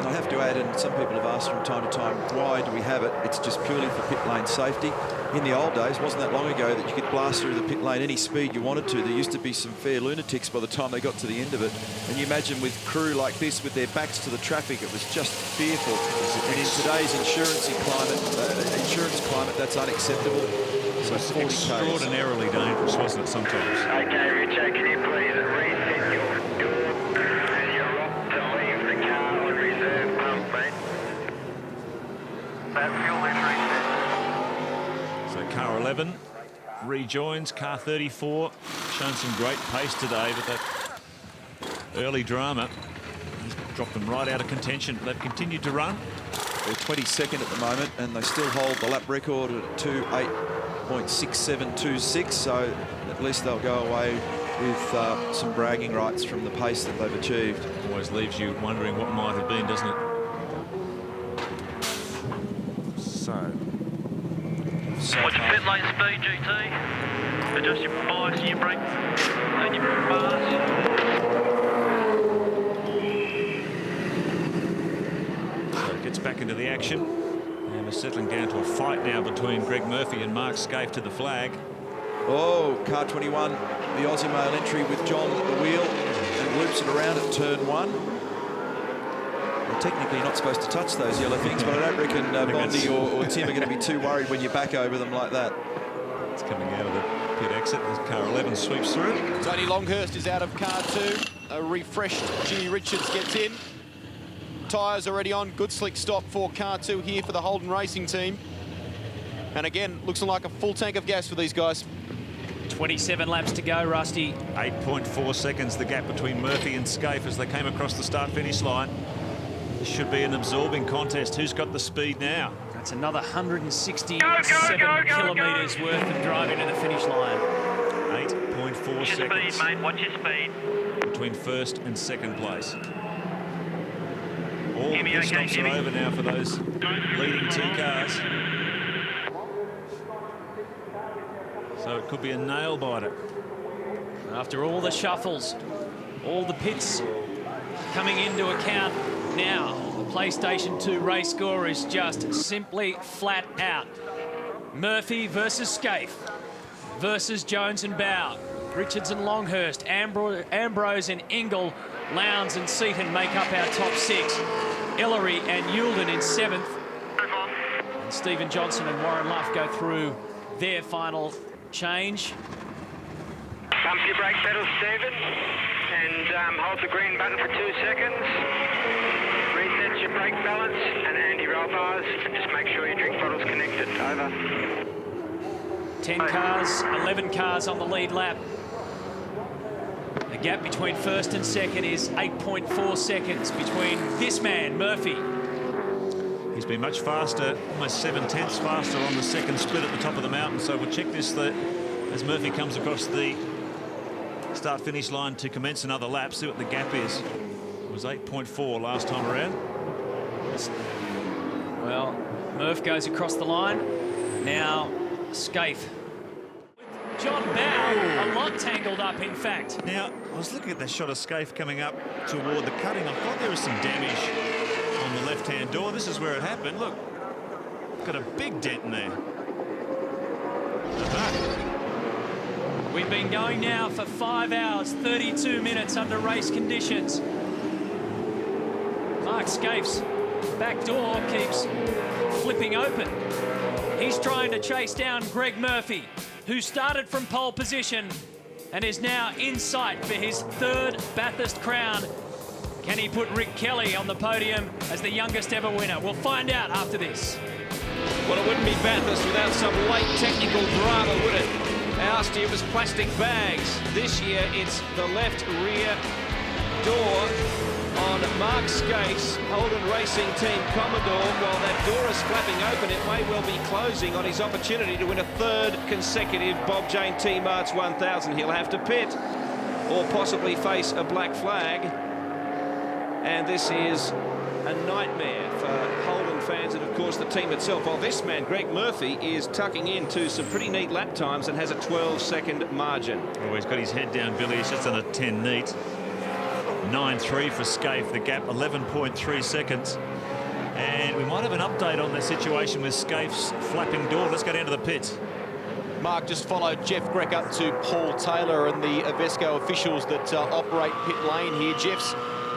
I have to add, and some people have asked from time to time, why do we have it? It's just purely for pit lane safety. In the old days, wasn't that long ago, that you could blast through the pit lane any speed you wanted to. There used to be some fair lunatics by the time they got to the end of it. And you imagine with crew like this, with their backs to the traffic, it was just fearful. And in today's insurance climate, that's unacceptable. So it's extraordinarily dangerous, wasn't it, sometimes? Okay, Richo, can you please reset your door and you're off to leave the car on reserve pump, mate. That fuel is reset. So car 11 rejoins car 34. Shown some great pace today, but that early drama has dropped them right out of contention. They've continued to run. They're 22nd at the moment, and they still hold the lap record at 2:8.6726, so at least they'll go away with some bragging rights from the pace that they've achieved. Always leaves you wondering what might have been, doesn't it? What's your pit lane speed, GT? Adjust your bias and your brake and your bars. So it gets back into the action. And we're settling down to a fight now between Greg Murphy and Mark Scaife to the flag. Oh, car 21, the Aussie male entry with John at the wheel, and loops it around at turn 1. They're technically not supposed to touch those yellow things, but I don't reckon Bondi or Tim are going to be too worried when you're back over them like that. It's coming out of the pit exit as car 11 sweeps through. Tony Longhurst is out of car 2. A refreshed Jimmy Richards gets in. Tyres already on. Good slick stop for car 2 here for the Holden Racing team. And again, looks like a full tank of gas for these guys. 27 laps to go, Rusty. 8.4 seconds the gap between Murphy and Scaife as they came across the start-finish line. This should be an absorbing contest. Who's got the speed now? That's another 167 kilometres worth of driving to the finish line. 8.4 seconds. Speed, mate. Watch your speed. Between first and second place. All the pit stops are over now for those leading 2 cars. So it could be a nail-biter. After all the shuffles, all the pits coming into account now, the PlayStation 2 race score is just simply flat out. Murphy versus Scaife versus Jones and Bow. Richards and Longhurst, Ambrose and Ingle, Lowndes and Seaton make up our top 6. Ellery and Youlden in 7th. And Stephen Johnson and Warren Luff go through their final change. Pump your brake pedal, Stephen, and hold the green button for 2 seconds. Reset your brake balance and anti-roll bars, and just make sure your drink bottle's connected. Over. 10 cars, 11 cars on the lead lap. The gap between first and second is 8.4 seconds between this man, Murphy. He's been much faster, almost 7/10 faster on the second split at the top of the mountain. So we'll check this as Murphy comes across the start-finish line to commence another lap. See what the gap is. It was 8.4 last time around. Well, Murph goes across the line. Now, Scaife. John Bow, a lot tangled up, in fact. Now, I was looking at that shot of Scaife coming up toward the cutting. I thought there was some damage on the left-hand door. This is where it happened. Look, got a big dent in there. We've been going now for 5 hours, 32 minutes under race conditions. Mark Scaife's back door keeps flipping open. He's trying to chase down Greg Murphy, who started from pole position and is now in sight for his 3rd Bathurst crown. Can he put Rick Kelly on the podium as the youngest ever winner? We'll find out after this. Well, it wouldn't be Bathurst without some late technical drama, would it? Last year it was plastic bags. This year it's the left rear door on Mark Scaife's Holden Racing Team Commodore. While that door is flapping open, it may well be closing on his opportunity to win a 3rd consecutive Bob Jane T-Marts 1000. He'll have to pit or possibly face a black flag. And this is a nightmare for Holden fans and, of course, the team itself. While this man, Greg Murphy, is tucking into some pretty neat lap times and has a 12-second margin. Oh, he's got his head down, Billy. He's just on a 10 neat. 9.3 for Scaife. The gap 11.3 seconds. And we might have an update on the situation with Scaife's flapping door. Let's go down to the pits. Mark just followed Jeff Grech up to Paul Taylor and the Avesco officials that operate pit lane here. Jeff's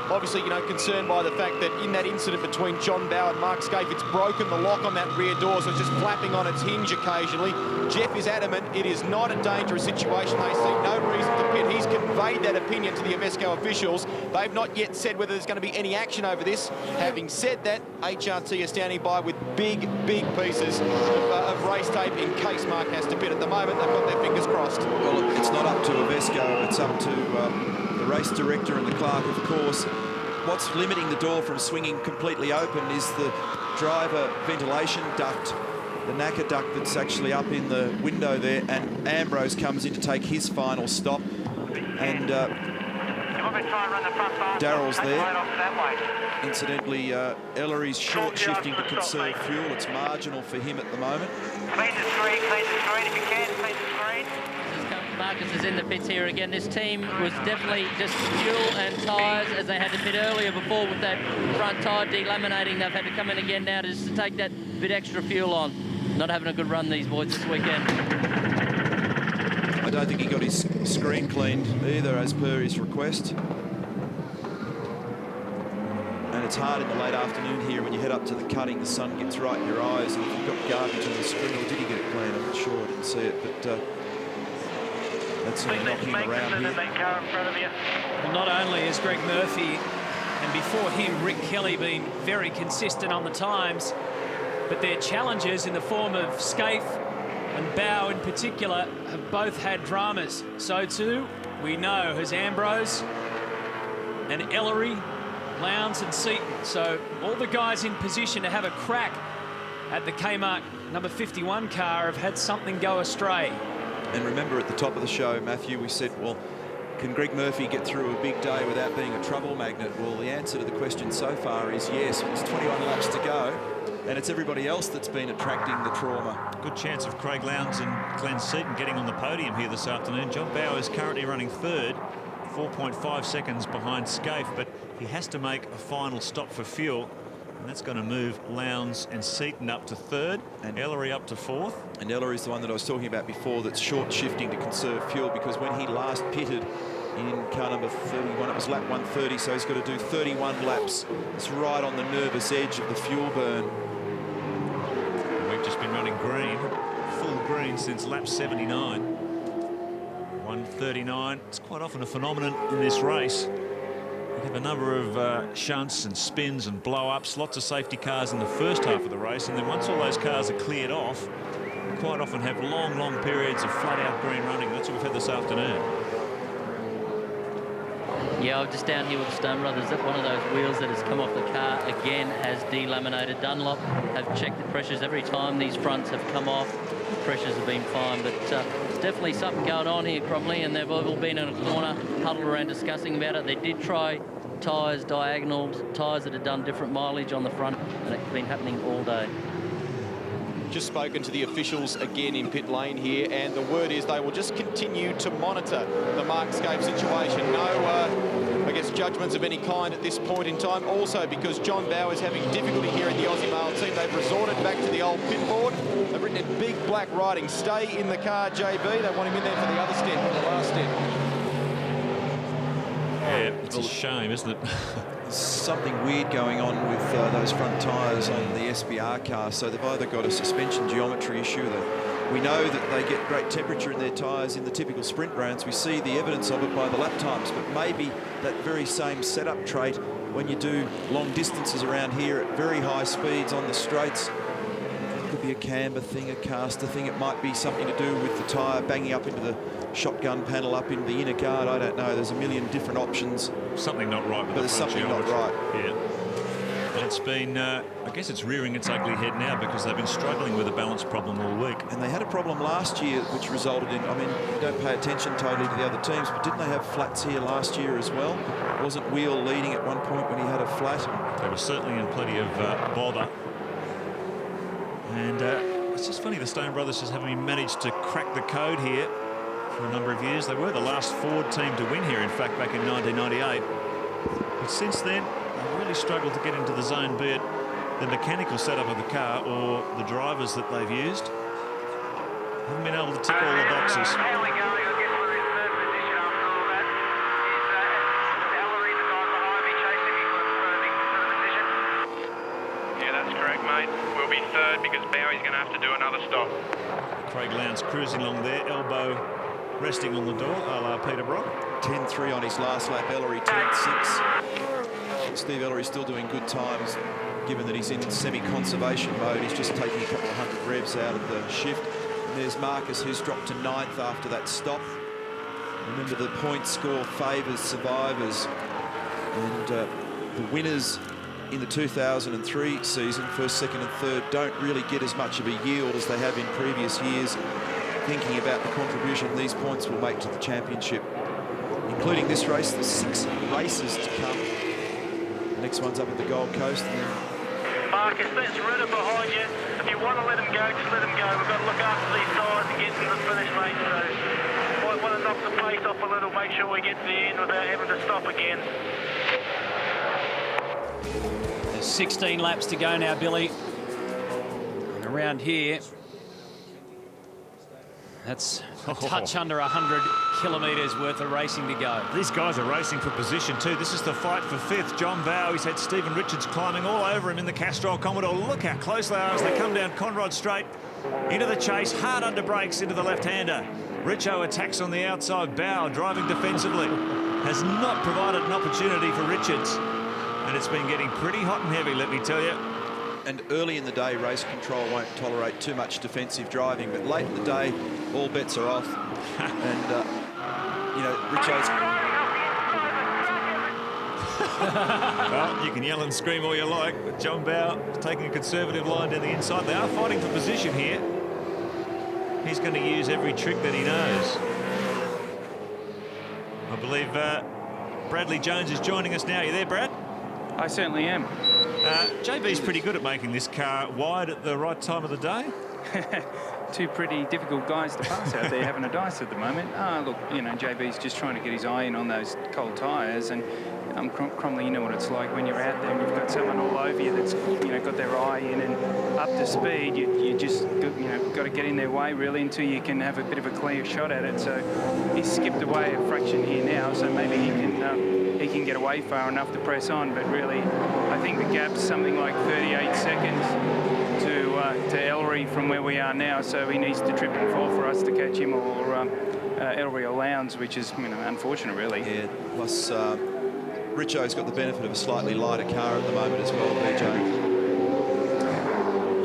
obviously, you know, concerned by the fact that in that incident between John Bowe and Mark Scaife, it's broken the lock on that rear door, so it's just flapping on its hinge occasionally. Jeff is adamant it is not a dangerous situation. They see no reason to pit. He's conveyed that opinion to the Avesco officials. They've not yet said whether there's going to be any action over this. Having said that, HRT are standing by with big pieces of race tape in case Mark has to pit. At the moment, they've got their fingers crossed. Well, it's not up to Avesco, it's up to the race director and the clerk, of course. What's limiting the door from swinging completely open is the driver ventilation duct, the NACA duct that's actually up in the window there, and Ambrose comes in to take his final stop, and Darrell's there. Incidentally, Ellery's short shifting to conserve fuel. It's marginal for him at the moment. Clean the screen if you can, clean the screen. Marcus is in the pits here again. This team was definitely just fuel and tyres, as they had to pit earlier before with that front tyre delaminating. They've had to come in again now just to take that bit extra fuel on. Not having a good run, these boys, this weekend. I don't think he got his screen cleaned either, as per his request. And it's hard in the late afternoon here when you head up to the cutting, the sun gets right in your eyes, and if you've got garbage on the screen, or did he get it cleaned? I'm not sure, I didn't see it, but that's knocking him around here. Well, not only has Greg Murphy and before him Rick Kelly been very consistent on the times, but their challengers in the form of Scaife and Bowe in particular have both had dramas. So too, we know, has Ambrose and Ellery, Lowndes and Seaton. So all the guys in position to have a crack at the Kmart number 51 car have had something go astray. And remember at the top of the show, Matthew, we said, well, can Greg Murphy get through a big day without being a trouble magnet? Well, the answer to the question so far is yes. There's 21 laps to go, and it's everybody else that's been attracting the trauma. Good chance of Craig Lowndes and Glenn Seaton getting on the podium here this afternoon. John Bowe is currently running third, 4.5 seconds behind Scaife, but he has to make a final stop for fuel. And that's going to move Lowndes and Seaton up to third, and Ellery up to fourth. And Ellery's the one that I was talking about before that's short shifting to conserve fuel, because when he last pitted in car number 31, it was lap 130, so he's got to do 31 laps. It's right on the nervous edge of the fuel burn. We've just been running green, full green, since lap 79. 139. It's quite often a phenomenon in this race. We have a number of shunts and spins and blow-ups, lots of safety cars in the first half of the race, and then once all those cars are cleared off, we quite often have long periods of flat-out green running. That's what we've had this afternoon. Yeah, I'm just down here with the Stone Brothers. One of those wheels that has come off the car again has delaminated. Dunlop have checked the pressures every time these fronts have come off. The pressures have been fine, but there's definitely something going on here, Cromley, and they've all been in a corner, huddled around discussing about it. They did try tyres, diagonals, tyres that had done different mileage on the front, and it's been happening all day. Just spoken to the officials again in pit lane here, and the word is they will just continue to monitor the Mark Scaife situation. No, I guess, judgments of any kind at this point in time. Also, because John Bowe is having difficulty here in the Aussie Mail team, they've resorted back to the old pit board. They've written in big black writing, "Stay in the car, JB." They want him in there for the other stint, the last stint. Yeah, it's a shame, isn't it? There's something weird going on with those front tyres on the SBR car. So they've either got a suspension geometry issue. We know that they get great temperature in their tyres in the typical sprint rounds. We see the evidence of it by the lap times, but maybe that very same setup trait when you do long distances around here at very high speeds on the straights. It could be a camber thing, a caster thing. It might be something to do with the tyre banging up into the shotgun panel up into the inner guard. I don't know. There's a million different options. Something not right with but there's something geometry. not right. Yeah. And it's been, I guess it's rearing its ugly head now because they've been struggling with a balance problem all week. And they had a problem last year which resulted in, I mean, you don't pay attention totally to the other teams, but didn't they have flats here last year as well? Wasn't Wheel leading at one point when he had a flat? They were certainly in plenty of bother. And it's just funny, the Stone Brothers just haven't managed to crack the code here for a number of years. They were the last Ford team to win here, in fact, back in 1998. But since then, they've really struggled to get into the zone, be it the mechanical setup of the car or the drivers that they've used. Haven't been able to tick all the boxes. Mate, we'll be third because Bowie's going to have to do another stop. Craig Lowndes cruising along there, elbow resting on the door, a la Peter Brock. 10.3 on his last lap, Ellery 10.6. Steve Ellery still doing good times, given that he's in semi-conservation mode. He's just taking a couple of hundred revs out of the shift. And there's Marcus, who's dropped to 9th after that stop. Remember, the point score favours survivors. And the winners in the 2003 season, first, second and third, don't really get as much of a yield as they have in previous years, thinking about the contribution these points will make to the championship, including this race. There's 6 races to come. The next one's up at the Gold Coast. And then Marcus, that's Ritter behind you. If you want to let him go, just let him go. We've got to look after these tyres and get to the finish, mate. So might want to knock the pace off a little, make sure we get to the end without having to stop again. There's 16 laps to go now, Billy. And around here, that's a touch under 100 kilometres worth of racing to go. These guys are racing for position too. This is the fight for 5th. John Bowe, he's had Stephen Richards climbing all over him in the Castrol Commodore. Look how close they are as they come down Conrod Straight into the chase. Hard under brakes into the left-hander. Richo attacks on the outside. Bowe driving defensively. Has not provided an opportunity for Richards. And it's been getting pretty hot and heavy, let me tell you. And early in the day, race control won't tolerate too much defensive driving, but late in the day, all bets are off. And, you know, Richo's... Well, you can yell and scream all you like, but John Bowe taking a conservative line down the inside. They are fighting for position here. He's going to use every trick that he knows. I believe Bradley Jones is joining us now. You there, Brad? I certainly am. JB's pretty good at making this car wide at the right time of the day. Two pretty difficult guys to pass out there having a dice at the moment. Look, you know, JB's just trying to get his eye in on those cold tyres, and Cromley, you know what it's like when you're out there and you've got someone all over you that's, you know, got their eye in and up to speed. You just, you know, got to get in their way really until you can have a bit of a clear shot at it. So he's skipped away a fraction here now, so maybe he can get away far enough to press on. But really, I think the gap's something like 38 seconds to Ellery from where we are now. So he needs to trip and fall for us to catch him, or Ellery or Lowndes, which is, you know, unfortunate really. Yeah. Plus, Richo's got the benefit of a slightly lighter car at the moment as well, BJ.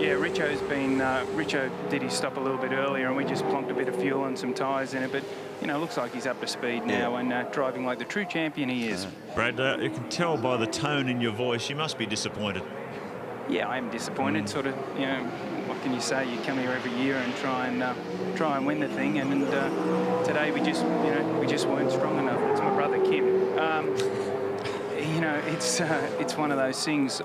Yeah, Richo's been, Richo did his stop a little bit earlier and we just plonked a bit of fuel and some tyres in it, but, you know, looks like he's up to speed now and driving like the true champion he is. Brad, you can tell by the tone in your voice, you must be disappointed. Yeah, I am disappointed. Sort of, you know, what can you say? You come here every year and try and win the thing, and today we just weren't strong enough. It's my brother Kim. You know, it's one of those things.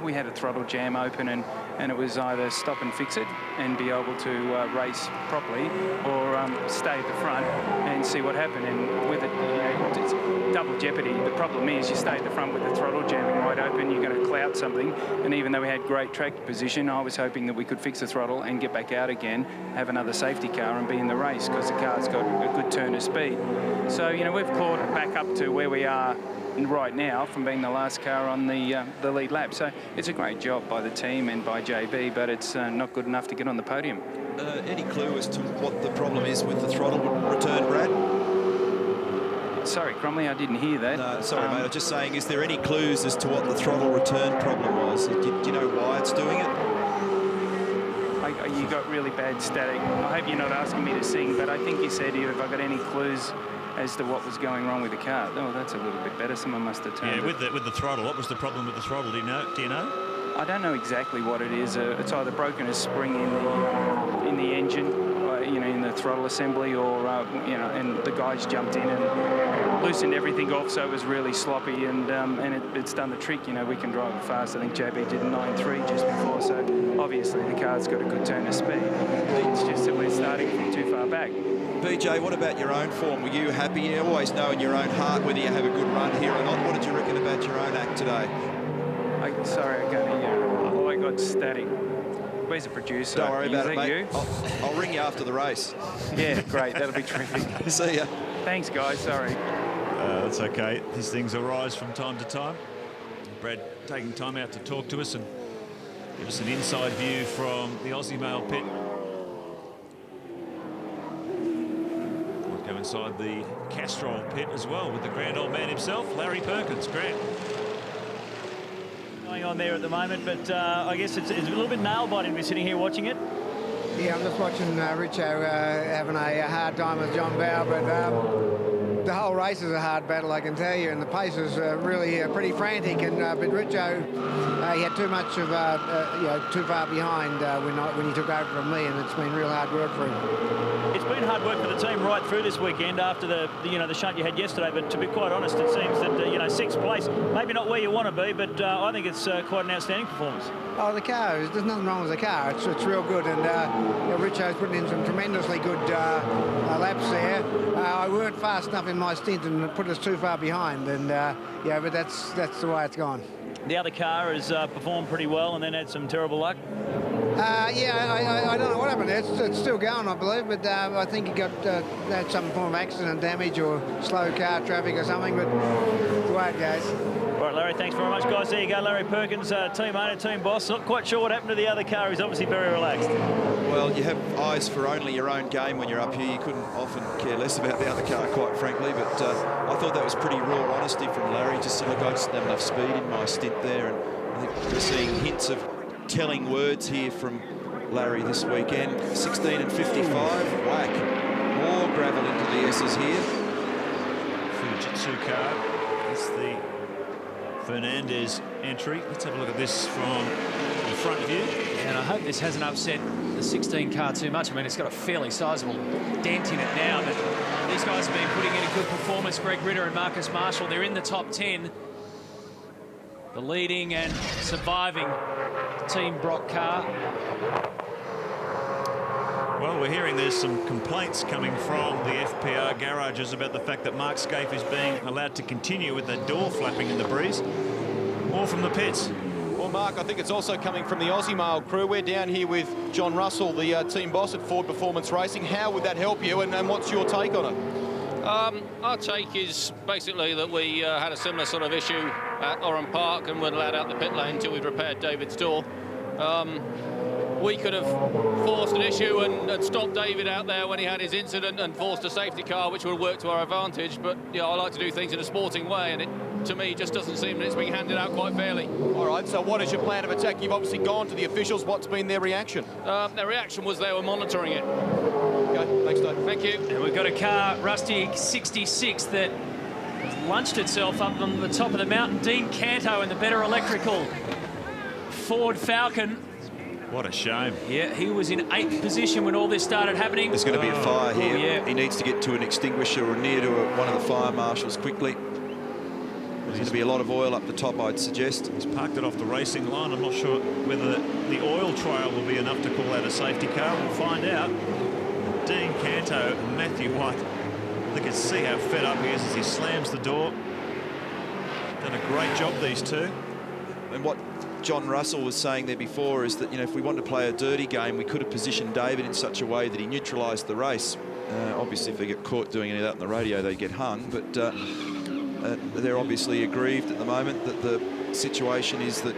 We had a throttle jam open, and it was either stop and fix it and be able to race properly, or stay at the front and see what happened. And with it, you know, it's double jeopardy. The problem is you stay at the front with the throttle jamming wide open, you're going to clout something. And even though we had great track position, I was hoping that we could fix the throttle and get back out again, have another safety car and be in the race, because the car's got a good turn of speed. So, you know, we've clawed it back up to where we are right now from being the last car on the lead lap. So it's a great job by the team and by JB, but it's not good enough to get on the podium. Any clue as to what the problem is with the throttle return, Brad? Sorry, Cromley, I didn't hear that. No, sorry, mate. I was just saying, is there any clues as to what the throttle return problem was? Do you know why it's doing it? You got really bad static. I hope you're not asking me to sing, but I think you said, have I got any clues as to what was going wrong with the car? Oh, that's a little bit better. Someone must have turned it. Yeah, with the throttle. What was the problem with the throttle? Do you know? I don't know exactly what it is. It's either broken a spring in the engine, you know, in the throttle assembly, or you know, and the guys jumped in and loosened everything off, so it was really sloppy, and it's done the trick. You know, we can drive it fast. I think JB did 9.3 just before, so obviously the car's got a good turn of speed. It's just that we're starting from too far back. BJ, what about your own form? Were you happy? You always know in your own heart whether you have a good run here or not. What did you reckon about your own act today? Sorry, I can't hear you. I got static. Where's the producer? Don't worry about it, mate. You? I'll ring you after the race. Yeah, great. That'll be terrific. See ya. Thanks, guys. Sorry. That's okay. These things arise from time to time. Brad taking time out to talk to us and give us an inside view from the Aussie Mail pit. We'll go inside the Castrol pit as well with the grand old man himself, Larry Perkins. Grant. Going on there at the moment, but I guess it's a little bit nail-biting to be sitting here watching it. Yeah, I'm just watching Richo having a hard time with John Bowe, but the whole race is a hard battle, I can tell you, and the pace is really pretty frantic. And but Richo, he had too much of too far behind when he took over from me, and it's been real hard work for him. It's been hard work for the team right through this weekend after the shunt you had yesterday. But to be quite honest, it seems that sixth place, maybe not where you want to be, but I think it's quite an outstanding performance. Oh, the car, there's nothing wrong with the car. It's real good, and Richo's putting in some tremendously good laps there. I weren't fast enough in my stint and put us too far behind, and but that's the way it's gone. The other car has performed pretty well and then had some terrible luck. I don't know what happened there. It's still going, I believe, but I think he had some form of accident damage or slow car traffic or something, but the way it goes. All right, Larry, thanks very much, guys. There you go, Larry Perkins, team owner, team boss. Not quite sure what happened to the other car. He's obviously very relaxed. Well, you have eyes for only your own game when you're up here. You couldn't often care less about the other car, quite frankly, but I thought that was pretty raw honesty from Larry. Just said, look, I just didn't have enough speed in my stint there, and I think we're seeing hints of telling words here from Larry this weekend. 16 and 55, whack. More gravel into the S's here. Fujitsu car. It's the Fernandez entry. Let's have a look at this from the front view. And I hope this hasn't upset the 16 car too much. I mean, it's got a fairly sizable dent in it now, but these guys have been putting in a good performance. Greg Ritter and Marcus Marshall, they're in the top 10. The leading and surviving Team Brock car. Well, we're hearing there's some complaints coming from the FPR garages about the fact that Mark Scaife is being allowed to continue with the door flapping in the breeze. More from the pits. Well, Mark, I think it's also coming from the Aussie Mail crew. We're down here with John Russell, the team boss at Ford Performance Racing. How would that help you, and what's your take on it? Our take is basically that we had a similar sort of issue at Oran Park and weren't allowed out the pit lane until we'd repaired David's door. We could have forced an issue and stopped David out there when he had his incident and forced a safety car, which would have worked to our advantage. But, I like to do things in a sporting way, and it, to me, just doesn't seem that it's being handed out quite fairly. All right, so what is your plan of attack? You've obviously gone to the officials. What's been their reaction? Their reaction was they were monitoring it. Okay, thanks, Dave. Thank you. And we've got a car, Rusty 66, that has launched itself up on the top of the mountain. Dean Canto in the better electrical Ford Falcon. What a shame. Yeah, he was in 8th position when all this started happening. There's going to be a fire here. Yeah. He needs to get to an extinguisher or near to one of the fire marshals quickly. There's going to be a lot of oil up the top, I'd suggest. He's parked it off the racing line. I'm not sure whether the oil trail will be enough to call out a safety car. We'll find out. Dean Canto and Matthew White. Look at see how fed up he is as he slams the door. Done a great job, these two. And what John Russell was saying there before is that, if we wanted to play a dirty game, we could have positioned David in such a way that he neutralised the race. Obviously, if they get caught doing any of that on the radio, they get hung. But they're obviously aggrieved at the moment that the situation is that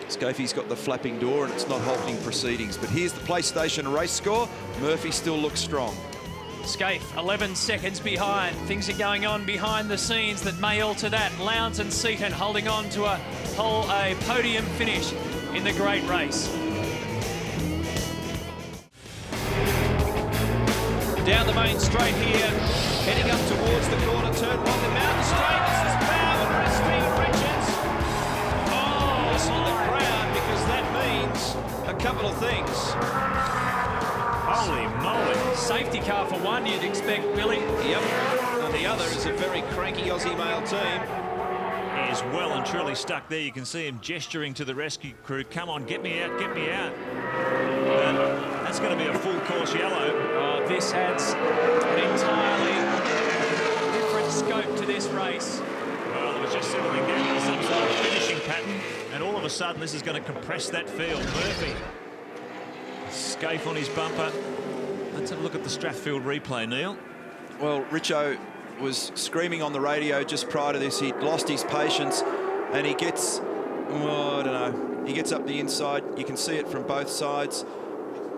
Scaife's got the flapping door and it's not halting proceedings. But here's the PlayStation race score. Murphy still looks strong. Scaife 11 seconds behind. Things are going on behind the scenes that may alter that. Lowndes and Seaton holding on to a podium finish in the great race. Down the main straight here, heading up towards the corner, turn 1, the mountain straight. This is Bowe and Stephen Richards. Oh, listen to the crowd, because that means a couple of things. Holy moly. Safety car for one, you'd expect, Billy. Yep. And the other is a very cranky Aussie Mail team. He is well and truly stuck there. You can see him gesturing to the rescue crew. Come on, get me out, get me out. But that's going to be a full course yellow. this adds an entirely different scope to this race. Well, it was just settling down into some sort of finishing pattern, and all of a sudden this is going to compress that field. Murphy, Scaife on his bumper. Let's have a look at the Strathfield replay, Neil. Well, Richo was screaming on the radio just prior to this. He'd lost his patience, and he gets, oh, I don't know, he gets up the inside. You can see it from both sides.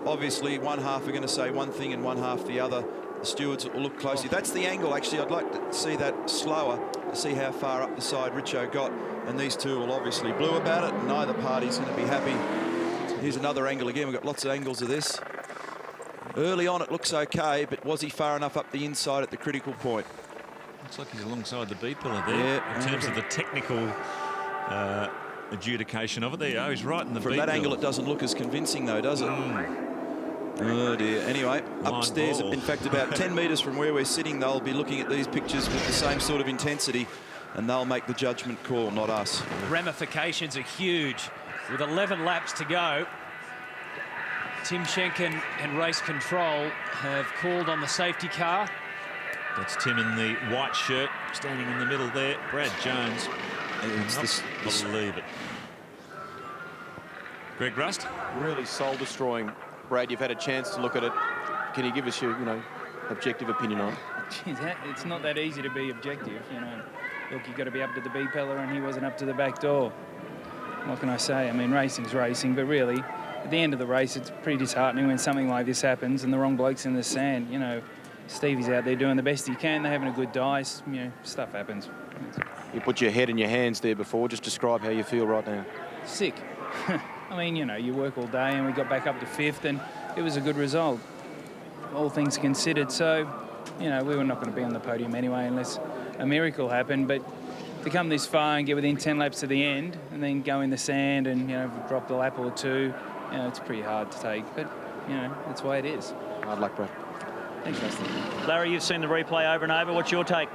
Obviously, one half are going to say one thing and one half the other. The stewards will look closely. That's the angle, actually. I'd like to see that slower to see how far up the side Richo got. And these two will obviously blue about it, and neither party's going to be happy. Here's another angle again. We've got lots of angles of this. Early on, it looks okay, but was he far enough up the inside at the critical point? Looks like he's alongside the B pillar there, yeah, in terms of the technical adjudication of it. There you go, he's right in the B pillar. From that angle, it doesn't look as convincing, though, does it? Oh, dear. Anyway, upstairs, in fact, about 10 metres from where we're sitting, they'll be looking at these pictures with the same sort of intensity, and they'll make the judgment call, not us. The ramifications are huge. With 11 laps to go, Tim Schenken and Race Control have called on the safety car. That's Tim in the white shirt, standing in the middle there. Brad Jones. Believe it. Greg Rust? Really soul-destroying. Brad, you've had a chance to look at it. Can you give us your, objective opinion on it? Geez, it's not that easy to be objective, Look, you've got to be up to the B pillar, and he wasn't up to the back door. What can I say? I mean, racing's racing, but really, at the end of the race, it's pretty disheartening when something like this happens and the wrong bloke's in the sand. Stevie's out there doing the best he can. They're having a good dice. Stuff happens. You put your head in your hands there before. Just describe how you feel right now. Sick. I mean, you work all day, and we got back up to 5th, and it was a good result, all things considered. So, we were not going to be on the podium anyway unless a miracle happened. But to come this far and get within 10 laps to the end and then go in the sand and, drop a lap or two, it's pretty hard to take. But, that's the way it is. Hard luck, Brad. Thanks, Rusty. Larry, you've seen the replay over and over. What's your take?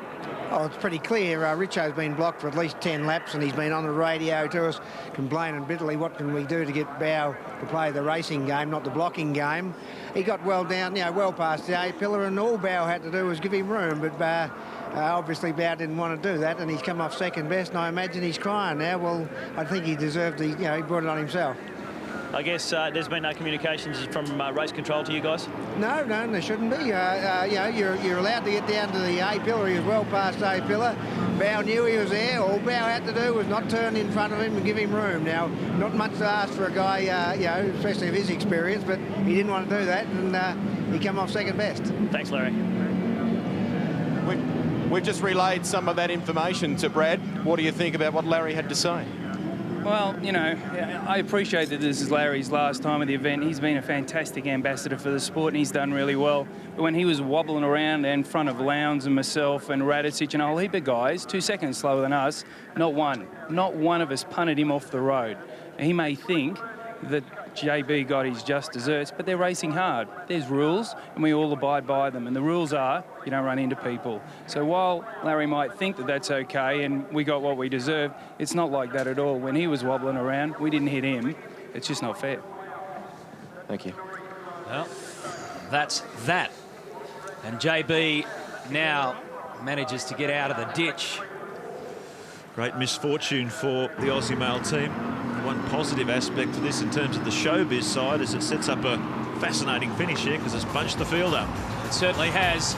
Oh, it's pretty clear. Richo's been blocked for at least 10 laps, and he's been on the radio to us complaining bitterly, what can we do to get Bow to play the racing game, not the blocking game. He got well down, well past the A pillar, and all Bow had to do was give him room, but obviously Bow didn't want to do that, and he's come off second best, and I imagine he's crying now. Well, I think he deserved the, he brought it on himself. I guess there's been no communications from Race Control to you guys? No, there shouldn't be. You're allowed to get down to the A pillar. He was well past A pillar. Bow knew he was there. All Bow had to do was not turn in front of him and give him room. Now, not much to ask for a guy, especially of his experience, but he didn't want to do that, and he came off second best. Thanks, Larry. We've just relayed some of that information to Brad. What do you think about what Larry had to say? Well, I appreciate that this is Larry's last time at the event. He's been a fantastic ambassador for the sport, and he's done really well. But when he was wobbling around in front of Lowndes and myself and Radicic and a whole heap of guys, 2 seconds slower than us, not one of us punted him off the road. He may think that JB got his just desserts, but they're racing hard. There's rules, and we all abide by them. And the rules are you don't run into people. So while Larry might think that that's okay and we got what we deserved, it's not like that at all. When he was wobbling around, we didn't hit him. It's just not fair. Thank you. Well, that's that. And JB now manages to get out of the ditch. Great misfortune for the Aussie male team. One positive aspect to this in terms of the showbiz side is it sets up a fascinating finish here because it's bunched the field up. It certainly has.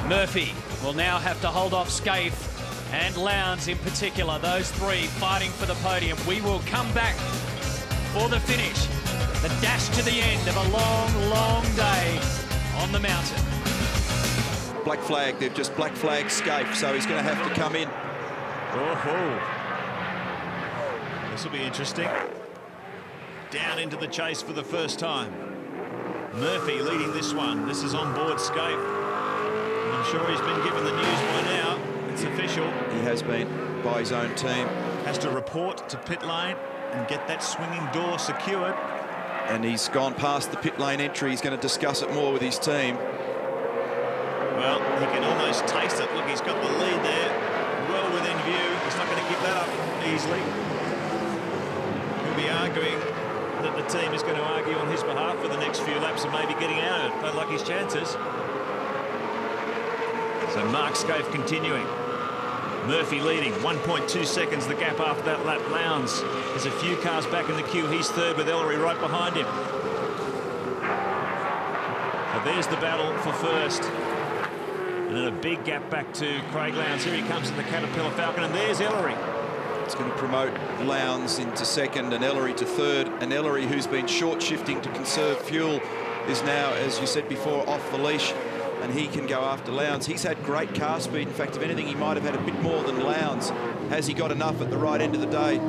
Murphy will now have to hold off Scaife and Lowndes in particular. Those three fighting for the podium. We will come back for the finish. The dash to the end of a long, long day on the mountain. Black flag, they've just black flagged Scaife, so he's going to have to come in. Oh-ho. This will be interesting. Down into the chase for the first time. Murphy leading this one. This is on board Scaife. I'm sure he's been given the news by now. It's official. He has been by his own team. Has to report to pit lane and get that swinging door secured. And he's gone past the pit lane entry. He's going to discuss it more with his team. Well, he can almost taste it. Look, he's got the lead there, well within view. He's not going to give that up easily. He'll be arguing that the team is going to argue on his behalf for the next few laps and maybe getting out of it. Don't like his chances. So Mark Scaife continuing. Murphy leading, 1.2 seconds the gap after that lap. Lowndes is a few cars back in the queue. He's third with Ellery right behind him. So there's the battle for first. And then a big gap back to Craig Lowndes. Here he comes in the Caterpillar Falcon, and there's Ellery. It's going to promote Lowndes into second and Ellery to third. And Ellery, who's been short shifting to conserve fuel, is now, as you said before, off the leash. And he can go after Lowndes. He's had great car speed. In fact, if anything, he might have had a bit more than Lowndes. Has he got enough at the right end of the day?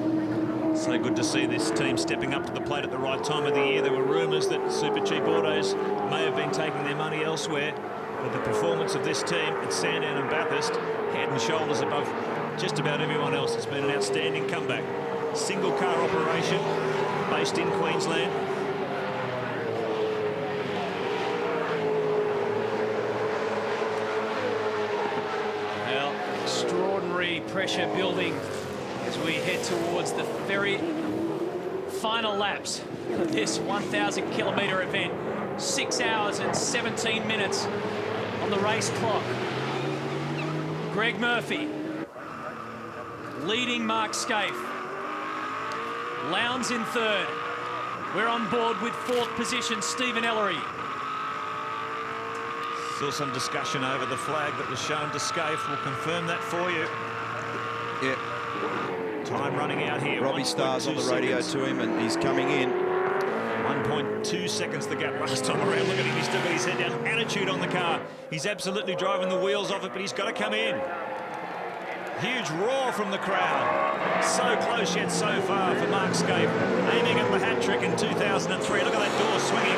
So good to see this team stepping up to the plate at the right time of the year. There were rumours that Super Cheap Autos may have been taking their money elsewhere. But the performance of this team at Sandown and Bathurst, head and shoulders above just about everyone else. It's been an outstanding comeback. Single car operation based in Queensland. Well, extraordinary pressure building as we head towards the very final laps of this 1,000 kilometre event. 6 hours and 17 minutes on the race clock. Greg Murphy leading Mark Scaife. Lowndes in third. We're on board with fourth position, Stephen Ellery. Still some discussion over the flag that was shown to Scaife. We'll confirm that for you. Yeah. Time running out here. Robbie Starr's on the radio to him, and he's coming in. 1.2 seconds the gap last time around. Look at him, he's still got his head down. Attitude on the car. He's absolutely driving the wheels off it, but he's got to come in. Huge roar from the crowd. So close yet so far for Mark Scaife. Aiming at the hat-trick in 2003. Look at that door swinging.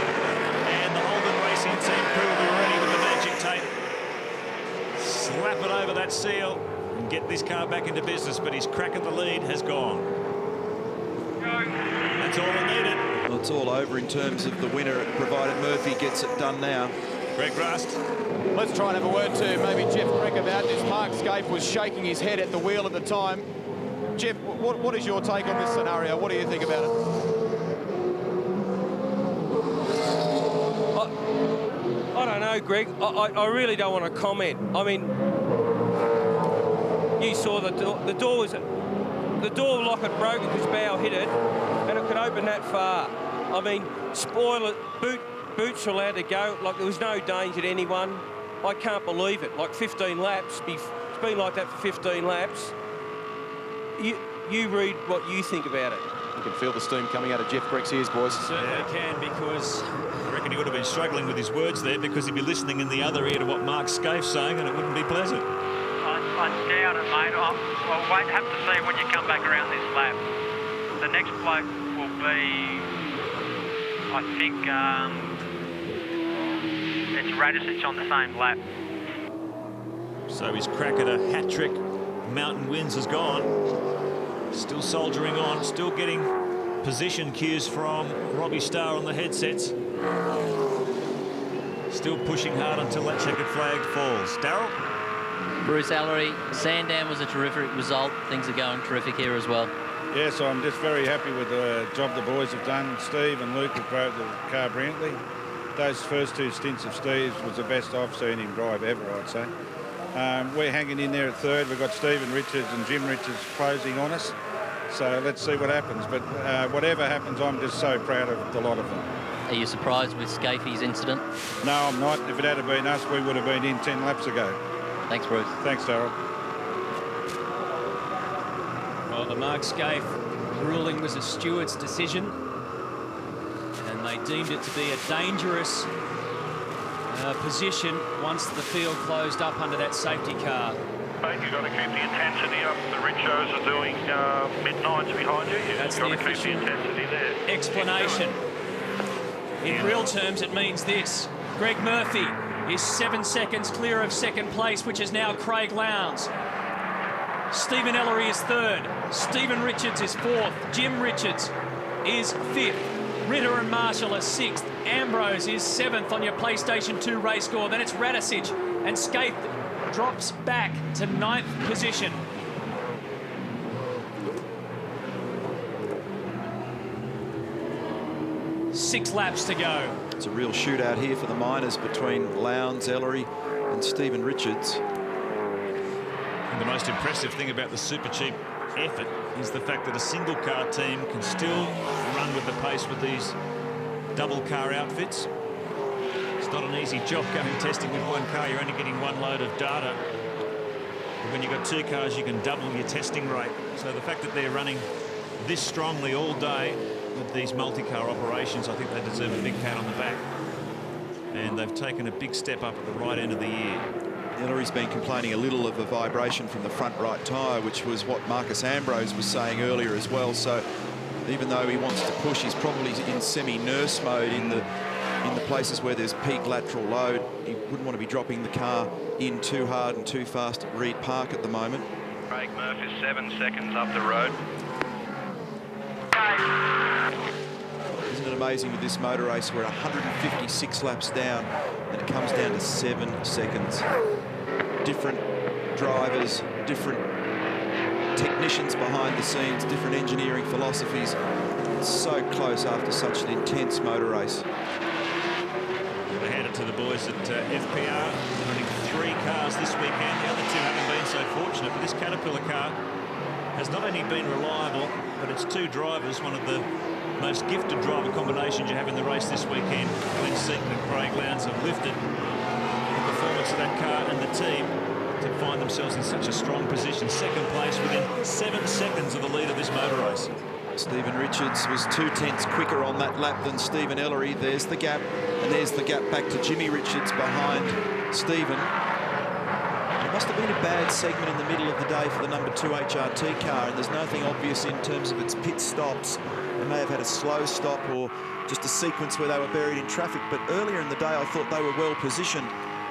And the Holden Racing team crew will be ready with the magic tape. Slap it over that seal and get this car back into business, but his crack at the lead has gone. That's all it needed. Well, it's all over in terms of the winner, provided Murphy gets it done now. Greg Rust. Let's try and have a word to maybe Jeff Greg about this. Mark Scaife was shaking his head at the wheel at the time. Jeff, what is your take on this scenario? What do you think about it? I don't know, Greg. I really don't want to comment. I mean, you saw the door lock had broken because Bow hit it, and it could open that far. I mean, spoiler, boots are allowed to go. Like, there was no danger to anyone. I can't believe it. Like 15 laps, it's been like that for 15 laps. You read what you think about it. You can feel the steam coming out of Jeff Greg's ears, boys. Certainly can, because I reckon he would have been struggling with his words there, because he'd be listening in the other ear to what Mark Scaife's saying, and it wouldn't be pleasant. I doubt it, mate. I'll wait, have to see when you come back around this lap. The next bloke will be, I think, it's Radisich on the same lap. So his crack at a hat-trick mountain wins has gone. Still soldiering on, still getting position cues from Robbie Starr on the headsets. Still pushing hard until that checkered flag falls. Darryl? Bruce Ellery, Sandown was a terrific result. Things are going terrific here as well. Yes, I'm just very happy with the job the boys have done. Steve and Luke have drove the car brilliantly. Those first two stints of Steve's was the best I've seen him drive ever, I'd say. We're hanging in there at third. We've got Stephen Richards and Jim Richards closing on us. So let's see what happens. But whatever happens, I'm just so proud of the lot of them. Are you surprised with Scaife's incident? No, I'm not. If it had been us, we would have been in 10 laps ago. Thanks, Bruce. Thanks, Darryl. Well, the Mark Scaife ruling was a steward's decision, and they deemed it to be a dangerous position once the field closed up under that safety car. Mate, you've got to keep the intensity up. The Richos are doing mid-nines behind you. You've got to keep the intensity there. Explanation. In real terms, it means this. Greg Murphy is 7 seconds clear of second place, which is now Craig Lowndes. Stephen Ellery is third. Stephen Richards is fourth. Jim Richards is fifth. Ritter and Marshall are sixth. Ambrose is seventh on your PlayStation 2 race score. Then it's Radisich, and Scaife drops back to ninth position. 6 laps to go. It's a real shootout here for the minors between Lowndes, Ellery and Stephen Richards. And the most impressive thing about the Super Cheap effort is the fact that a single car team can still run with the pace with these double car outfits. It's not an easy job going testing with one car. You're only getting one load of data. But when you've got 2 cars, you can double your testing rate. So the fact that they're running this strongly all day with these multi-car operations, I think they deserve a big pat on the back. And they've taken a big step up at the right end of the year. Ellery's been complaining a little of a vibration from the front right tyre, which was what Marcus Ambrose was saying earlier as well. So even though he wants to push, he's probably in semi-nurse mode in the places where there's peak lateral load. He wouldn't want to be dropping the car in too hard and too fast at Reed Park at the moment. Craig Murphy is 7 seconds up the road. Isn't it amazing with this motor race, we're 156 laps down and it comes down to 7 seconds. Different drivers, different technicians behind the scenes, different engineering philosophies. It's so close after such an intense motor race. I hand it to the boys at FPR, running 3 cars this weekend. The other 2 haven't been so fortunate, but this Caterpillar car has not only been reliable, but it's 2 drivers, one of the most gifted driver combinations you have in the race this weekend. Glenn Seaton and Craig Lowndes have lifted the performance of that car and the team to find themselves in such a strong position. 2nd place within 7 seconds of the lead of this motor race. Stephen Richards was 2/10 quicker on that lap than Stephen Ellery. There's the gap, and there's the gap back to Jimmy Richards behind Stephen. It must have been a bad segment in the middle of the day for the number 2 HRT car, and there's nothing obvious in terms of its pit stops. They may have had a slow stop or just a sequence where they were buried in traffic, but earlier in the day I thought they were well positioned,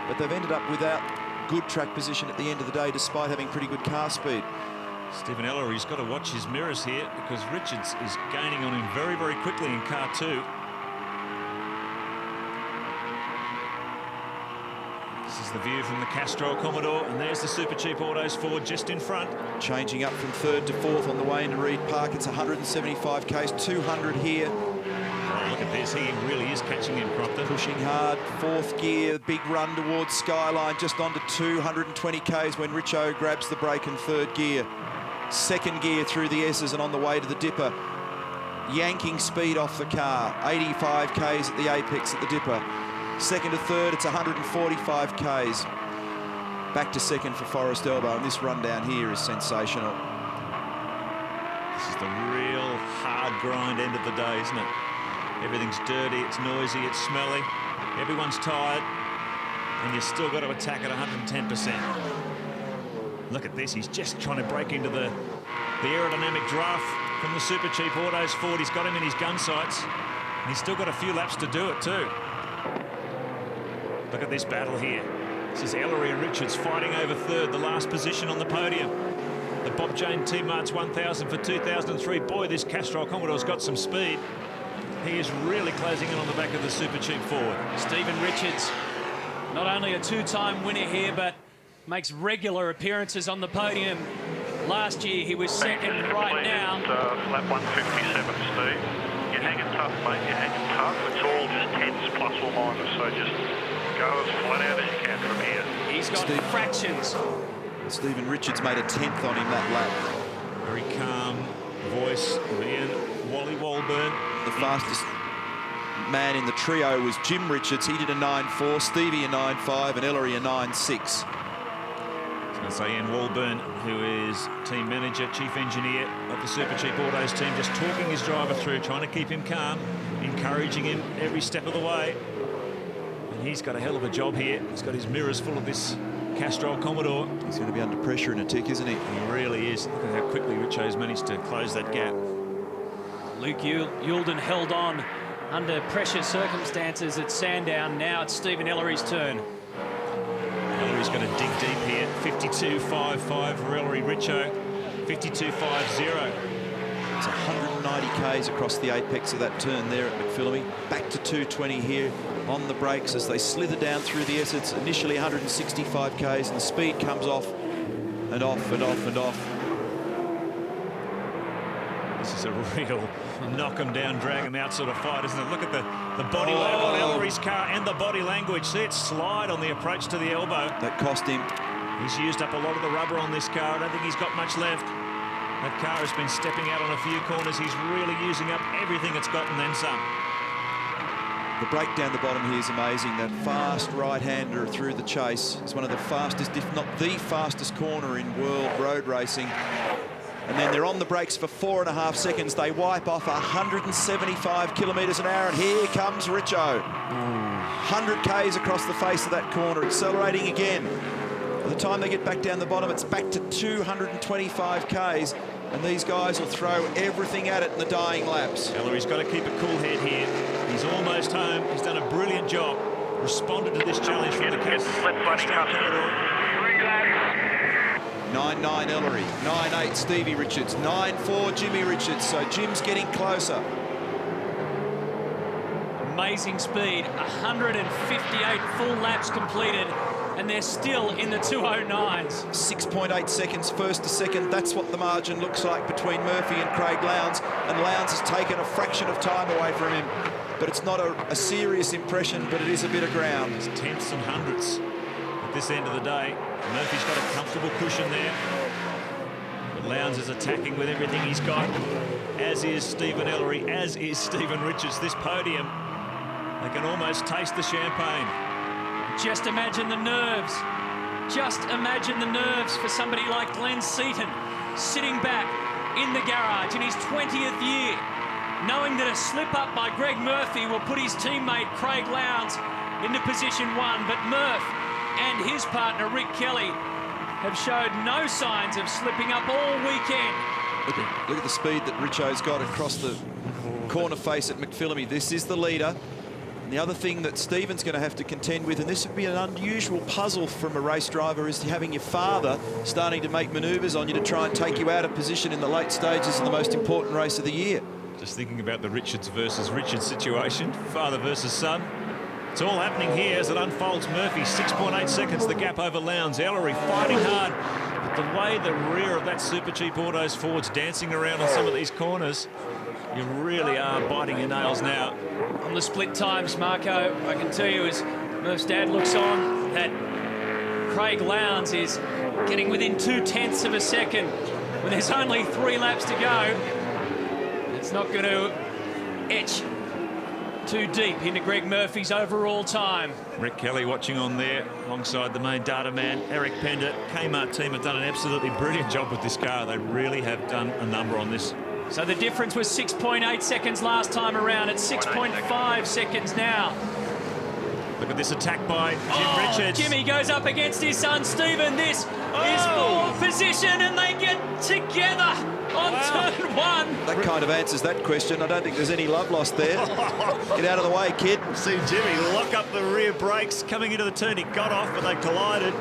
but they've ended up without good track position at the end of the day despite having pretty good car speed. Stephen Ellery's got to watch his mirrors here because Richards is gaining on him very, very quickly in car 2. This is the view from the Castrol Commodore, and there's the Super Cheap Autos Ford just in front. Changing up from 3rd to 4th on the way into Reed Park. It's 175 k's, 200 here. Oh, look at this, he really is catching him, Crompton. Pushing hard, 4th gear, big run towards Skyline, just onto 220 k's when Richo grabs the brake in 3rd gear. 2nd gear through the S's and on the way to the dipper. Yanking speed off the car, 85 k's at the apex at the dipper. 2nd to 3rd, it's 145 k's. Back to 2nd for Forest Elbow, and this run down here is sensational. This is the real hard grind end of the day, isn't it? Everything's dirty, it's noisy, it's smelly, everyone's tired, and you've still got to attack at 110%. Look at this, he's just trying to break into the aerodynamic draft from the Super Cheap Autos Ford. He's got him in his gun sights, and he's still got a few laps to do it too. Look at this battle here. This is Ellery and Richards fighting over 3rd, the last position on the podium. The Bob Jane Team Marts 1000 for 2003. Boy, this Castrol Commodore's got some speed. He is really closing in on the back of the Super Cheap Ford. Stephen Richards, not only a 2-time winner here, but makes regular appearances on the podium. Last year he was 2nd. Right now. Lap 157, Steve. You're hanging tough, mate. You're hanging tough. It's all just 10s plus or minus, so just go as flat out as you can from here. He's got fractions. Stephen Richards made a 10th on him that lap. Very calm voice of Ian Wally Walburn. The fastest man in the trio was Jim Richards. He did a 9.4, Stevie a 9.5, and Ellery a 9.6. I'd say Ian Walburn, who is team manager, chief engineer of the Super Cheap Autos team, just talking his driver through, trying to keep him calm, encouraging him every step of the way. And he's got a hell of a job here. He's got his mirrors full of this Castrol Commodore. He's going to be under pressure in a tick, isn't he? He really is. Look at how quickly Richo's managed to close that gap. Luke Youlden held on under pressure circumstances at Sandown. Now it's Stephen Ellery's turn. Ellery's going to dig deep here. 52.55 for Ellery. Richo 52.50. It's 190 k's across the apex of that turn there at McPhillamy. Back to 220 here on the brakes as they slither down through the S. It's initially 165 k's and the speed comes off and off and off and off. This is a real knock him down, drag him out sort of fight, isn't it? Look at the body weight on Ellery's car and the body language. See it slide on the approach to the elbow. That cost him. He's used up a lot of the rubber on this car. I don't think he's got much left. That car has been stepping out on a few corners. He's really using up everything it's got and then some. The break down the bottom here is amazing. That fast right-hander through the chase is one of the fastest, if not the fastest corner in world road racing. And then they're on the brakes for 4.5 seconds. They wipe off 175 kilometres an hour, and here comes Richo. 100 Ks across the face of that corner, accelerating again. By the time they get back down the bottom, it's back to 225 Ks. And these guys will throw everything at it in the dying laps. Ellery's got to keep a cool head here. He's almost home. He's done a brilliant job. Responded to this challenge from the captain. 9.9 Ellery, 9.8 Stevie Richards, 9.4 Jimmy Richards. So Jim's getting closer. Amazing speed, 158 full laps completed, and they're still in the 209s. 6.8 seconds first to second. That's what the margin looks like between Murphy and Craig Lowndes. And Lowndes has taken a fraction of time away from him. But it's not a serious impression, but it is a bit of ground. It's tenths and hundredths at this end of the day. Murphy's got a comfortable cushion there. But Lowndes is attacking with everything he's got, as is Stephen Ellery, as is Stephen Richards. This podium, they can almost taste the champagne. Just imagine the nerves. Just imagine the nerves for somebody like Glenn Seaton, sitting back in the garage in his 20th year, knowing that a slip-up by Greg Murphy will put his teammate Craig Lowndes into position 1. But Murph and his partner Rick Kelly have showed no signs of slipping up all weekend. Look at the speed that Richo's got across the corner face at McPhillamy. This is the leader. And the other thing that Stephen's going to have to contend with, and this would be an unusual puzzle from a race driver, is having your father starting to make manoeuvres on you to try and take you out of position in the late stages of the most important race of the year. Just thinking about the Richards versus Richards situation, father versus son. It's all happening here as it unfolds. Murphy, 6.8 seconds, the gap over Lowndes. Ellery fighting hard. But the way the rear of that Super Cheap Autos Ford's dancing around on some of these corners, you really are biting your nails now. On the split times, Marco, I can tell you as Murph's dad looks on, that Craig Lowndes is getting within 0.2 of a second. When there's only 3 laps to go, it's not going to etch too deep into Greg Murphy's overall time. Rick Kelly watching on there alongside the main data man, Eric Pender. Kmart team have done an absolutely brilliant job with this car. They really have done a number on this. So the difference was 6.8 seconds last time around. It's 6.5 seconds now. Look at this attack by Jim Richards. Jimmy goes up against his son Stephen. This is for position, and they get together on turn 1. That kind of answers that question. I don't think there's any love lost there. Get out of the way, kid. See Jimmy lock up the rear brakes coming into the turn. He got off, but they collided.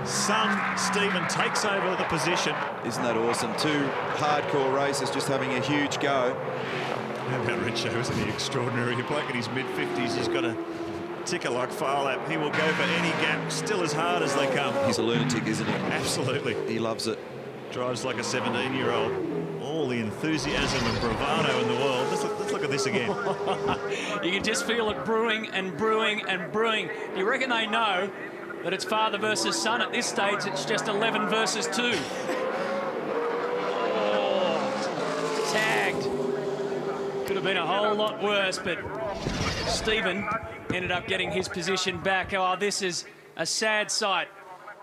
Son Stephen takes over the position. Isn't that awesome? 2 hardcore racers just having a huge go. How about Richo? Isn't he extraordinary? A bloke in his mid-50s, he's got a ticker like Far Lap. He will go for any gap, still as hard as they come. He's a lunatic, isn't he? Absolutely. He loves it. Drives like a 17-year-old. All the enthusiasm and bravado in the world. Let's look at this again. You can just feel it brewing and brewing and brewing. You reckon they know that it's father versus son? At this stage, it's just 11 versus 2. Oh, tagged. Could have been a whole lot worse, but Stephen ended up getting his position back. Oh, this is a sad sight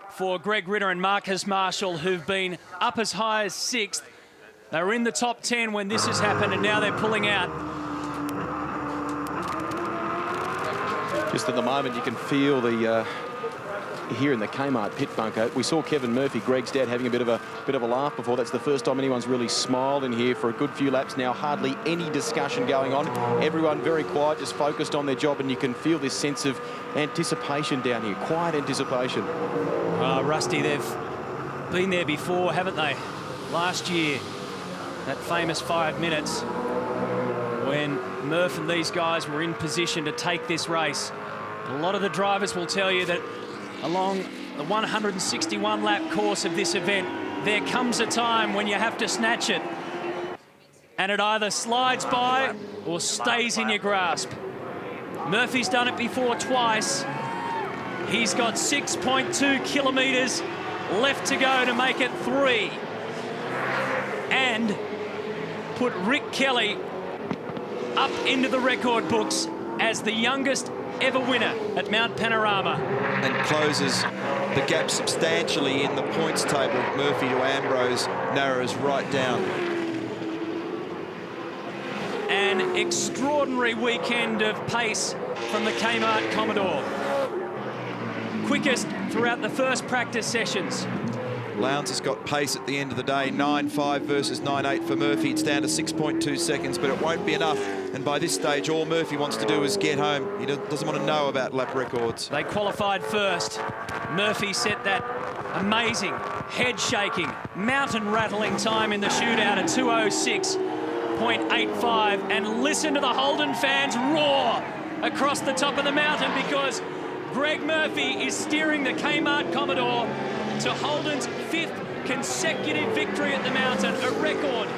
for Greg Ritter and Marcus Marshall, who've been up as high as 6th. They were in the top 10 when this has happened, and now they're pulling out. Just at the moment, you can feel the here in the Kmart pit bunker. We saw Kevin Murphy, Greg's dad, having a bit of a laugh before. That's the first time anyone's really smiled in here for a good few laps now. Hardly any discussion going on. Everyone very quiet, just focused on their job, and you can feel this sense of anticipation down here. Quiet anticipation. Rusty, they've been there before, haven't they? Last year, that famous 5 minutes when Murph and these guys were in position to take this race. A lot of the drivers will tell you that along the 161 lap course of this event, there comes a time when you have to snatch it. and it either slides by or stays in your grasp. Murphy's done it before twice. He's got 6.2 kilometres left to go to make it 3. And put Rick Kelly up into the record books as the youngest ever winner at Mount Panorama. And closes the gap substantially in the points table. Murphy to Ambrose narrows right down. An extraordinary weekend of pace from the Kmart Commodore. Quickest throughout the first practice sessions. Lowndes has got pace at the end of the day, 9.5 versus 9.8 for Murphy. It's down to 6.2 seconds, but it won't be enough. And by this stage, all Murphy wants to do is get home. He doesn't want to know about lap records. They qualified first. Murphy set that amazing, head-shaking, mountain-rattling time in the shootout at 2:06.85. And listen to the Holden fans roar across the top of the mountain, because Greg Murphy is steering the Kmart Commodore to Holden's 5th consecutive victory at the mountain, a record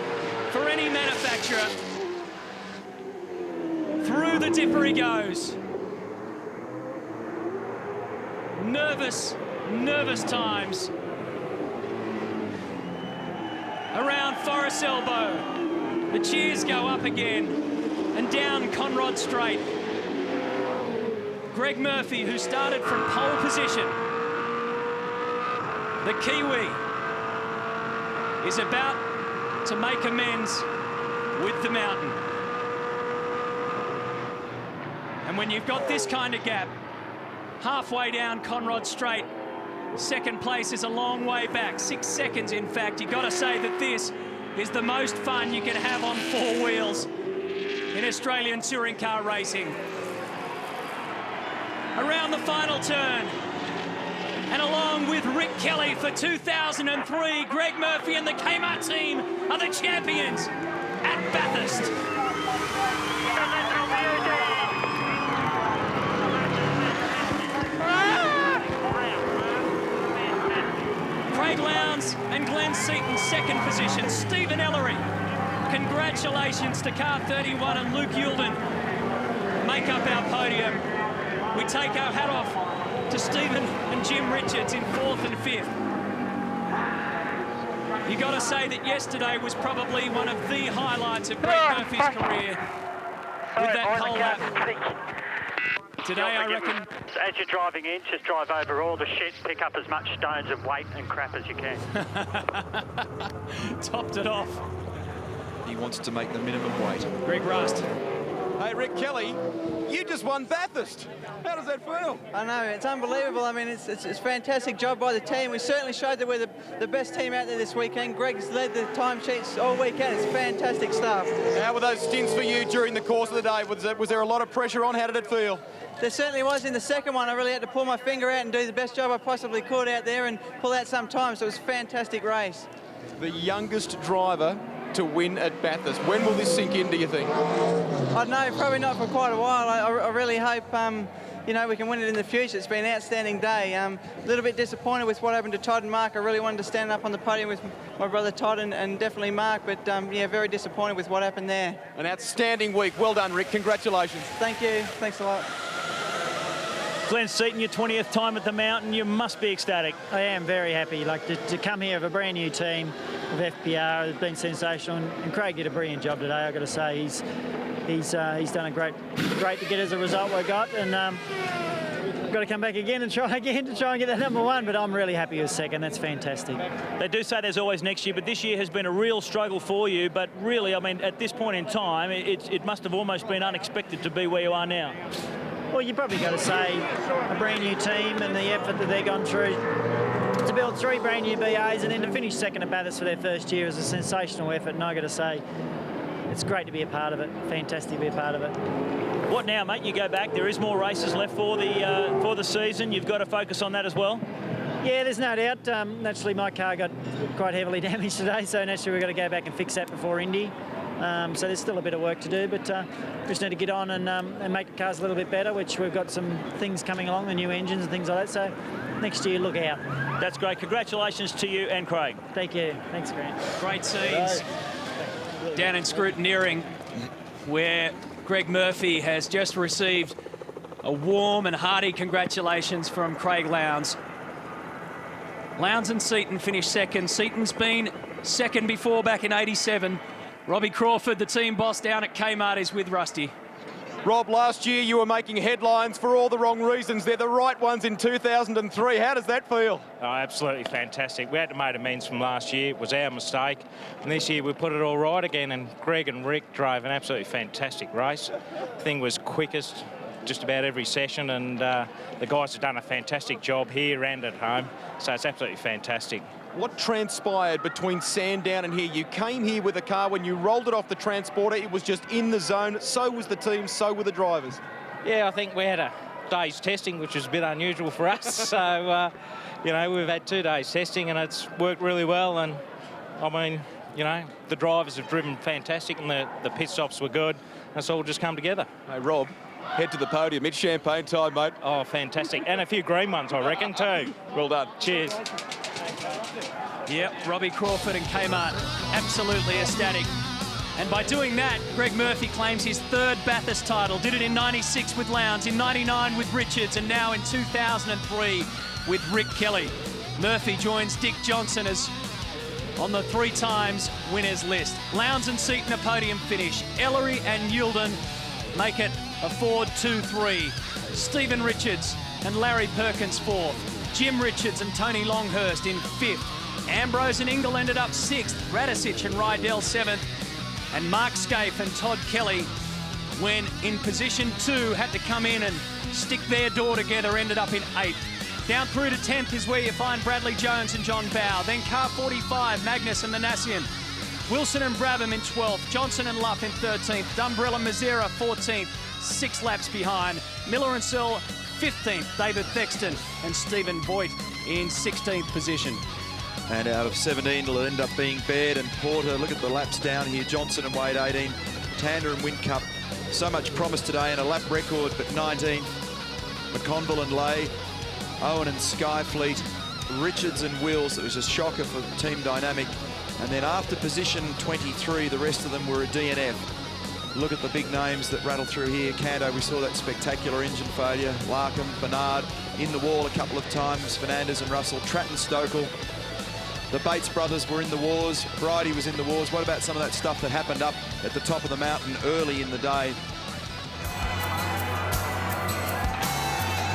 for any manufacturer. Through the dipper he goes. Nervous, nervous times. Around Forest Elbow, the cheers go up again, and down Conrod Straight. Greg Murphy, who started from pole position, the Kiwi, is about to make amends with the mountain. And when you've got this kind of gap, halfway down Conrod Straight, second place is a long way back, 6 seconds in fact. You've got to say that this is the most fun you can have on 4 wheels in Australian touring car racing. Around the final turn, and along with Rick Kelly for 2003, Greg Murphy and the Kmart team are the champions at Bathurst. Craig Lowndes and Glenn Seaton, second position. Stephen Ellery, congratulations to car 31 and Luke Youlden make up our podium. We take our hat off to Stephen and Jim Richards in 4th and 5th. You got to say that yesterday was probably one of the highlights of Greg Murphy's career with that pole lap. Today, I reckon... As you're driving in, just drive over all the shit, pick up as much stones and weight and crap as you can. Topped it off. He wants to make the minimum weight. Greg Rust. Hey, Rick Kelly, you just won Bathurst. How does that feel? I know, it's unbelievable. I mean, it's a fantastic job by the team. We certainly showed that we're the best team out there this weekend. Greg's led the timesheets all weekend. It's fantastic stuff. How were those stints for you during the course of the day? Was there a lot of pressure on? How did it feel? There certainly was. In the second one, I really had to pull my finger out and do the best job I possibly could out there and pull out some time, so it was a fantastic race. The youngest driver to win at Bathurst. When will this sink in, do you think? I don't know, probably not for quite a while. I really hope, you know, we can win it in the future. It's been an outstanding day. A little bit disappointed with what happened to Todd and Mark. I really wanted to stand up on the podium with my brother Todd and definitely Mark, but yeah, very disappointed with what happened there. An outstanding week. Well done, Rick. Congratulations. Thank you. Thanks a lot. Glenn Seaton, your 20th time at the mountain. You must be ecstatic. I am very happy. Like to come here with a brand new team of FPR has been sensational. And Craig did a brilliant job today. I've got to say he's done a great to get as a result we got. And we've got to come back again and try and get that #1. But I'm really happy with second. That's fantastic. They do say there's always next year, but this year has been a real struggle for you. But really, I mean, at this point in time, it must have almost been unexpected to be where you are now. Well, you probably got to say a brand new team and the effort that they've gone through to build 3 brand new BAs and then to finish second at Bathurst for their first year is a sensational effort. And I've got to say, it's great to be a part of it. Fantastic to be a part of it. What now, mate? You go back. There is more races left for the season. You've got to focus on that as well. Yeah, there's no doubt. Naturally, my car got quite heavily damaged today, so naturally we've got to go back and fix that before Indy. So there's still a bit of work to do, but we just need to get on and make the cars a little bit better, which we've got some things coming along, the new engines and things like that. So next year, look out. That's great. Congratulations to you and Craig. Thank you. Thanks, Grant. Great scenes. down in scrutineering, where Greg Murphy has just received a warm and hearty congratulations from Craig Lowndes. Lowndes and Seaton finished second. Seaton's been second before, back in '87. Robbie Crawford, the team boss down at Kmart, is with Rusty. Rob, last year you were making headlines for all the wrong reasons. They're the right ones in 2003. How does that feel? Oh, absolutely fantastic. We had to make amends from last year. It was our mistake. And this year we put it all right again, and Greg and Rick drove an absolutely fantastic race. The thing was quickest just about every session, and the guys have done a fantastic job here and at home. So it's absolutely fantastic. What transpired between Sandown and here? You came here with a car. When you rolled it off the transporter, it was just in the zone. So was the team, so were the drivers. Yeah, I think we had a day's testing, which was a bit unusual for us. So, you know, we've had 2 days testing and it's worked really well. And, I mean, you know, the drivers have driven fantastic and the pit stops were good. It's all just come together. Hey, Rob, head to the podium. It's champagne time, mate. Oh, fantastic. And a few green ones, I reckon, too. Well done. Cheers. Yep, Robbie Crawford and Kmart absolutely ecstatic. And by doing that, Greg Murphy claims his third Bathurst title. Did it in '96 with Lowndes, in '99 with Richards, and now in 2003 with Rick Kelly. Murphy joins Dick Johnson as on the 3 times winners list. Lowndes and Seaton a podium finish. Ellery and Yulden make it a Ford 2-3. Stephen Richards and Larry Perkins 4th. Jim Richards and Tony Longhurst in 5th. Ambrose and Ingle ended up 6th. Radicic and Rydell 7th. And Mark Scaife and Todd Kelly, when in position 2, had to come in and stick their door together, ended up in 8th. Down through to 10th is where you find Bradley Jones and John Bowe. Then car 45, Magnus and Manassian. Wilson and Brabham in 12th. Johnson and Luff in 13th. Dumbrell and Mazzera 14th. 6 laps behind. Miller and Searle 15th. David Thexton and Stephen Voigt in 16th position. And out of 17, it'll end up being Baird and Porter. Look at the laps down here. Johnson and Wade 18. Tander and Whincup. So much promise today and a lap record, but 19. McConville and Lay. Owen and Skyfleet. Richards and Wills. It was a shocker for Team Dynamic. And then after position 23, the rest of them were a DNF. Look at the big names that rattle through here. Canto, we saw that spectacular engine failure. Larkham, Bernard, in the wall a couple of times. Fernandez and Russell. Tratton, Stokel. The Bates brothers were in the wars. Bridie was in the wars. What about some of that stuff that happened up at the top of the mountain early in the day?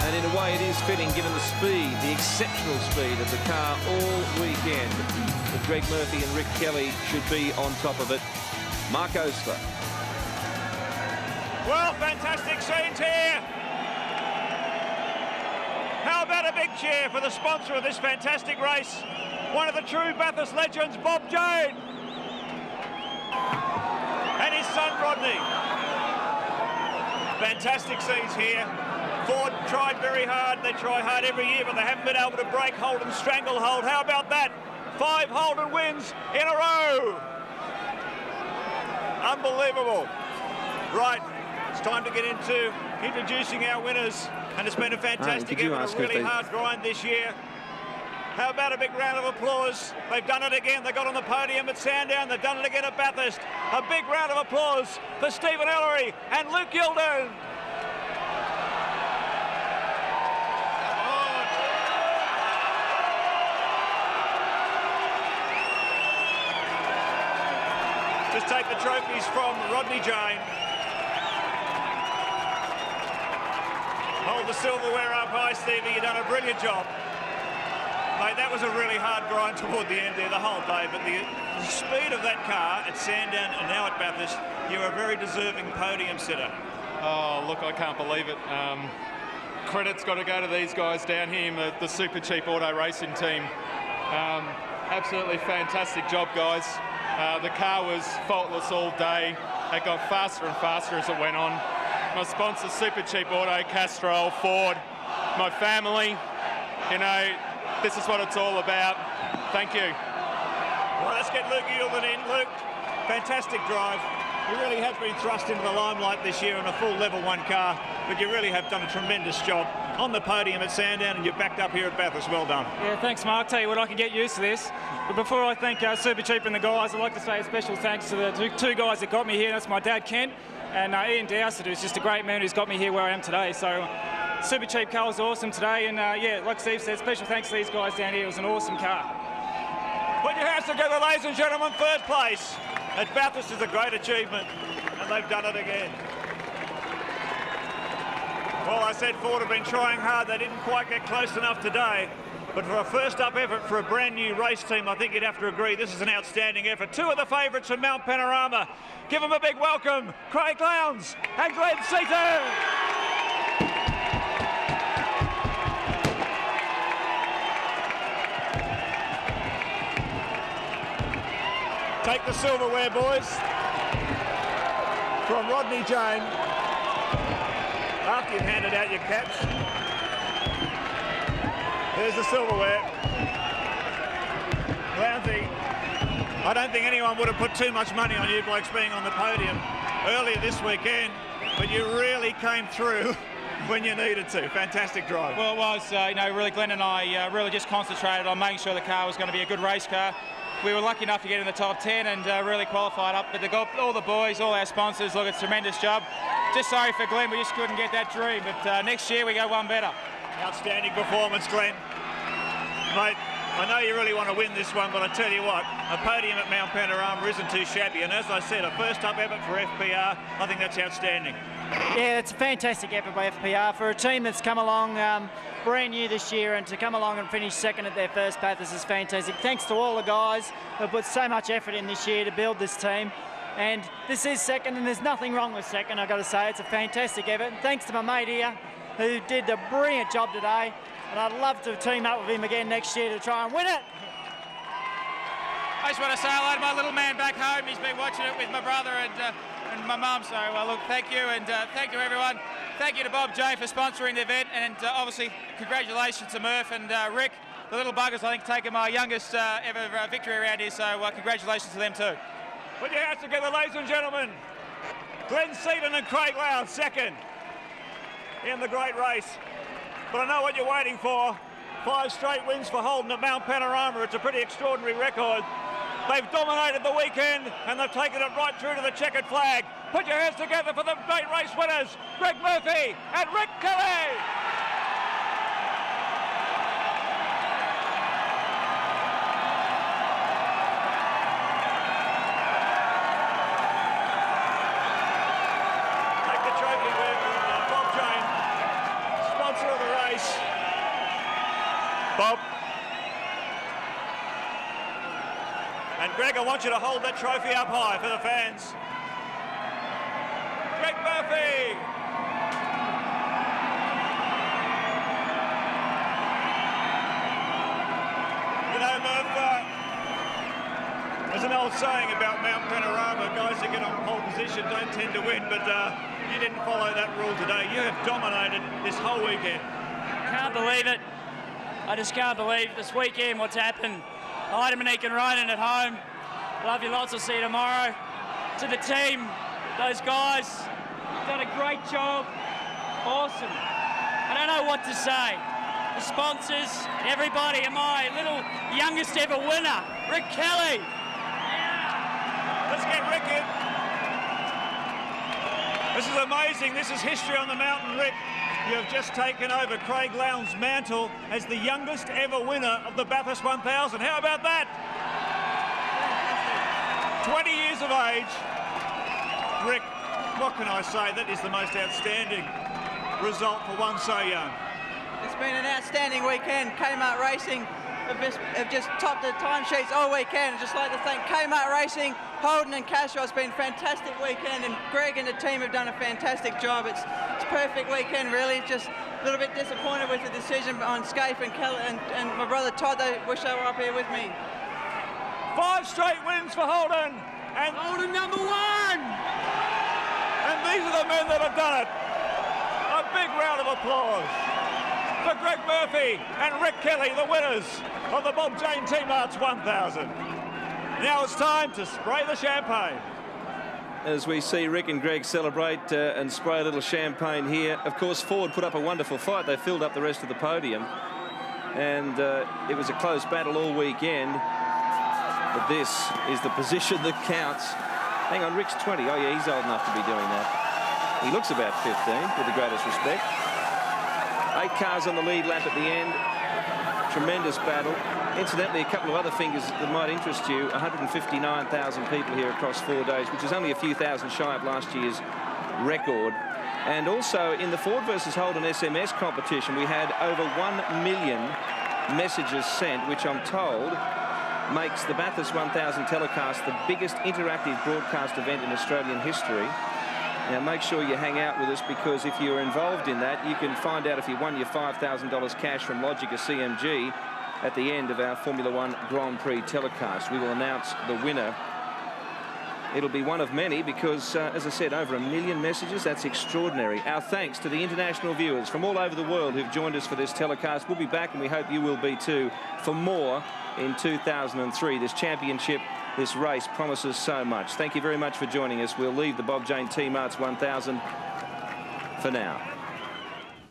And in a way, it is fitting, given the speed, the exceptional speed of the car all weekend, that Greg Murphy and Rick Kelly should be on top of it. Mark Oster. Well, fantastic scenes here. How about a big cheer for the sponsor of this fantastic race? One of the true Bathurst legends, Bob Jones. And his son, Rodney. Fantastic scenes here. Ford tried very hard. They try hard every year, but they haven't been able to break Holden, stranglehold. How about that? 5 Holden wins in a row. Unbelievable. Right, it's time to get into introducing our winners. And it's been a fantastic effort, a really hard grind this year. How about a big round of applause? They've done it again. They got on the podium at Sandown. They've done it again at Bathurst. A big round of applause for Stephen Ellery and Luke Yulden. Just take the trophies from Rodney Jane. Hold the silverware up high, Stevie. You've done a brilliant job. Mate, that was a really hard grind toward the end there the whole day, but the speed of that car at Sandown and now at Bathurst, you're a very deserving podium sitter. Oh, look, I can't believe it. Credit's got to go to these guys down here in the Super Cheap Auto Racing team. Absolutely fantastic job, guys. The car was faultless all day. It got faster and faster as it went on. My sponsors, Super Cheap Auto, Castrol, Ford, my family, you know, this is what it's all about. Thank you. Well, let's get Luke Yulden in. Luke, fantastic drive. You really have been thrust into the limelight this year in a full level 1 car, but you really have done a tremendous job. on the podium at Sandown, and you're backed up here at Bathurst. Well done. Yeah, thanks, Mark. Tell you what, I can get used to this. But before I thank Super Cheap and the guys, I'd like to say a special thanks to the two guys that got me here. That's my dad, Kent, and Ian Dowsett, who's just a great man who's got me here where I am today. So Super Cheap car was awesome today, and yeah, like Steve said, special thanks to these guys down here. It was an awesome car. Put your hands together, ladies and gentlemen. Third place at Bathurst is a great achievement, and they've done it again. Well, I said Ford have been trying hard. They didn't quite get close enough today. But for a first-up effort for a brand-new race team, I think you'd have to agree this is an outstanding effort. Two of the favourites from Mount Panorama. Give them a big welcome, Craig Lowndes and Glenn Seaton. Take the silverware, boys, from Rodney Jane. After you've handed out your caps, there's the silverware. Lounsey, I don't think anyone would have put too much money on you blokes being on the podium earlier this weekend, but you really came through when you needed to. Fantastic drive. Well, it was, you know, really Glenn and I really just concentrated on making sure the car was going to be a good race car. We were lucky enough to get in the top 10 and really qualified up. But all the boys, all our sponsors, look, it's a tremendous job. Just sorry for Glenn, we just couldn't get that dream. But next year we go one better. Outstanding performance, Glenn. Mate, I know you really want to win this one, but I tell you what, a podium at Mount Panorama isn't too shabby. And as I said, a first-up effort for FPR, I think that's outstanding. Yeah, it's a fantastic effort by FPR for a team that's come along brand new this year, and to come along and finish second at their first Bathurst is fantastic. Thanks to all the guys who put so much effort in this year to build this team. And this is second, and there's nothing wrong with second, I've got to say. It's a fantastic effort. And thanks to my mate here, who did a brilliant job today. And I'd love to team up with him again next year to try and win it. I just want to say hello to my little man back home. He's been watching it with my brother and my mum. So, look, thank you, and thank you, everyone. Thank you to Bob J for sponsoring the event, and obviously, congratulations to Murph and Rick, the little buggers, I think, taking my youngest ever victory around here. So, congratulations to them too. Put your hands together, ladies and gentlemen. Glenn Seaton and Craig Lowndes, second in the great race. But I know what you're waiting for. 5 straight wins for Holden at Mount Panorama. It's a pretty extraordinary record. They've dominated the weekend, and they've taken it right through to the checkered flag. Put your hands together for the great race winners, Greg Murphy and Rick Kelly. Take the trophy there from Bob Jane, sponsor of the race. Bob. And Greg, I want you to hold that trophy up high for the fans. Greg Murphy. You know, Murph, there's an old saying about Mount Panorama, guys that get on pole position don't tend to win, but you didn't follow that rule today. You have dominated this whole weekend. Can't believe it. I just can't believe this weekend what's happened. Hi to Monique and Ronan at home. Love you lots. I'll see you tomorrow. To the team, those guys, done a great job. Awesome. I don't know what to say. The sponsors, everybody, and my little youngest ever winner, Rick Kelly. Yeah. Let's get Rick in. This is amazing. This is history on the mountain, Rick. You have just taken over Craig Lowndes' mantle as the youngest ever winner of the Bathurst 1000. How about that? 20 years of age. Rick, what can I say? That is the most outstanding result for one so young. It's been an outstanding weekend. Kmart Racing have just topped the timesheets all weekend. I'd just like to thank Kmart Racing, Holden and Cashel. It's been a fantastic weekend, and Greg and the team have done a fantastic job. It's a perfect weekend, really. Just a little bit disappointed with the decision on Scaife and Keller and my brother Todd. They wish they were up here with me. 5 straight wins for Holden. And Holden #1. And these are the men that have done it. A big round of applause for Greg Murphy and Rick Kelly, the winners of the Bob Jane Team Arts 1000. Now it's time to spray the champagne. as we see Rick and Greg celebrate and spray a little champagne here. Of course, Ford put up a wonderful fight. They filled up the rest of the podium, and it was a close battle all weekend. But this is the position that counts. Hang on, Rick's 20. Oh, yeah, he's old enough to be doing that. He looks about 15, with the greatest respect. 8 cars on the lead lap at the end. Tremendous battle. Incidentally, a couple of other figures that might interest you. 159,000 people here across 4 days, which is only a few thousand shy of last year's record. And also in the Ford versus Holden SMS competition, we had over 1 million messages sent, which I'm told makes the Bathurst 1000 telecast the biggest interactive broadcast event in Australian history. Now, make sure you hang out with us, because if you're involved in that, you can find out if you won your $5,000 cash from Logica CMG at the end of our Formula One Grand Prix telecast. We will announce the winner. It'll be one of many because, as I said, over 1 million messages. That's extraordinary. Our thanks to the international viewers from all over the world who've joined us for this telecast. We'll be back, and we hope you will be too, for more in 2003. This championship, this race promises so much. Thank you very much for joining us. We'll leave the Bob Jane T-Marts 1000 for now.